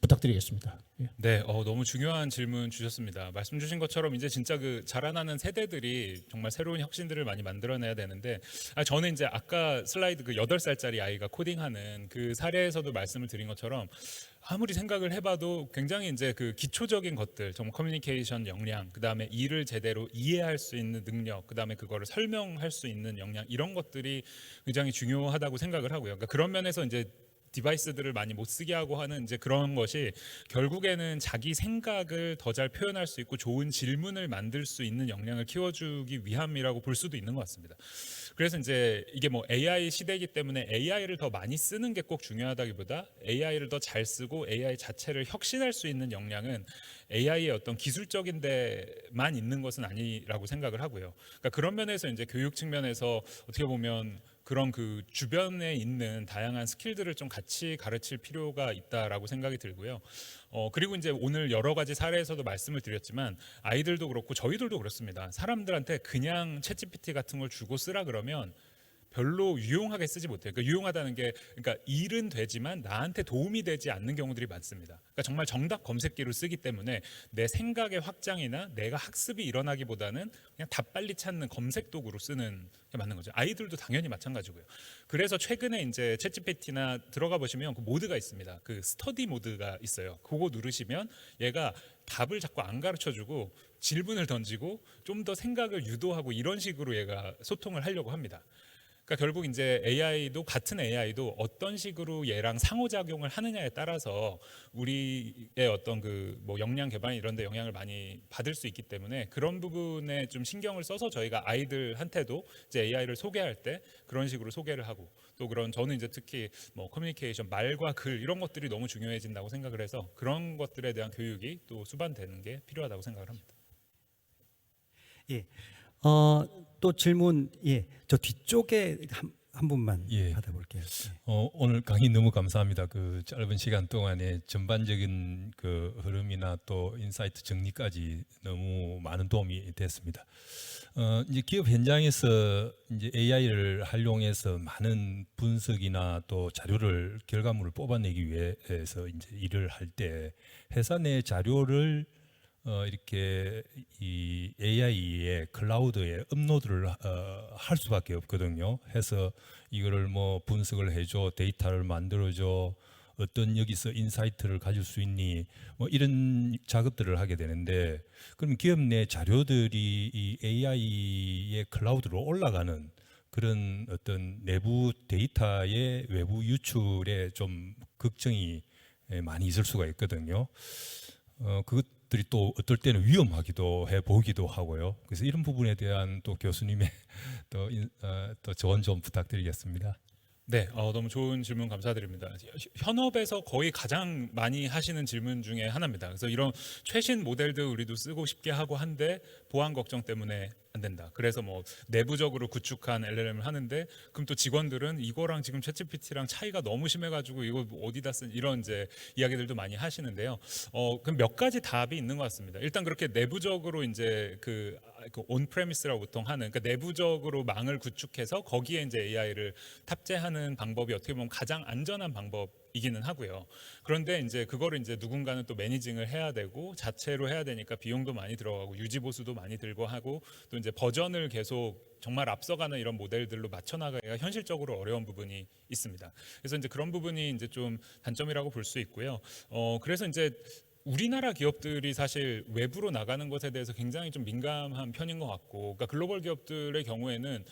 부탁드리겠습니다. 예. 네, 너무 중요한 질문 주셨습니다. 말씀 주신 것처럼 이제 진짜 그 자라나는 세대들이 정말 새로운 혁신들을 많이 만들어내야 되는데 저는 이제 아까 슬라이드 그 8살짜리 아이가 코딩하는 그 사례에서도 말씀을 드린 것처럼 아무리 생각을 해봐도 굉장히 이제 그 기초적인 것들, 정말 커뮤니케이션 역량, 그 다음에 일을 제대로 이해할 수 있는 능력, 그 다음에 그거를 설명할 수 있는 역량 이런 것들이 굉장히 중요하다고 생각을 하고요. 그러니까 그런 면에서 이제 디바이스들을 많이 못 쓰게 하고 하는 이제 그런 것이 결국에는 자기 생각을 더 잘 표현할 수 있고 좋은 질문을 만들 수 있는 역량을 키워주기 위함이라고 볼 수도 있는 것 같습니다. 그래서 이제 이게 뭐 AI 시대이기 때문에 AI를 더 많이 쓰는 게 꼭 중요하다기보다 AI를 더 잘 쓰고 AI 자체를 혁신할 수 있는 역량은 AI의 어떤 기술적인 데만 있는 것은 아니라고 생각을 하고요. 그러니까 그런 면에서 이제 교육 측면에서 어떻게 보면 그런 그 주변에 있는 다양한 스킬들을 좀 같이 가르칠 필요가 있다라고 생각이 들고요. 그리고 이제 오늘 여러 가지 사례에서도 말씀을 드렸지만 아이들도 그렇고 저희들도 그렇습니다. 사람들한테 그냥 챗GPT 같은 걸 주고 쓰라 그러면 별로 유용하게 쓰지 못해요. 그러니까 유용하다는 게 그러니까 일은 되지만 나한테 도움이 되지 않는 경우들이 많습니다. 그러니까 정말 정답 검색기로 쓰기 때문에 내 생각의 확장이나 내가 학습이 일어나기보다는 그냥 답 빨리 찾는 검색 도구로 쓰는 게 맞는 거죠. 아이들도 당연히 마찬가지고요. 그래서 최근에 이제 챗GPT나 들어가 보시면 그 모드가 있습니다. 그 스터디 모드가 있어요. 그거 누르시면 얘가 답을 자꾸 안 가르쳐주고 질문을 던지고 좀 더 생각을 유도하고 이런 식으로 얘가 소통을 하려고 합니다. 그러니까 결국 이제 AI도 같은 AI도 어떤 식으로 얘랑 상호작용을 하느냐에 따라서 우리의 어떤 그 뭐 역량 개발 이런 데 영향을 많이 받을 수 있기 때문에 그런 부분에 좀 신경을 써서 저희가 아이들한테도 이제 AI를 소개할 때 그런 식으로 소개를 하고 또 그런 저는 이제 특히 뭐 커뮤니케이션 말과 글 이런 것들이 너무 중요해진다고 생각을 해서 그런 것들에 대한 교육이 또 수반되는 게 필요하다고 생각을 합니다. 예. 또 질문 저 뒤쪽에 한 분만 예. 받아볼게요. 오늘 강의 너무 감사합니다. 그 짧은 시간 동안에 전반적인 그 흐름이나 또 인사이트 정리까지 너무 많은 도움이 됐습니다. 이제 기업 현장에서 이제 AI를 활용해서 많은 분석이나 또 자료를 결과물을 뽑아내기 위해서 이제 일을 할 때 회사 내 자료를 이렇게 이 AI의 클라우드에 업로드를 할 수밖에 없거든요. 해서 이거를 뭐 분석을 해줘, 데이터를 만들어줘, 어떤 여기서 인사이트를 가질 수 있니, 뭐 이런 작업들을 하게 되는데, 그럼 기업 내 자료들이 이 AI의 클라우드로 올라가는 그런 어떤 내부 데이터의 외부 유출에 좀 걱정이 많이 있을 수가 있거든요. 그것들이 또 어떨 때는 위험하기도 해 보기도 하고요. 그래서 이런 부분에 대한 또 교수님의 또 조언 좀 부탁드리겠습니다. 네, 너무 좋은 질문 감사드립니다. 현업에서 거의 가장 많이 하시는 질문 중에 하나입니다. 그래서 이런 최신 모델들 우리도 쓰고 싶게 하고 한데 보안 걱정 때문에 안 된다. 그래서 뭐 내부적으로 구축한 LLM을 하는데 그럼 또 직원들은 이거랑 지금 챗GPT랑 차이가 너무 심해가지고 이거 어디다 쓴 이런 이제 이야기들도 많이 하시는데요. 그럼 몇 가지 답이 있는 것 같습니다. 일단 그렇게 내부적으로 이제 그 온프레미스라고 보통 하는 그러니까 내부적으로 망을 구축해서 거기에 이제 AI를 탑재하는 방법이 어떻게 보면 가장 안전한 방법이기는 하고요. 그런데 이제 그거를 이제 누군가는 또 매니징을 해야 되고 자체로 해야 되니까 비용도 많이 들어가고 유지 보수도 많이 들고 하고 또 이제 버전을 계속 정말 앞서가는 이런 모델들로 맞춰 나가기가 현실적으로 어려운 부분이 있습니다. 그래서 이제 그런 부분이 이제 좀 단점이라고 볼 수 있고요. 그래서 이제 우리나라 기업들이 사실 외부로 나가는 것에 대해서 굉장히 좀 민감한 편인 것 같고, 그러니까 글로벌 기업들의 경우에는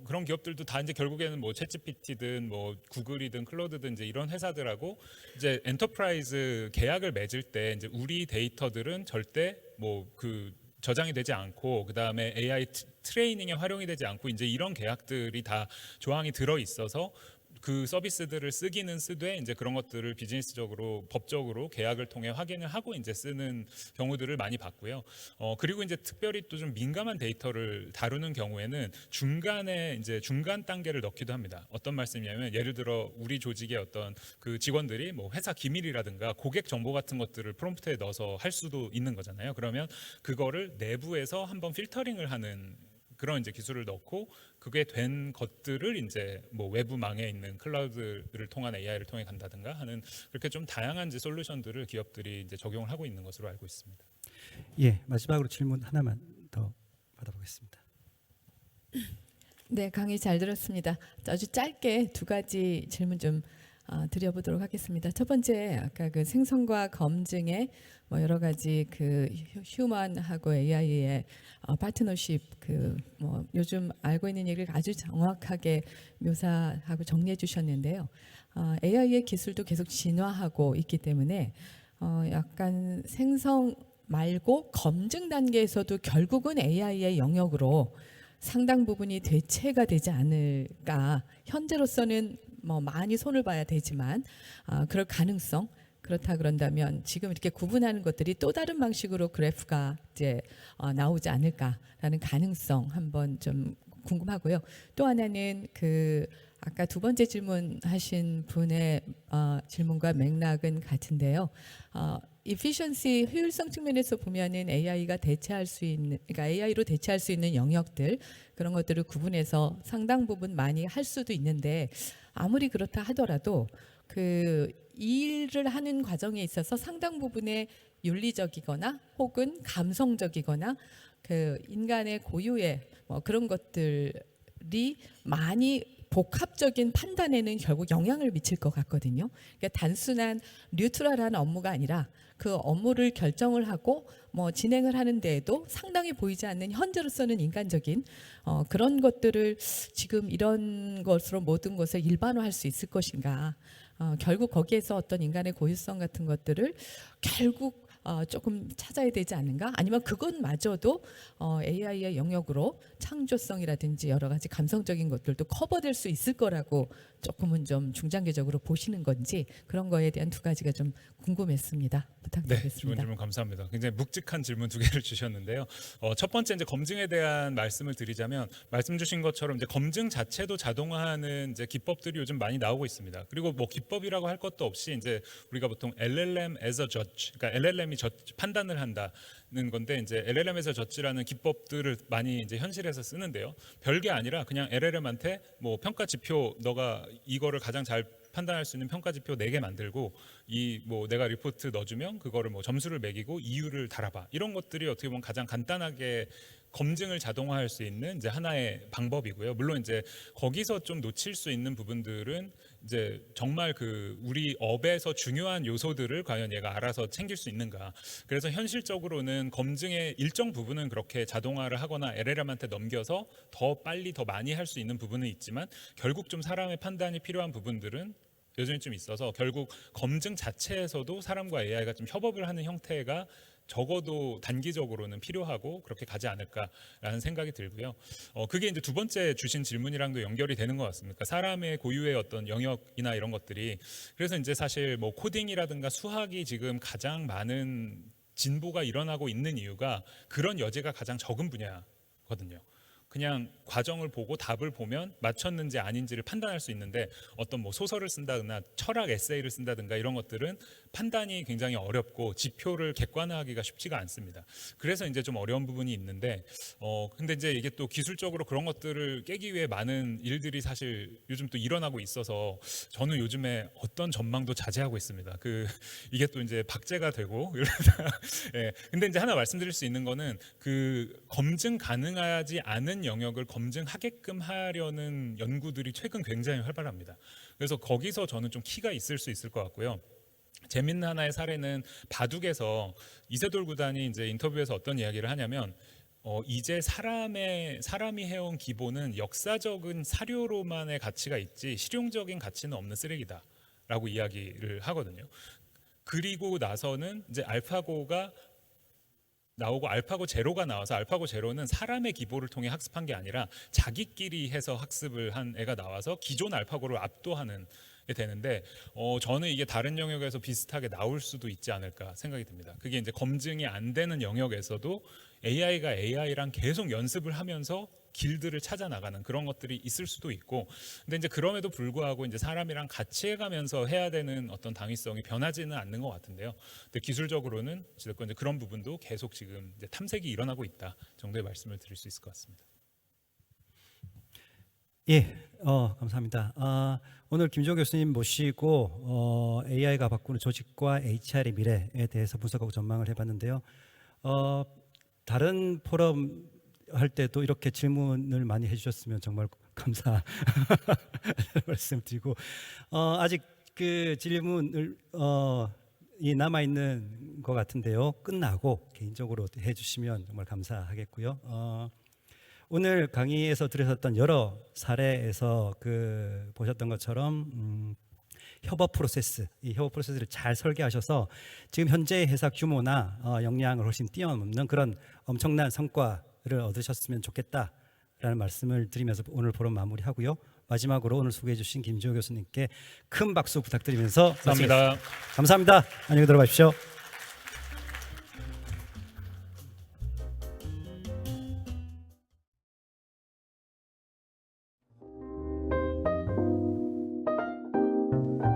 그런 기업들도 다 이제 결국에는 뭐 챗GPT든 뭐 구글이든 클로드든 이제 이런 회사들하고 이제 엔터프라이즈 계약을 맺을 때 이제 우리 데이터들은 절대 뭐 그 저장이 되지 않고 그 다음에 AI 트레이닝에 활용이 되지 않고 이제 이런 계약들이 다 조항이 들어 있어서. 그 서비스들을 쓰기는 쓰되 이제 그런 것들을 비즈니스적으로 법적으로 계약을 통해 확인을 하고 이제 쓰는 경우들을 많이 봤고요. 그리고 이제 특별히 또 좀 민감한 데이터를 다루는 경우에는 중간에 이제 중간 단계를 넣기도 합니다. 어떤 말씀이냐면 예를 들어 우리 조직의 어떤 그 직원들이 뭐 회사 기밀이라든가 고객 정보 같은 것들을 프롬프트에 넣어서 할 수도 있는 거잖아요. 그러면 그거를 내부에서 한번 필터링을 하는 그런 이제 기술을 넣고 그게 된 것들을 이제 뭐 외부망에 있는 클라우드를 통한 AI를 통해 간다든가 하는 그렇게 좀 다양한 이제 솔루션들을 기업들이 이제 적용을 하고 있는 것으로 알고 있습니다. 예, 마지막으로 질문 하나만 더 받아보겠습니다. 네, 강의 잘 들었습니다. 아주 짧게 두 가지 질문 좀 드려보도록 하겠습니다. 첫 번째, 아까 그 생성과 검증의 뭐 여러 가지 그 휴먼하고 AI의 파트너십 그 뭐 요즘 알고 있는 얘기를 아주 정확하게 묘사하고 정리해 주셨는데요. AI의 기술도 계속 진화하고 있기 때문에 약간 생성 말고 검증 단계에서도 결국은 AI의 영역으로 상당 부분이 대체가 되지 않을까. 현재로서는 뭐 많이 손을 봐야 되지만 그럴 가능성. 그렇다 그런다면 지금 이렇게 구분하는 것들이 또 다른 방식으로 그래프가 이제 나오지 않을까라는 가능성 한번 좀 궁금하고요. 또 하나는 그 아까 두 번째 질문하신 분의 질문과 맥락은 같은데요. efficiency 효율성 측면에서 보면은 AI가 대체할 수 있는, 그러니까 AI로 대체할 수 있는 영역들 그런 것들을 구분해서 상당 부분 많이 할 수도 있는데 아무리 그렇다 하더라도 그 일을 하는 과정에 있어서 상당 부분의 윤리적이거나 혹은 감성적이거나 그 인간의 고유의 뭐 그런 것들이 많이 복합적인 판단에는 결국 영향을 미칠 것 같거든요. 그러니까 단순한 뉴트럴한 업무가 아니라 그 업무를 결정을 하고 뭐 진행을 하는 데에도 상당히 보이지 않는 현재로서는 인간적인 그런 것들을 지금 이런 것으로 모든 것을 일반화할 수 있을 것인가. 결국 거기에서 어떤 인간의 고유성 같은 것들을 결국 조금 찾아야 되지 않는가? 아니면 그것마저도 AI의 영역으로 창조성이라든지 여러 가지 감성적인 것들도 커버될 수 있을 거라고 조금은 좀 중장기적으로 보시는 건지 그런 거에 대한 두 가지가 좀 궁금했습니다. 네, 부탁드리겠습니다. 좋은 질문 감사합니다. 굉장히 묵직한 질문 두 개를 주셨는데요. 첫 번째 이제 검증에 대한 말씀을 드리자면 말씀 주신 것처럼 이제 검증 자체도 자동화하는 이제 기법들이 요즘 많이 나오고 있습니다. 그리고 뭐 기법이라고 할 것도 없이 이제 우리가 보통 LLM as a judge, 그러니까 LLM이 판단을 한다는 건데 이제 LLM에서 저지라는 기법들을 많이 이제 현실에서 쓰는데요. 별게 아니라 그냥 LLM한테 뭐 평가 지표 너가 이거를 가장 잘 판단할 수 있는 평가 지표 4개 만들고 이 뭐 내가 리포트 넣어주면 그거를 뭐 점수를 매기고 이유를 달아봐 이런 것들이 어떻게 보면 가장 간단하게 검증을 자동화할 수 있는 이제 하나의 방법이고요. 물론 이제 거기서 좀 놓칠 수 있는 부분들은 이제 정말 그 우리 업에서 중요한 요소들을 과연 얘가 알아서 챙길 수 있는가. 그래서 현실적으로는 검증의 일정 부분은 그렇게 자동화를 하거나 LLM한테 넘겨서 더 빨리 더 많이 할 수 있는 부분은 있지만 결국 좀 사람의 판단이 필요한 부분들은 여전히 좀 있어서 결국 검증 자체에서도 사람과 AI가 좀 협업을 하는 형태가 적어도 단기적으로는 필요하고 그렇게 가지 않을까라는 생각이 들고요. 그게 이제 두 번째 주신 질문이랑도 연결이 되는 것 같습니다. 사람의 고유의 어떤 영역이나 이런 것들이, 그래서 이제 사실 뭐 코딩이라든가 수학이 지금 가장 많은 진보가 일어나고 있는 이유가 그런 여지가 가장 적은 분야거든요. 그냥 과정을 보고 답을 보면 맞췄는지 아닌지를 판단할 수 있는데, 어떤 뭐 소설을 쓴다거나 철학 에세이를 쓴다든가 이런 것들은 판단이 굉장히 어렵고 지표를 객관화하기가 쉽지가 않습니다. 그래서 이제 좀 어려운 부분이 있는데, 근데 이제 이게 또 기술적으로 그런 것들을 깨기 위해 많은 일들이 사실 요즘 또 일어나고 있어서 저는 요즘에 어떤 전망도 자제하고 있습니다. 이게 또 이제 박제가 되고 이러다. 예. 근데 이제 하나 말씀드릴 수 있는 거는 그 검증 가능하지 않은 영역을 검증하게끔 하려는 연구들이 최근 굉장히 활발합니다. 그래서 거기서 저는 좀 키가 있을 수 있을 것 같고요. 재밌는 하나의 사례는 바둑에서 이세돌 구단이 이제 인터뷰에서 어떤 이야기를 하냐면, 이제 사람이 해온 기본은 역사적인 사료로만의 가치가 있지 실용적인 가치는 없는 쓰레기다라고 이야기를 하거든요. 그리고 나서는 이제 알파고가 나오고 알파고 제로가 나와서, 알파고 제로는 사람의 기보를 통해 학습한 게 아니라 자기끼리 해서 학습을 한 애가 나와서 기존 알파고를 압도하는 게 되는데, 저는 이게 다른 영역에서 비슷하게 나올 수도 있지 않을까 생각이 듭니다. 그게 이제 검증이 안 되는 영역에서도 AI가 AI랑 계속 연습을 하면서 길들을 찾아 나가는 그런 것들이 있을 수도 있고, 근데 이제 그럼에도 불구하고 이제 사람이랑 같이 해가면서 해야 되는 어떤 당위성이 변하지는 않는 것 같은데요. 근데 기술적으로는 어쨌든 이제 그런 부분도 계속 지금 이제 탐색이 일어나고 있다 정도의 말씀을 드릴 수 있을 것 같습니다. 예, 감사합니다. 오늘 김주호 교수님 모시고 AI가 바꾸는 조직과 HR의 미래에 대해서 분석하고 전망을 해봤는데요. 다른 포럼 할 때도 이렇게 질문을 많이 해주셨으면 정말 감사 말씀드리고, 아직 그 질문을 이 남아 있는 것 같은데요. 끝나고 개인적으로 해주시면 정말 감사하겠고요. 오늘 강의에서 들으셨던 여러 사례에서 보셨던 것처럼 협업 프로세스, 이 협업 프로세스를 잘 설계하셔서 지금 현재 회사 규모나 역량을 훨씬 뛰어넘는 그런 엄청난 성과를 얻으셨으면 좋겠다라는 말씀을 드리면서 오늘 포럼 마무리하고요. 마지막으로 오늘 소개해 주신 김주호 교수님께 큰 박수 부탁드리면서 감사합니다. 감사합니다. 안녕히 들어가십시오.